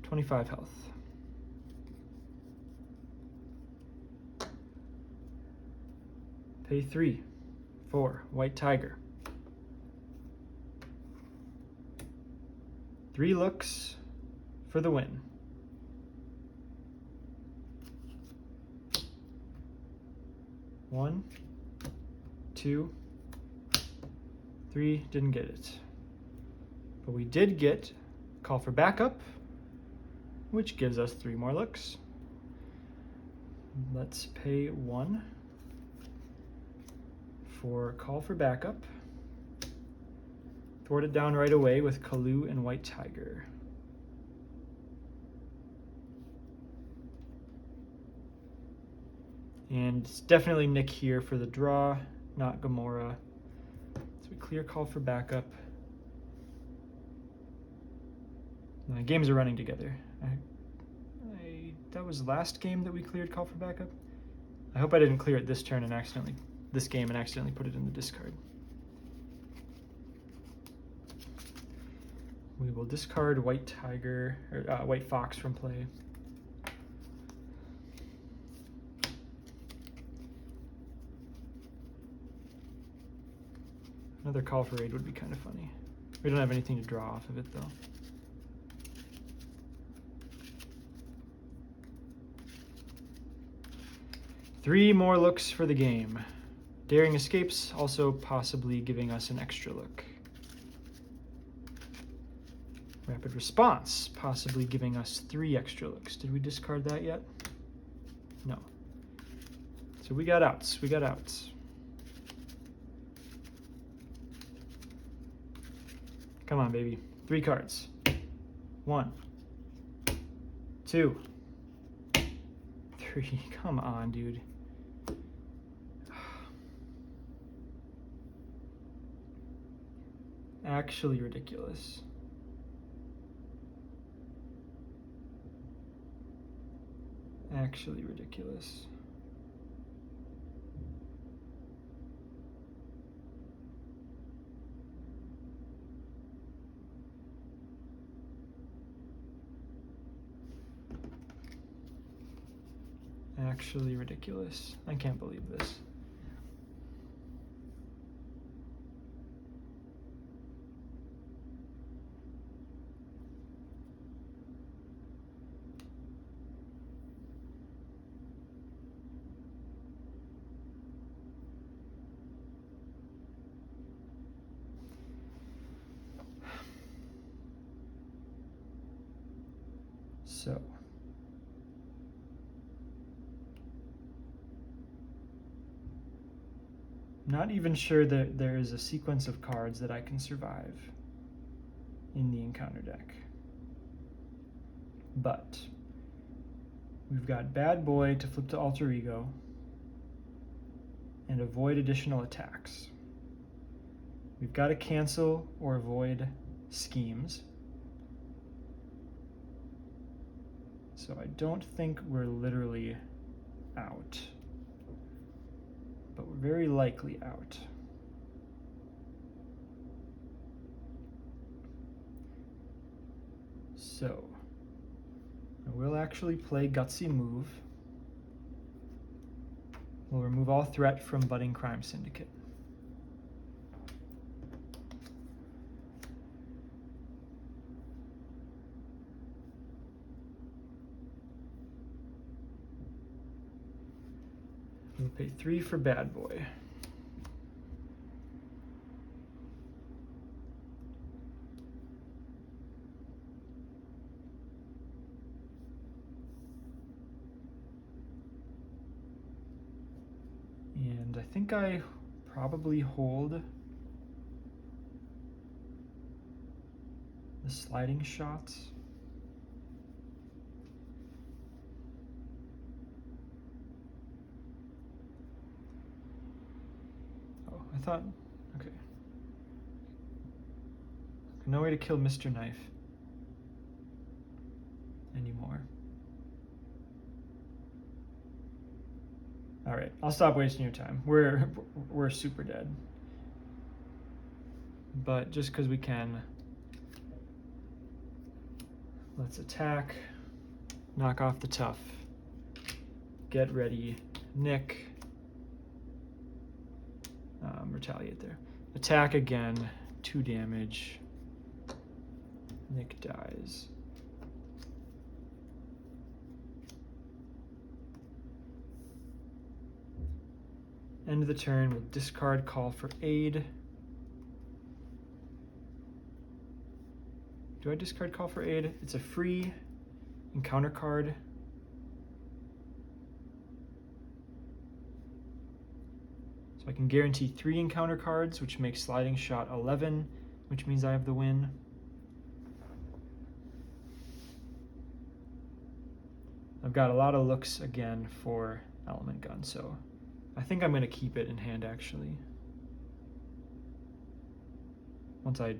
$25 health. Pay 3 for white tiger. 3 looks for the win. One, 2, 3, didn't get it. But we did get call for backup, which gives us 3 more looks. Let's pay 1 for call for backup. Thwart it down right away with Kalu and white tiger. And it's definitely Nick here for the draw, not Gamora. So we clear call for backup. The games are running together. That was last game that we cleared call for backup. I hope I didn't clear it this turn and this game and accidentally put it in the discard. We will discard white tiger or white fox from play. Another call for raid would be kind of funny. We don't have anything to draw off of it though. Three more looks for the game. Daring escapes, also possibly giving us an extra look. Rapid response, possibly giving us 3 extra looks. Did we discard that yet? No. So we got outs, we got outs. Come on, baby. 3 cards. 1, 2, 3. Come on, dude. Actually ridiculous. Actually ridiculous. Actually ridiculous. I can't believe this. So, not even sure that there is a sequence of cards that I can survive in the encounter deck. But we've got Bad Boy to flip to Alter Ego and avoid additional attacks. We've got to cancel or avoid schemes. So I don't think we're literally out, but we're very likely out. So I will actually play Gutsy Move. We'll remove all threat from Budding Crime Syndicate. We'll pay 3 for Bad Boy. And I think I probably hold the sliding shots. I thought, okay. No way to kill Mr. Knife anymore. All right, I'll stop wasting your time. We're super dead. But just because we can, let's attack, knock off the tough, get ready, Nick. retaliate there. Attack again, 2 damage. Nick dies. End of the turn, we'll discard Call for Aid. Do I discard Call for Aid? It's a free encounter card. So I can guarantee 3 encounter cards, which makes Sliding Shot 11, which means I have the win. I've got a lot of looks again for Element Gun, so I think I'm going to keep it in hand actually. Once I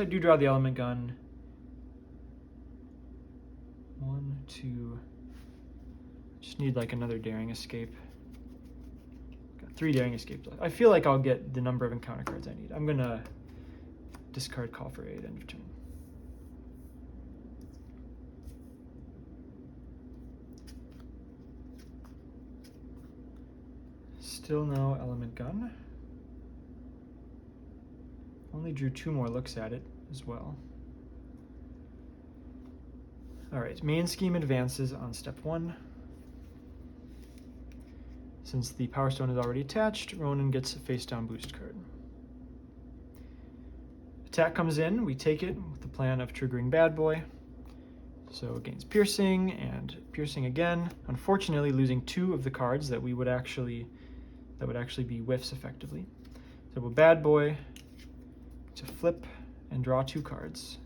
do draw the Element Gun, 1, 2, just need like another Daring Escape. Got 3 Daring Escapes left. I feel like I'll get the number of encounter cards I need. I'm going to discard Call for Aid end of turn. Still no Element Gun. Only drew 2 more looks at it as well. Alright, main scheme advances on step 1. Since the Power Stone is already attached, Ronan gets a face down boost card. Attack comes in, we take it with the plan of triggering Bad Boy. So it gains Piercing and Piercing again. Unfortunately, losing 2 of the cards that would actually be whiffs effectively. So we'll Bad Boy to flip and draw 2 cards.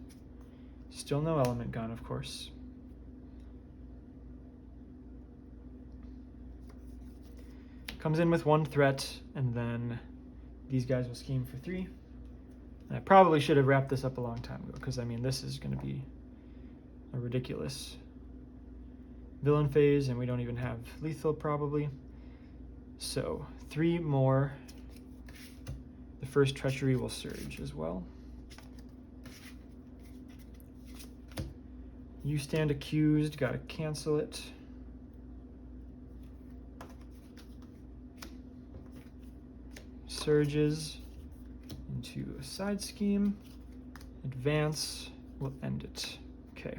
Still no Element Gun, of course. Comes in with 1 threat, and then these guys will scheme for 3. And I probably should have wrapped this up a long time ago, because I mean this is going to be a ridiculous villain phase, and we don't even have lethal probably. So 3 more. The first Treachery will surge as well. You stand accused, gotta cancel it. Surges into a side scheme. Advance will end it. Okay.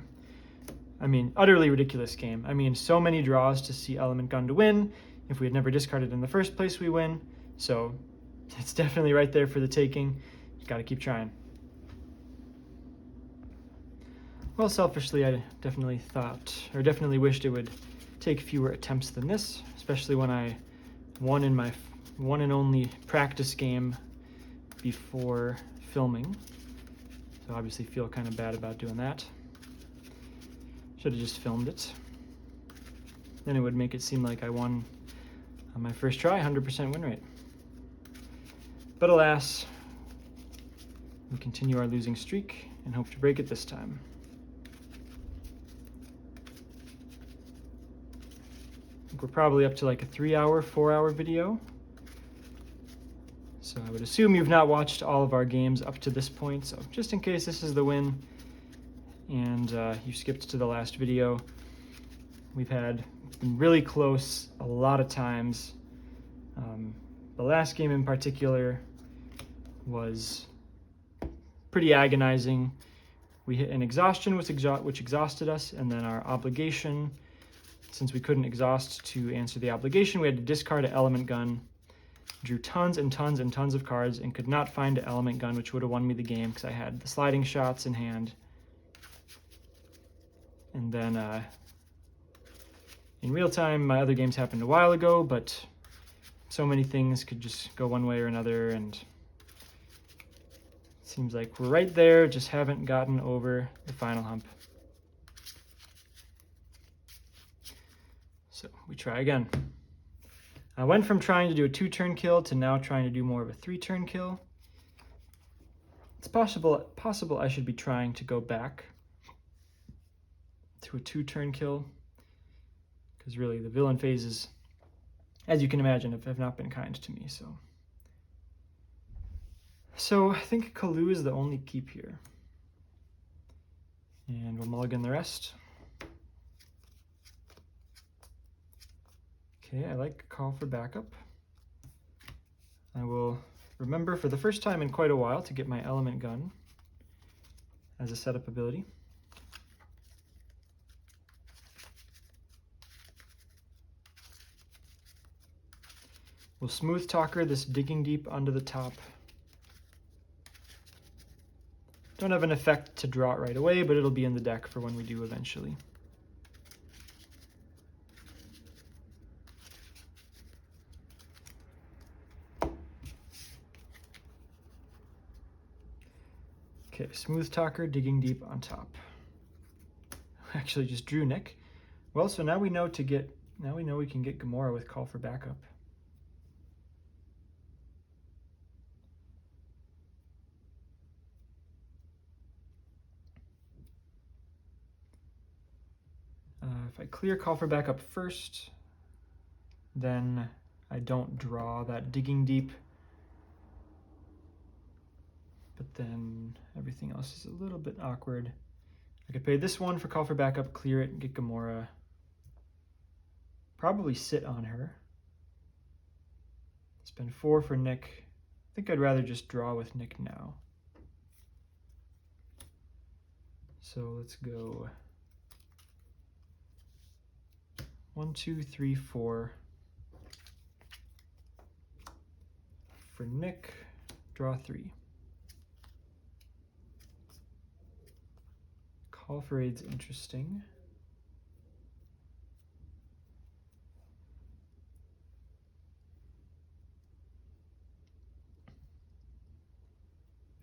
I mean, utterly ridiculous game. I mean, so many draws to see Element Gun to win. If we had never discarded in the first place, we win. So it's definitely right there for the taking. Got to keep trying. Well, selfishly, I definitely wished it would take fewer attempts than this, especially when I won in my one and only practice game before filming. So obviously feel kind of bad about doing that. Should have just filmed it. Then it would make it seem like I won on my first try, 100% win rate. But alas, we continue our losing streak and hope to break it this time. I think we're probably up to like a 3-hour, 4-hour video. So I would assume you've not watched all of our games up to this point. So just in case this is the win and you skipped to the last video, we've been really close a lot of times. The last game in particular was pretty agonizing. We hit an exhaustion which exhausted us, and then our obligation, since we couldn't exhaust to answer the obligation, we had to discard an Element Gun. Drew tons and tons and tons of cards and could not find an Element Gun, which would have won me the game because I had the sliding shots in hand. And then in real time, my other games happened a while ago, but so many things could just go one way or another, and it seems like we're right there, just haven't gotten over the final hump. So we try again. I went from trying to do a 2-turn kill to now trying to do more of a 3-turn kill. It's possible I should be trying to go back to a 2-turn kill, because really the villain phases, as you can imagine, have not been kind to me. So I think Kalu is the only keep here, and we'll mulligan the rest. Okay, I like Call for Backup. I will remember for the first time in quite a while to get my element gun as a setup ability. We'll smooth talker this digging deep onto the top. Don't have an effect to draw it right away, but it'll be in the deck for when we do eventually. Okay, smooth talker, digging deep on top. Actually just drew Nick. Well, so now we know we can get Gamora with call for backup. If I clear call for backup first, then I don't draw that digging deep. But then everything else is a little bit awkward. I could pay this one for call for backup, clear it, and get Gamora. Probably sit on her. Spend 4 for Nick. I think I'd rather just draw with Nick now. So let's go 1, 2, 3, 4. For Nick, draw 3. Call for aid's interesting.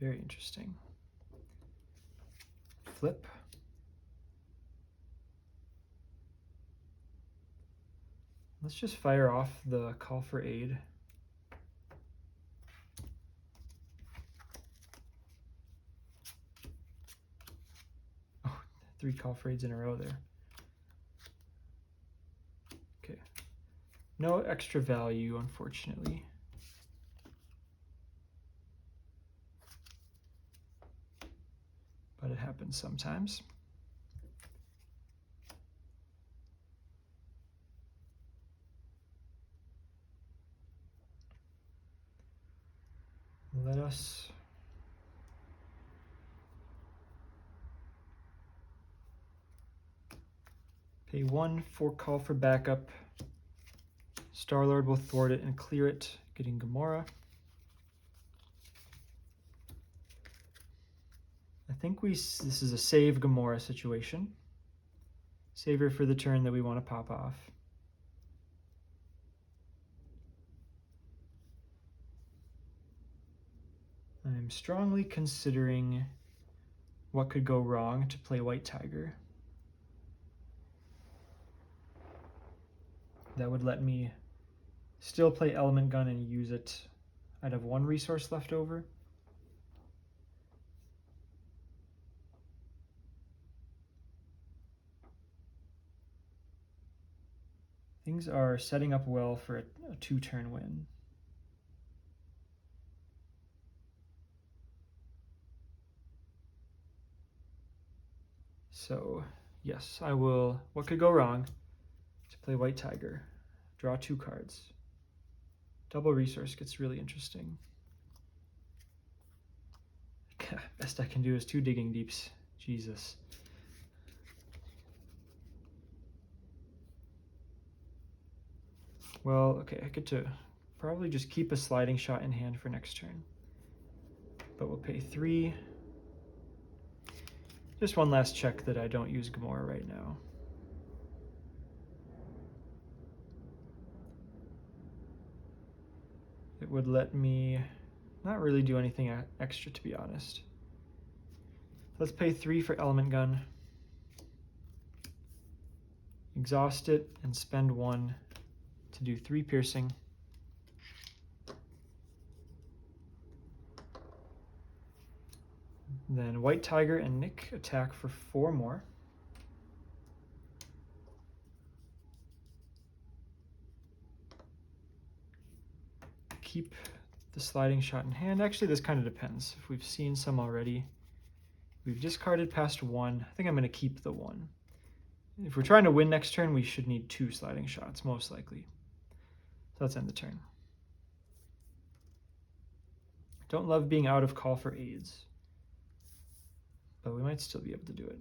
Very interesting. Flip. Let's just fire off the call for aid. Oh, 3 call for aids in a row there. Okay. No extra value, unfortunately. But it happens sometimes. Let us pay 1 for call for backup. Star-Lord will thwart it and clear it, getting Gamora. I think this is a save Gamora situation. Save her for the turn that we want to pop off. I'm strongly considering what could go wrong to play White Tiger. That would let me still play Element Gun and use it. I'd have 1 resource left over. Things are setting up well for a 2-turn win. So, yes, I will. What could go wrong? To play White Tiger. Draw 2 cards. Double resource gets really interesting. Best I can do is 2 digging deeps. Jesus. Well, okay, I get to probably just keep a sliding shot in hand for next turn. But we'll pay 3. Just one last check that I don't use Gamora right now. It would let me not really do anything extra, to be honest. Let's pay 3 for Element Gun. Exhaust it and spend 1 to do 3 piercing. Then White Tiger and Nick attack for 4 more. Keep the sliding shot in hand. Actually, this kind of depends. If we've seen some already, we've discarded past 1. I think I'm going to keep the 1. If we're trying to win next turn, we should need 2 sliding shots, most likely. So let's end the turn. Don't love being out of call for aids, but we might still be able to do it.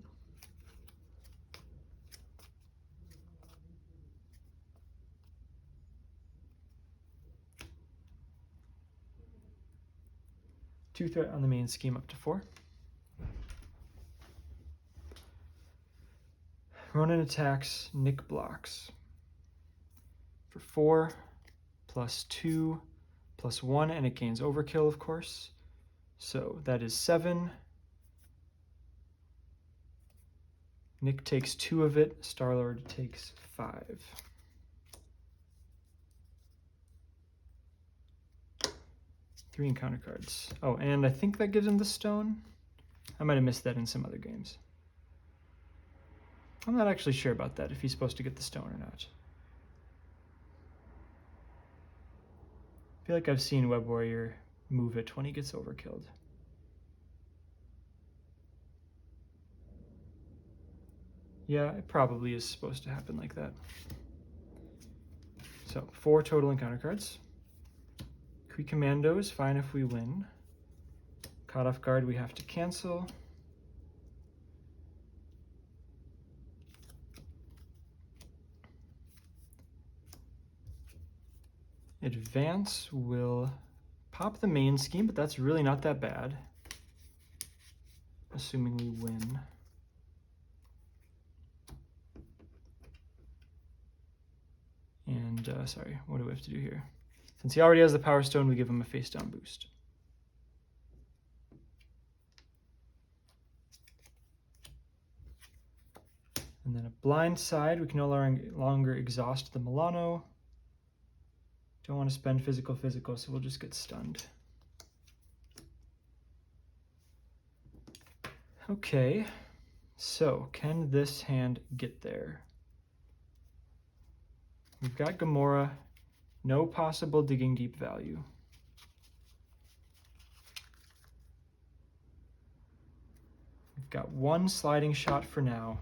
Two threat on the main scheme up to 4. Ronan attacks, Nick blocks. For 4, plus 2, plus 1, and it gains overkill, of course. So that is 7. Nick takes 2 of it, Starlord takes 5. Three encounter cards. Oh, and I think that gives him the stone. I might have missed that in some other games. I'm not actually sure about that, if he's supposed to get the stone or not. I feel like I've seen Web Warrior move it when he gets overkilled. Yeah, it probably is supposed to happen like that. So 4 total encounter cards. Kree Commando is fine if we win. Caught off guard, we have to cancel. Advance will pop the main scheme, but that's really not that bad, assuming we win. And, sorry, what do we have to do here? Since he already has the Power Stone, we give him a face-down boost. And then a blind side, we can no longer exhaust the Milano. Don't want to spend physical, so we'll just get stunned. Okay, so can this hand get there? We've got Gamora, no possible digging deep value. We've got 1 sliding shot for now.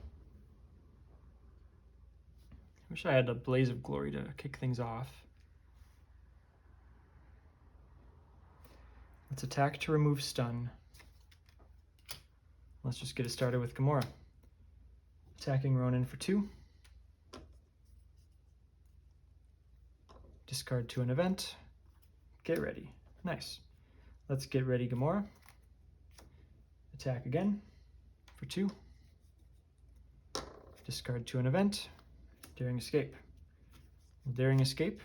Wish I had a Blaze of Glory to kick things off. Let's attack to remove stun. Let's just get it started with Gamora. Attacking Ronan for 2. Discard to an event. Get ready. Nice. Let's get ready Gamora. Attack again for 2. Discard to an event. Daring Escape. Daring Escape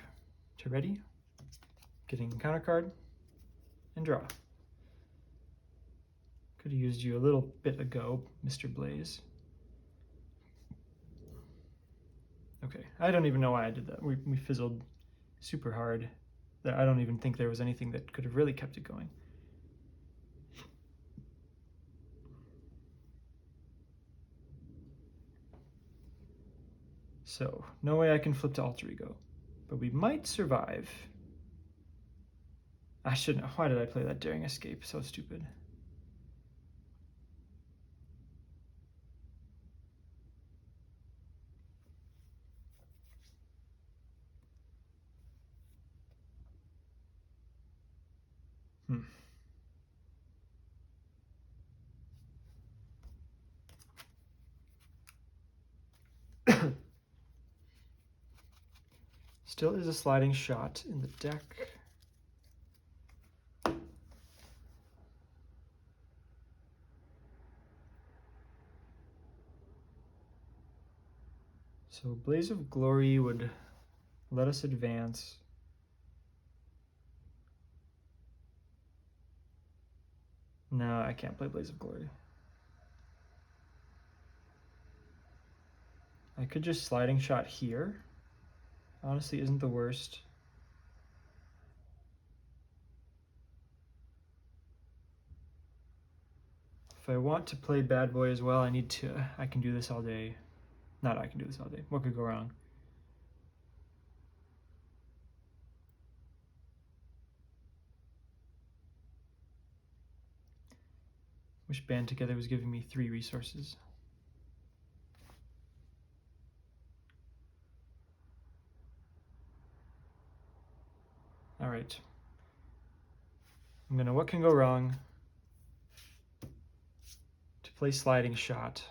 to ready. Getting a counter card. And draw. Could have used you a little bit ago, Mr. Blaze. Okay, I don't even know why I did that. We fizzled super hard. I don't even think there was anything that could have really kept it going. So, no way I can flip to Alter Ego, but we might survive. I shouldn't. Why did I play that Daring Escape? So stupid. Still is a sliding shot in the deck. So Blaze of Glory would let us advance. No, I can't play Blaze of Glory. I could just sliding shot here. Honestly, isn't the worst. If I want to play Bad Boy as well, I can do this all day. Not I can do this all day. What could go wrong? Wish Band Together was giving me 3 resources. All right. I'm gonna what can go wrong to play sliding shot.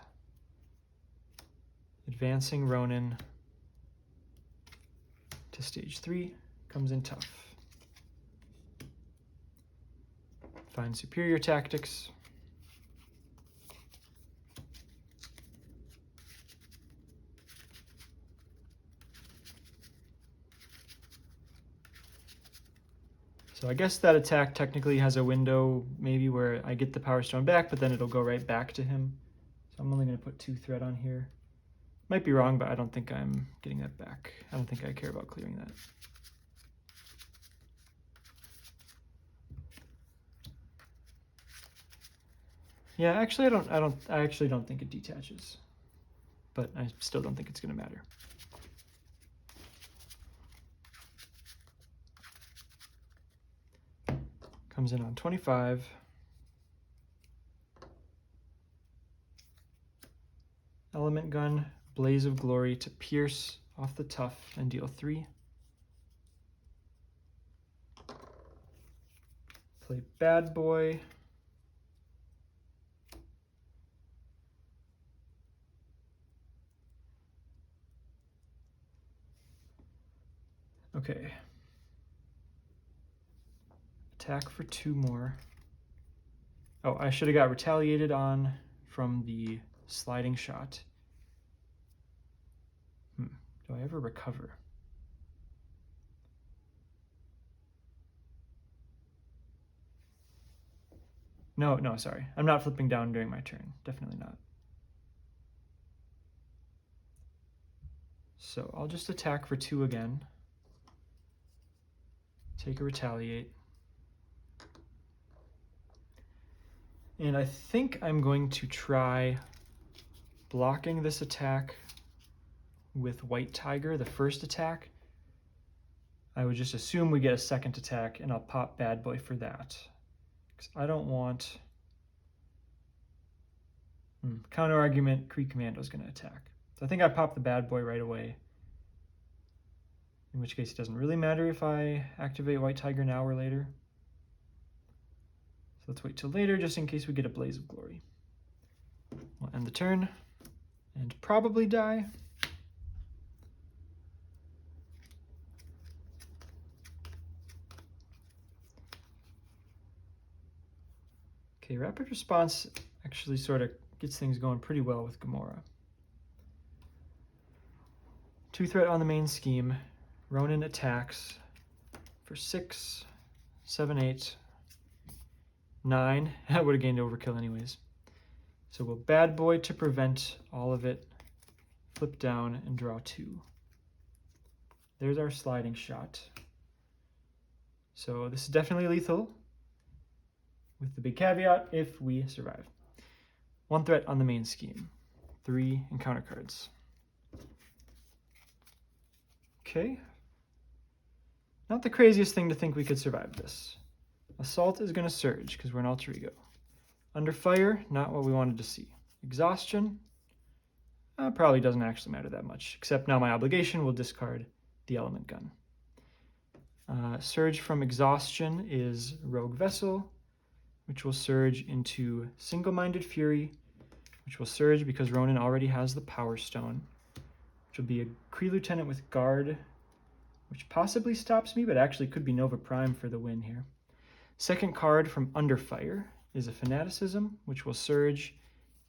Advancing Ronan to stage 3 comes in tough. Find superior tactics. So I guess that attack technically has a window maybe where I get the Power Stone back, but then it'll go right back to him. So I'm only going to put 2 threat on here. Might be wrong, but I don't think I'm getting that back. I don't think I care about clearing that. Yeah, actually I actually don't think it detaches. But I still don't think it's going to matter. Comes in on 25. Element Gun, Blaze of Glory to pierce off the tough and deal 3. Play Bad Boy. Okay. Attack for 2 more. Oh, I should have got retaliated on from the sliding shot. Do I ever recover? No, sorry. I'm not flipping down during my turn. Definitely not. So I'll just attack for 2 again. Take a retaliate. And I think I'm going to try blocking this attack with White Tiger, the first attack. I would just assume we get a second attack, and I'll pop Bad Boy for that. Because I don't want... Counter argument, Kree Commando is going to attack. So I think I pop the Bad Boy right away. In which case it doesn't really matter if I activate White Tiger now or later. So let's wait till later just in case we get a Blaze of Glory. We'll end the turn and probably die. Okay, Rapid Response actually sort of gets things going pretty well with Gamora. 2 threat on the main scheme. Ronan attacks for 6, 7, 8, 9. I would have gained overkill anyways. So we'll Bad Boy to prevent all of it, flip down, and draw 2. There's our sliding shot. So this is definitely lethal, with the big caveat, if we survive. 1 threat on the main scheme. 3 encounter cards. Okay. Not the craziest thing to think we could survive this. Assault is going to surge because we're an alter ego. Under fire, not what we wanted to see. Exhaustion, probably doesn't actually matter that much, except now my obligation will discard the element gun. Surge from exhaustion is Rogue Vessel, which will surge into Single-Minded Fury, which will surge because Ronan already has the Power Stone, which will be a Kree Lieutenant with Guard, which possibly stops me, but actually could be Nova Prime for the win here. Second card from Under Fire is a Fanaticism, which will surge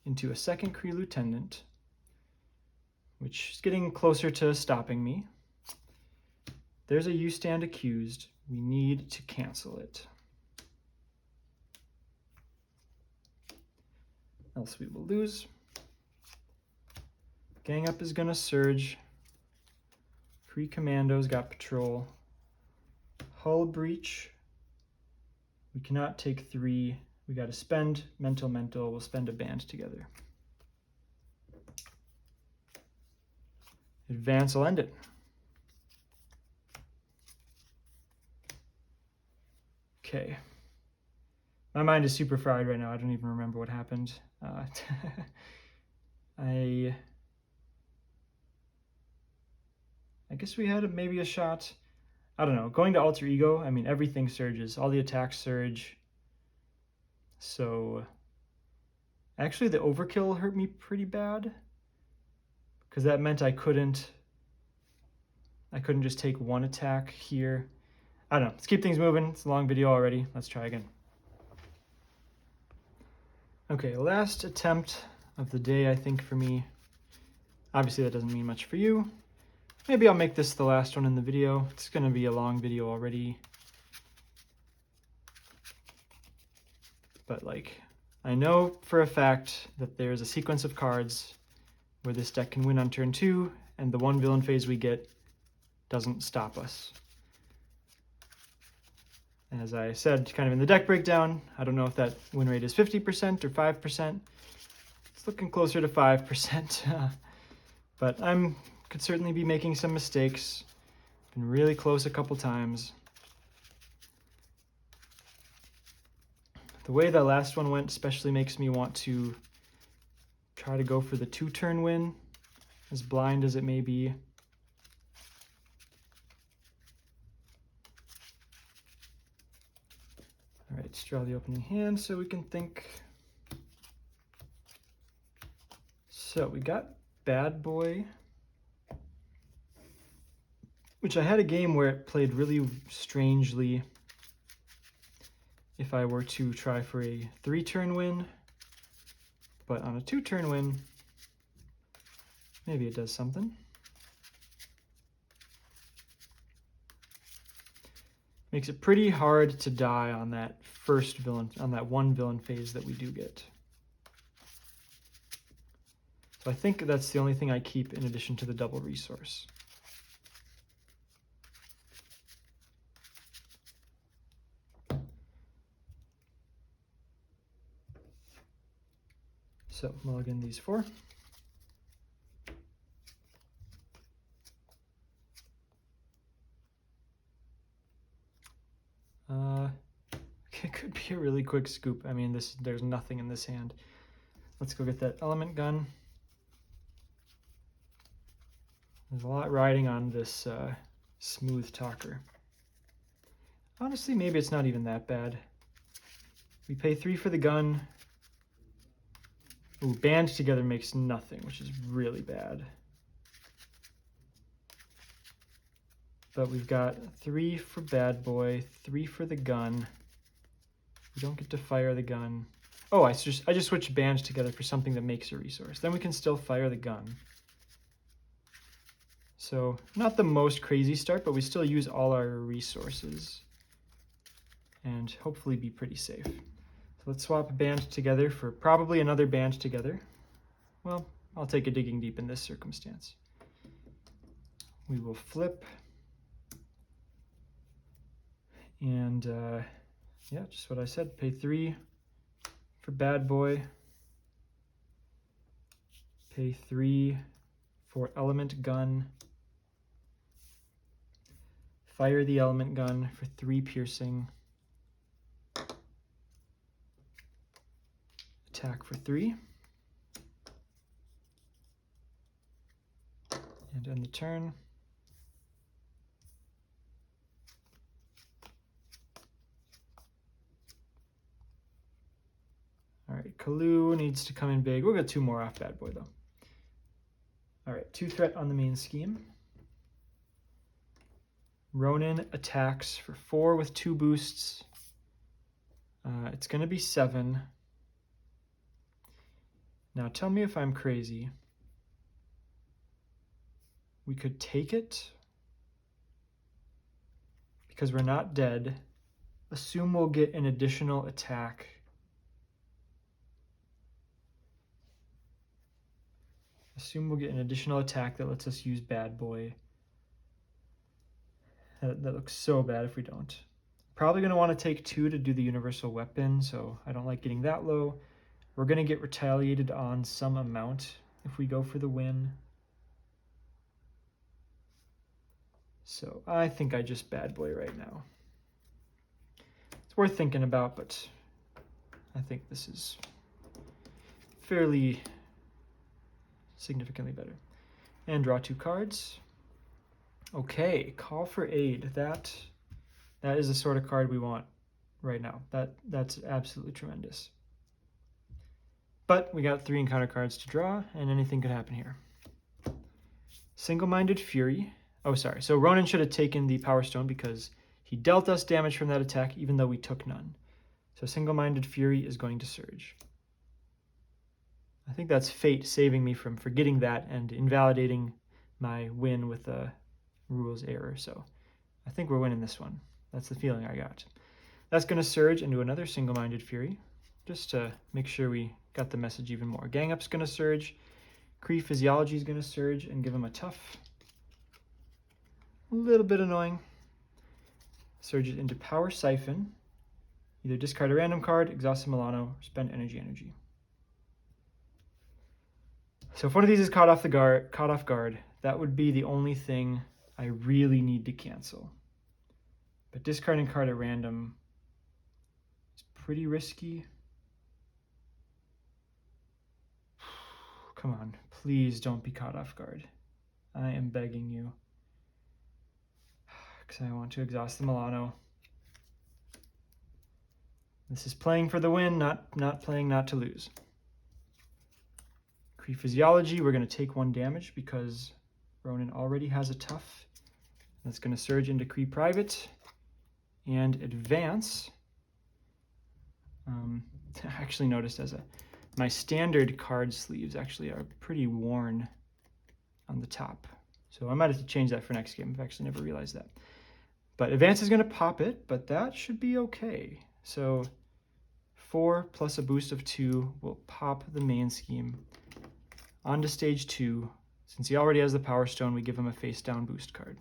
into a second Kree Lieutenant, which is getting closer to stopping me. There's a You Stand Accused. We need to cancel it. Else we will lose. Gang Up is going to surge. Kree Commandos got Patrol. Hull Breach. We cannot take 3. We got to spend Mental. We'll spend a band together. Advance will end it. Okay. My mind is super fried right now. I don't even remember what happened. I guess we had maybe a shot. I don't know, going to Alter Ego, I mean, everything surges. All the attacks surge. So actually the overkill hurt me pretty bad, because that meant I couldn't just take one attack here. I don't know. Let's keep things moving. It's a long video already. Let's try again. Okay, last attempt of the day, I think, for me. Obviously, that doesn't mean much for you. Maybe I'll make this the last one in the video. It's going to be a long video already. But, like, I know for a fact that there's a sequence of cards where this deck can win on turn 2, and the one villain phase we get doesn't stop us. As I said, kind of in the deck breakdown, I don't know if that win rate is 50% or 5%. It's looking closer to 5%, but could certainly be making some mistakes. Been really close a couple times. The way that last one went especially makes me want to try to go for the 2-turn win, as blind as it may be. All right, let's draw the opening hand so we can think. So we got Bad Boy, which I had a game where it played really strangely if I were to try for a 3-turn win, but on a 2-turn win, maybe it does something. Makes it pretty hard to die on that first villain, on that one villain phase that we do get. So I think that's the only thing I keep in addition to the double resource. So mulligan these 4. It could be a really quick scoop. I mean, there's nothing in this hand. Let's go get that element gun. There's a lot riding on this smooth talker. Honestly, maybe it's not even that bad. We pay 3 for the gun. Ooh, band together makes nothing, which is really bad. But we've got 3 for Bad Boy, 3 for the gun. We don't get to fire the gun. Oh, I just switched bands together for something that makes a resource. Then we can still fire the gun. So not the most crazy start, but we still use all our resources and hopefully be pretty safe. So let's swap a band together for probably another band together. Well, I'll take a digging deep in this circumstance. We will flip. And yeah, just what I said, pay 3 for Bad Boy, pay 3 for Element Gun, fire the Element Gun for 3 piercing, attack for 3, and end the turn. All right, Kalu needs to come in big. We'll get 2 more off Bad Boy, though. All right, 2 threat on the main scheme. Ronan attacks for 4 with 2 boosts. It's going to be 7. Now, tell me if I'm crazy. We could take it because we're not dead. Assume we'll get an additional attack. Assume we'll get an additional attack that lets us use Bad Boy. That looks so bad if we don't. Probably going to want to take 2 to do the universal weapon, so I don't like getting that low. We're going to get retaliated on some amount if we go for the win. So I think I just Bad Boy right now. It's worth thinking about, but I think this is fairly significantly better. And draw 2 cards. Okay, Call for Aid. That is the sort of card we want right now. That's absolutely tremendous. But we got 3 encounter cards to draw, and anything could happen here. Single-Minded Fury. Oh, sorry. So Ronan should have taken the Power Stone because he dealt us damage from that attack, even though we took none. So Single-Minded Fury is going to Surge. I think that's fate saving me from forgetting that and invalidating my win with a rules error. So I think we're winning this one. That's the feeling I got. That's going to surge into another Single-Minded Fury, just to make sure we got the message even more. Gang Up's going to surge. Kree Physiology is going to surge and give him a tough. A little bit annoying. Surges into Power Siphon. Either discard a random card, exhaust a Milano, or spend energy. So if one of these is caught off guard, that would be the only thing I really need to cancel. But discarding a card at random is pretty risky. Come on, please don't be caught off guard. I am begging you. Because I want to exhaust the Milano. This is playing for the win, not playing not to lose. Kree Physiology, we're going to take 1 damage because Ronan already has a tough. That's going to surge into Kree Private and advance. I actually noticed my standard card sleeves actually are pretty worn on the top. So I might have to change that for next game. I've actually never realized that. But advance is going to pop it, but that should be okay. So 4 plus a boost of 2 will pop the main scheme. On to stage 2. Since he already has the Power Stone, we give him a face down boost card.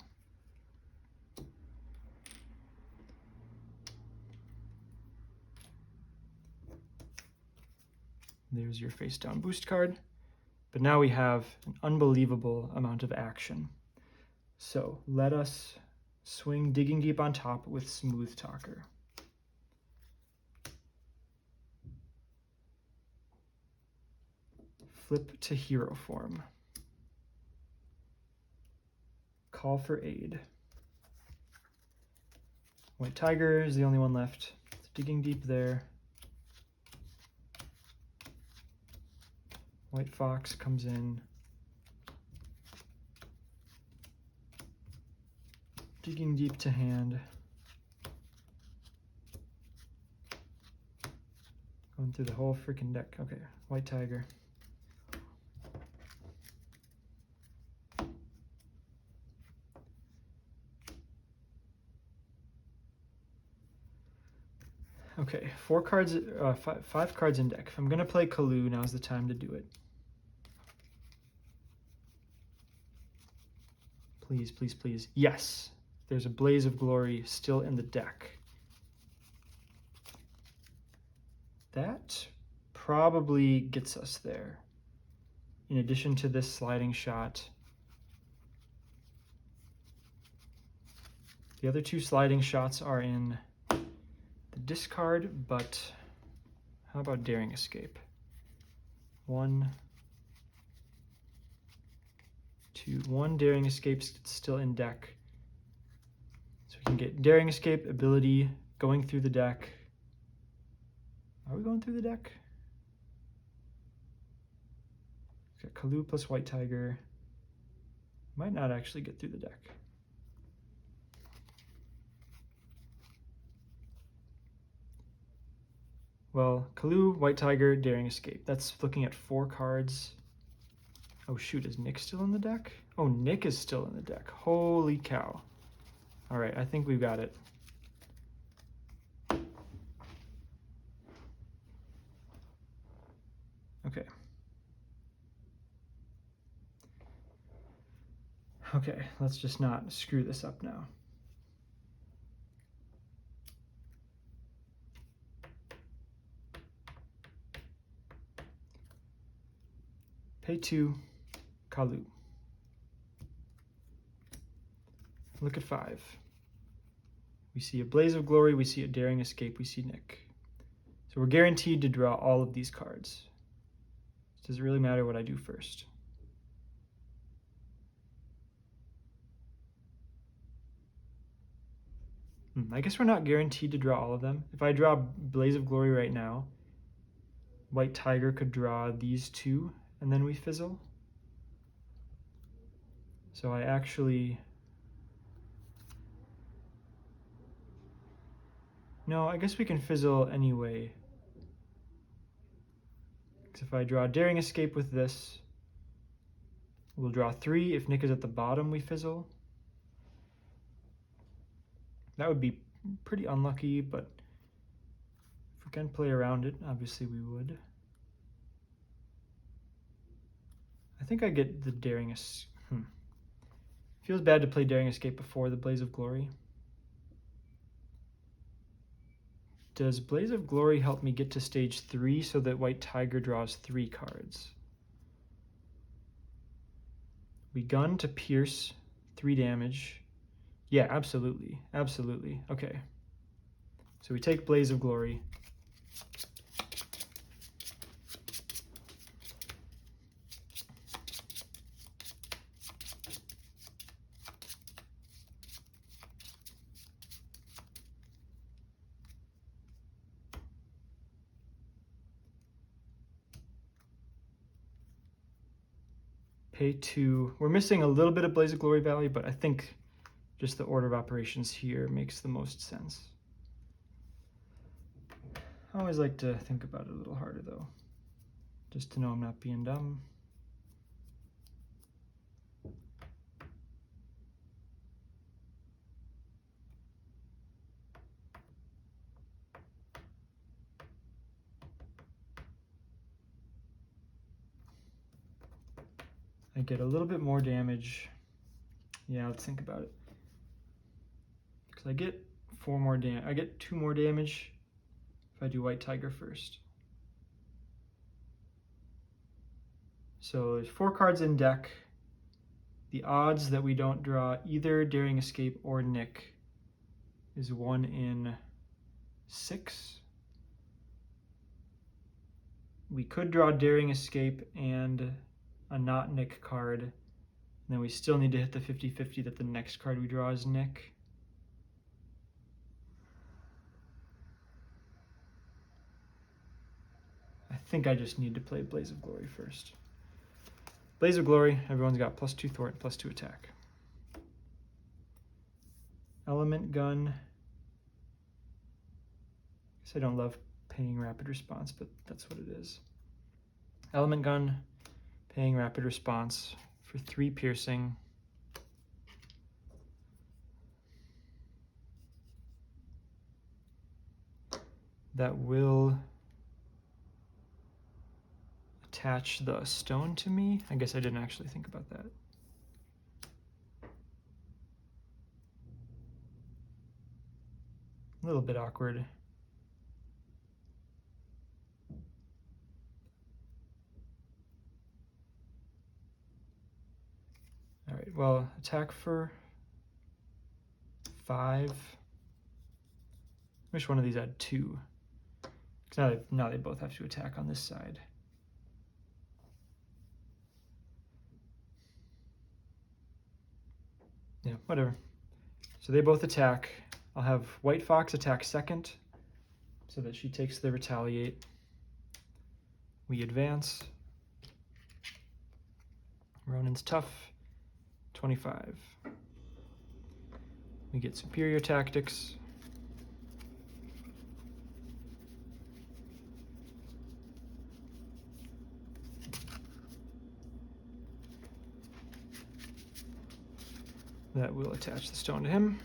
There's your face down boost card. But now we have an unbelievable amount of action. So let us swing Digging Deep on top with Smooth Talker. Flip to hero form. Call for Aid. White Tiger is the only one left. It's Digging Deep there. White Fox comes in. Digging Deep to hand. Going through the whole freaking deck. Okay, White Tiger. Okay, 4 cards, 5 cards in deck. If I'm gonna play Kalu, now's the time to do it. Please, please, please. Yes, there's a Blaze of Glory still in the deck. That probably gets us there. In addition to this sliding shot. The other 2 sliding shots are in the discard, but how about Daring Escape? 1, 2, 1 Daring Escape still in deck. So we can get Daring Escape ability going through the deck. Are we going through the deck? We've got Kalu plus White Tiger. Might not actually get through the deck. Well, Kalu, White Tiger, Daring Escape. That's looking at 4 cards. Oh shoot, is Nick still in the deck? Oh, Nick is still in the deck. Holy cow. All right, I think we've got it. Okay. Okay, let's just not screw this up now. Pay 2, Kalu. Look at 5. We see a Blaze of Glory, we see a Daring Escape, we see Nick. So we're guaranteed to draw all of these cards. Does it really matter what I do first? I guess we're not guaranteed to draw all of them. If I draw Blaze of Glory right now, White Tiger could draw these two, and then we fizzle. So I actually... No, I guess we can fizzle anyway. Because if I draw Daring Escape with this, we'll draw 3. If Nick is at the bottom, we fizzle. That would be pretty unlucky, but if we can play around it, obviously we would. I think I get the Daring Escape. Feels bad to play Daring Escape before the Blaze of Glory. Does Blaze of Glory help me get to stage 3 so that White Tiger draws 3 cards? We gun to pierce, 3 damage. Yeah, absolutely. Absolutely. Okay. So we take Blaze of Glory. Pay 2. We're missing a little bit of Blaze of Glory value, but I think just the order of operations here makes the most sense. I always like to think about it a little harder, though, just to know I'm not being dumb. I get a little bit more damage. Yeah, let's think about it. Because I get 4 more damage. I get 2 more damage if I do White Tiger first. So there's 4 cards in deck. The odds that we don't draw either Daring Escape or Nick is 1 in 6. We could draw Daring Escape and a not Nick card, and then we still need to hit the 50-50 that the next card we draw is Nick. I think I just need to play Blaze of Glory first. Blaze of Glory, everyone's got +2 thwart, +2 attack. Element Gun. I guess I don't love paying rapid response, but that's what it is. Element Gun, paying rapid response for 3 piercing. That will attach the stone to me. I guess I didn't actually think about that. A little bit awkward. All right, well, attack for 5. Wish one of these had 2. Because now they both have to attack on this side. Yeah, whatever. So they both attack. I'll have White Fox attack second so that she takes the retaliate. We advance. Ronan's tough. 25. We get superior tactics. That will attach the stone to him.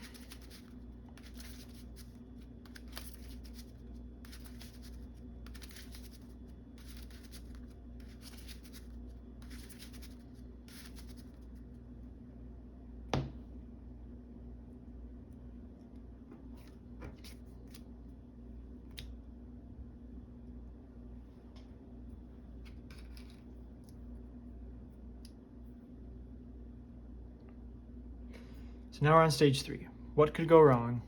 So now we're on stage 3. What could go wrong?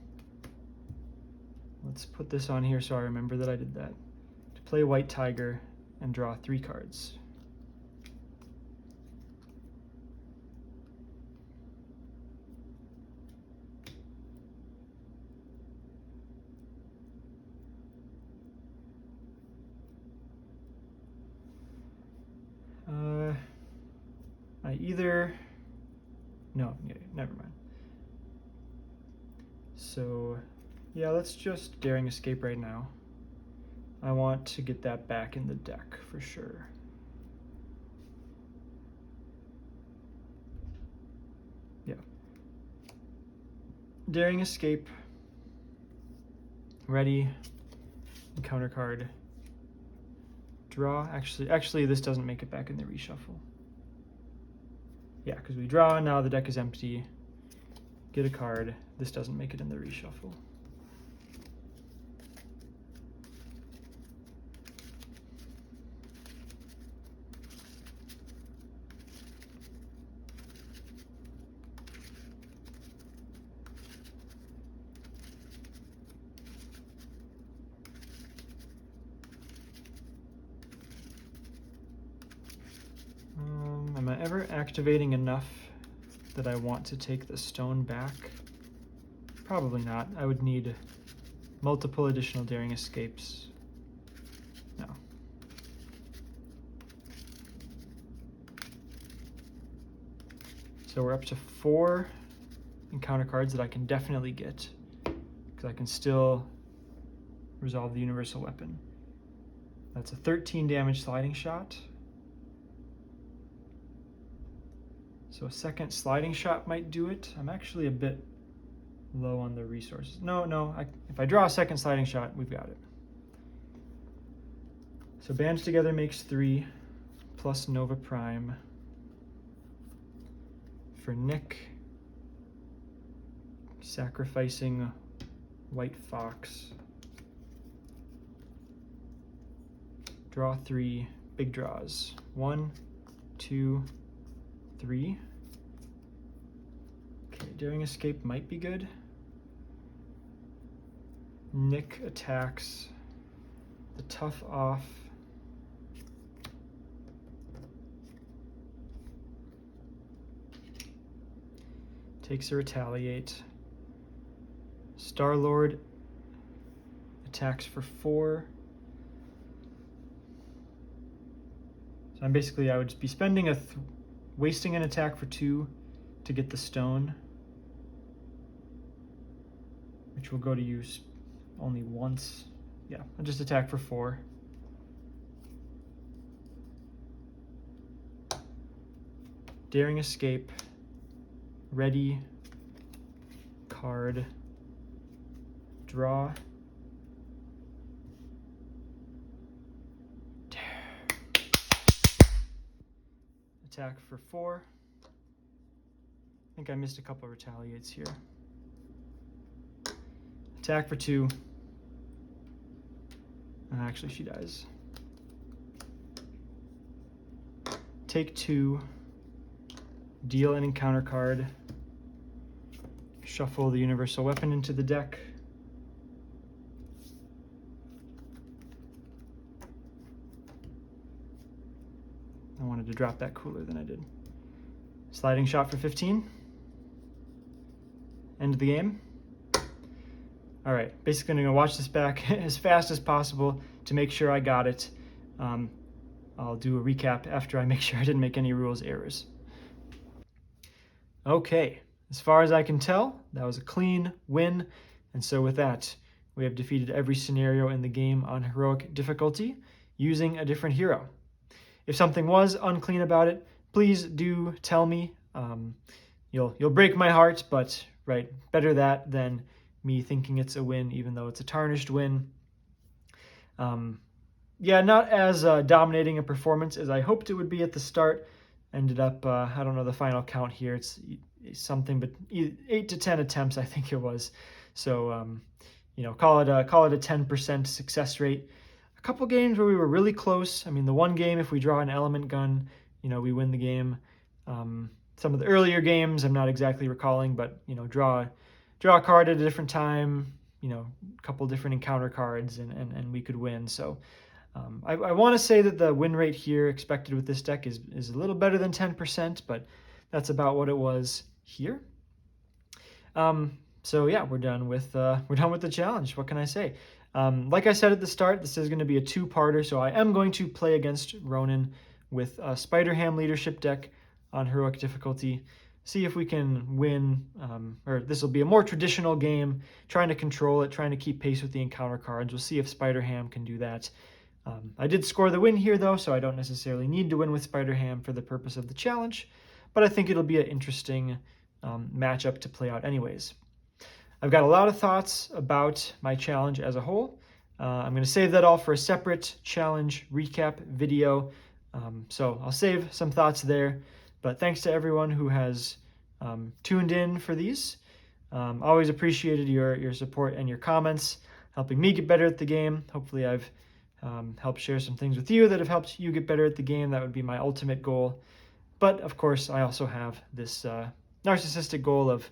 Let's put this on here so I remember that I did that. To play White Tiger and draw 3 cards. No, yeah, never mind. So, yeah, let's just Daring Escape right now. I want to get that back in the deck for sure. Yeah. Daring Escape. Ready. Encounter card. Draw. Actually, this doesn't make it back in the reshuffle. Yeah, because we draw, now the deck is empty. Get a card. This doesn't make it in the reshuffle. Am I ever activating enough that I want to take the stone back? Probably not. I would need multiple additional Daring Escapes. No. So we're up to 4 encounter cards that I can definitely get, because I can still resolve the universal weapon. That's a 13 damage sliding shot. So a second sliding shot might do it. I'm actually a bit low on the resources. No, if I draw a second sliding shot, we've got it. So Band Together makes 3, plus Nova Prime. For Nick, sacrificing White Fox. Draw 3, big draws. 1, 2, 3. Okay, Daring Escape might be good. Nick attacks the Tough off. Takes a Retaliate. Star-Lord attacks for 4. So I would be spending wasting an attack for 2 to get the stone, which will go to use only once. Yeah, I'll just attack for 4. Daring Escape. Ready. Card. Draw. Attack for 4. I think I missed a couple of retaliates here. Attack for 2. Actually, she dies. Take 2. Deal an encounter card. Shuffle the universal weapon into the deck. I wanted to drop that cooler than I did. Sliding shot for 15. End of the game. All right, basically I'm gonna watch this back as fast as possible to make sure I got it. I'll do a recap after I make sure I didn't make any rules errors. Okay, as far as I can tell, that was a clean win. And so with that, we have defeated every scenario in the game on heroic difficulty using a different hero. If something was unclean about it, please do tell me. You'll break my heart, but right, better that than me thinking it's a win, even though it's a tarnished win. Yeah, not as dominating a performance as I hoped it would be at the start. Ended up, I don't know the final count here. It's something, but 8 to 10 attempts, I think it was. So, call it a 10% success rate. A couple games where we were really close. I mean, the one game, if we draw an element gun, we win the game. Some of the earlier games, I'm not exactly recalling, but draw a card at a different time. A couple different encounter cards, and we could win. So. I want to say that the win rate here expected with this deck is a little better than 10%, but that's about what it was here. So yeah, we're done with the challenge. What can I say? Like I said at the start, this is going to be a 2-parter, so I am going to play against Ronan with a Spider-Ham leadership deck on heroic difficulty. See if we can win, or this will be a more traditional game, trying to control it, trying to keep pace with the encounter cards. We'll see if Spider-Ham can do that. I did score the win here, though, so I don't necessarily need to win with Spider-Ham for the purpose of the challenge, but I think it'll be an interesting matchup to play out anyways. I've got a lot of thoughts about my challenge as a whole. I'm going to save that all for a separate challenge recap video, so I'll save some thoughts there, but thanks to everyone who has tuned in for these. Always appreciated your support and your comments, helping me get better at the game. Hopefully I've helped share some things with you that have helped you get better at the game. That would be my ultimate goal. But of course, I also have this narcissistic goal of,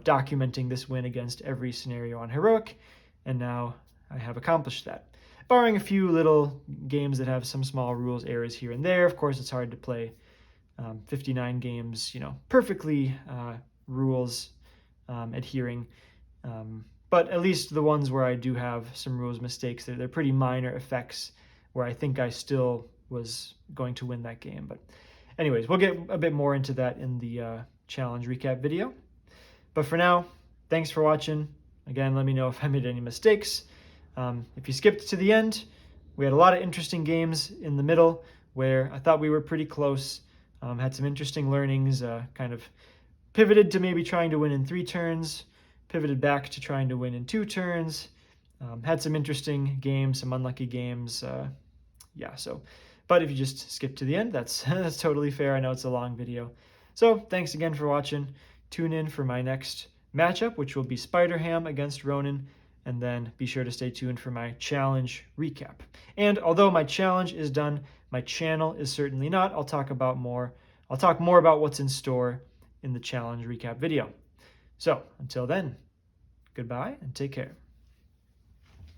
documenting this win against every scenario on Heroic, and now I have accomplished that. Barring a few little games that have some small rules errors here and there. Of course, it's hard to play 59 games, perfectly rules adhering. But at least the ones where I do have some rules mistakes, they're pretty minor effects where I think I still was going to win that game. But anyways, we'll get a bit more into that in the challenge recap video. But for now, thanks for watching. Again, let me know if I made any mistakes. If you skipped to the end, we had a lot of interesting games in the middle where I thought we were pretty close. Had some interesting learnings, kind of pivoted to maybe trying to win in 3 turns, pivoted back to trying to win in 2 turns, had some interesting games, some unlucky games. But if you just skip to the end, that's totally fair. I know it's a long video. So thanks again for watching. Tune in for my next matchup, which will be Spider-Ham against Ronan, and then be sure to stay tuned for my challenge recap. And although my challenge is done, my channel is certainly not. I'll talk more about what's in store in the challenge recap video. So until then, goodbye and take care.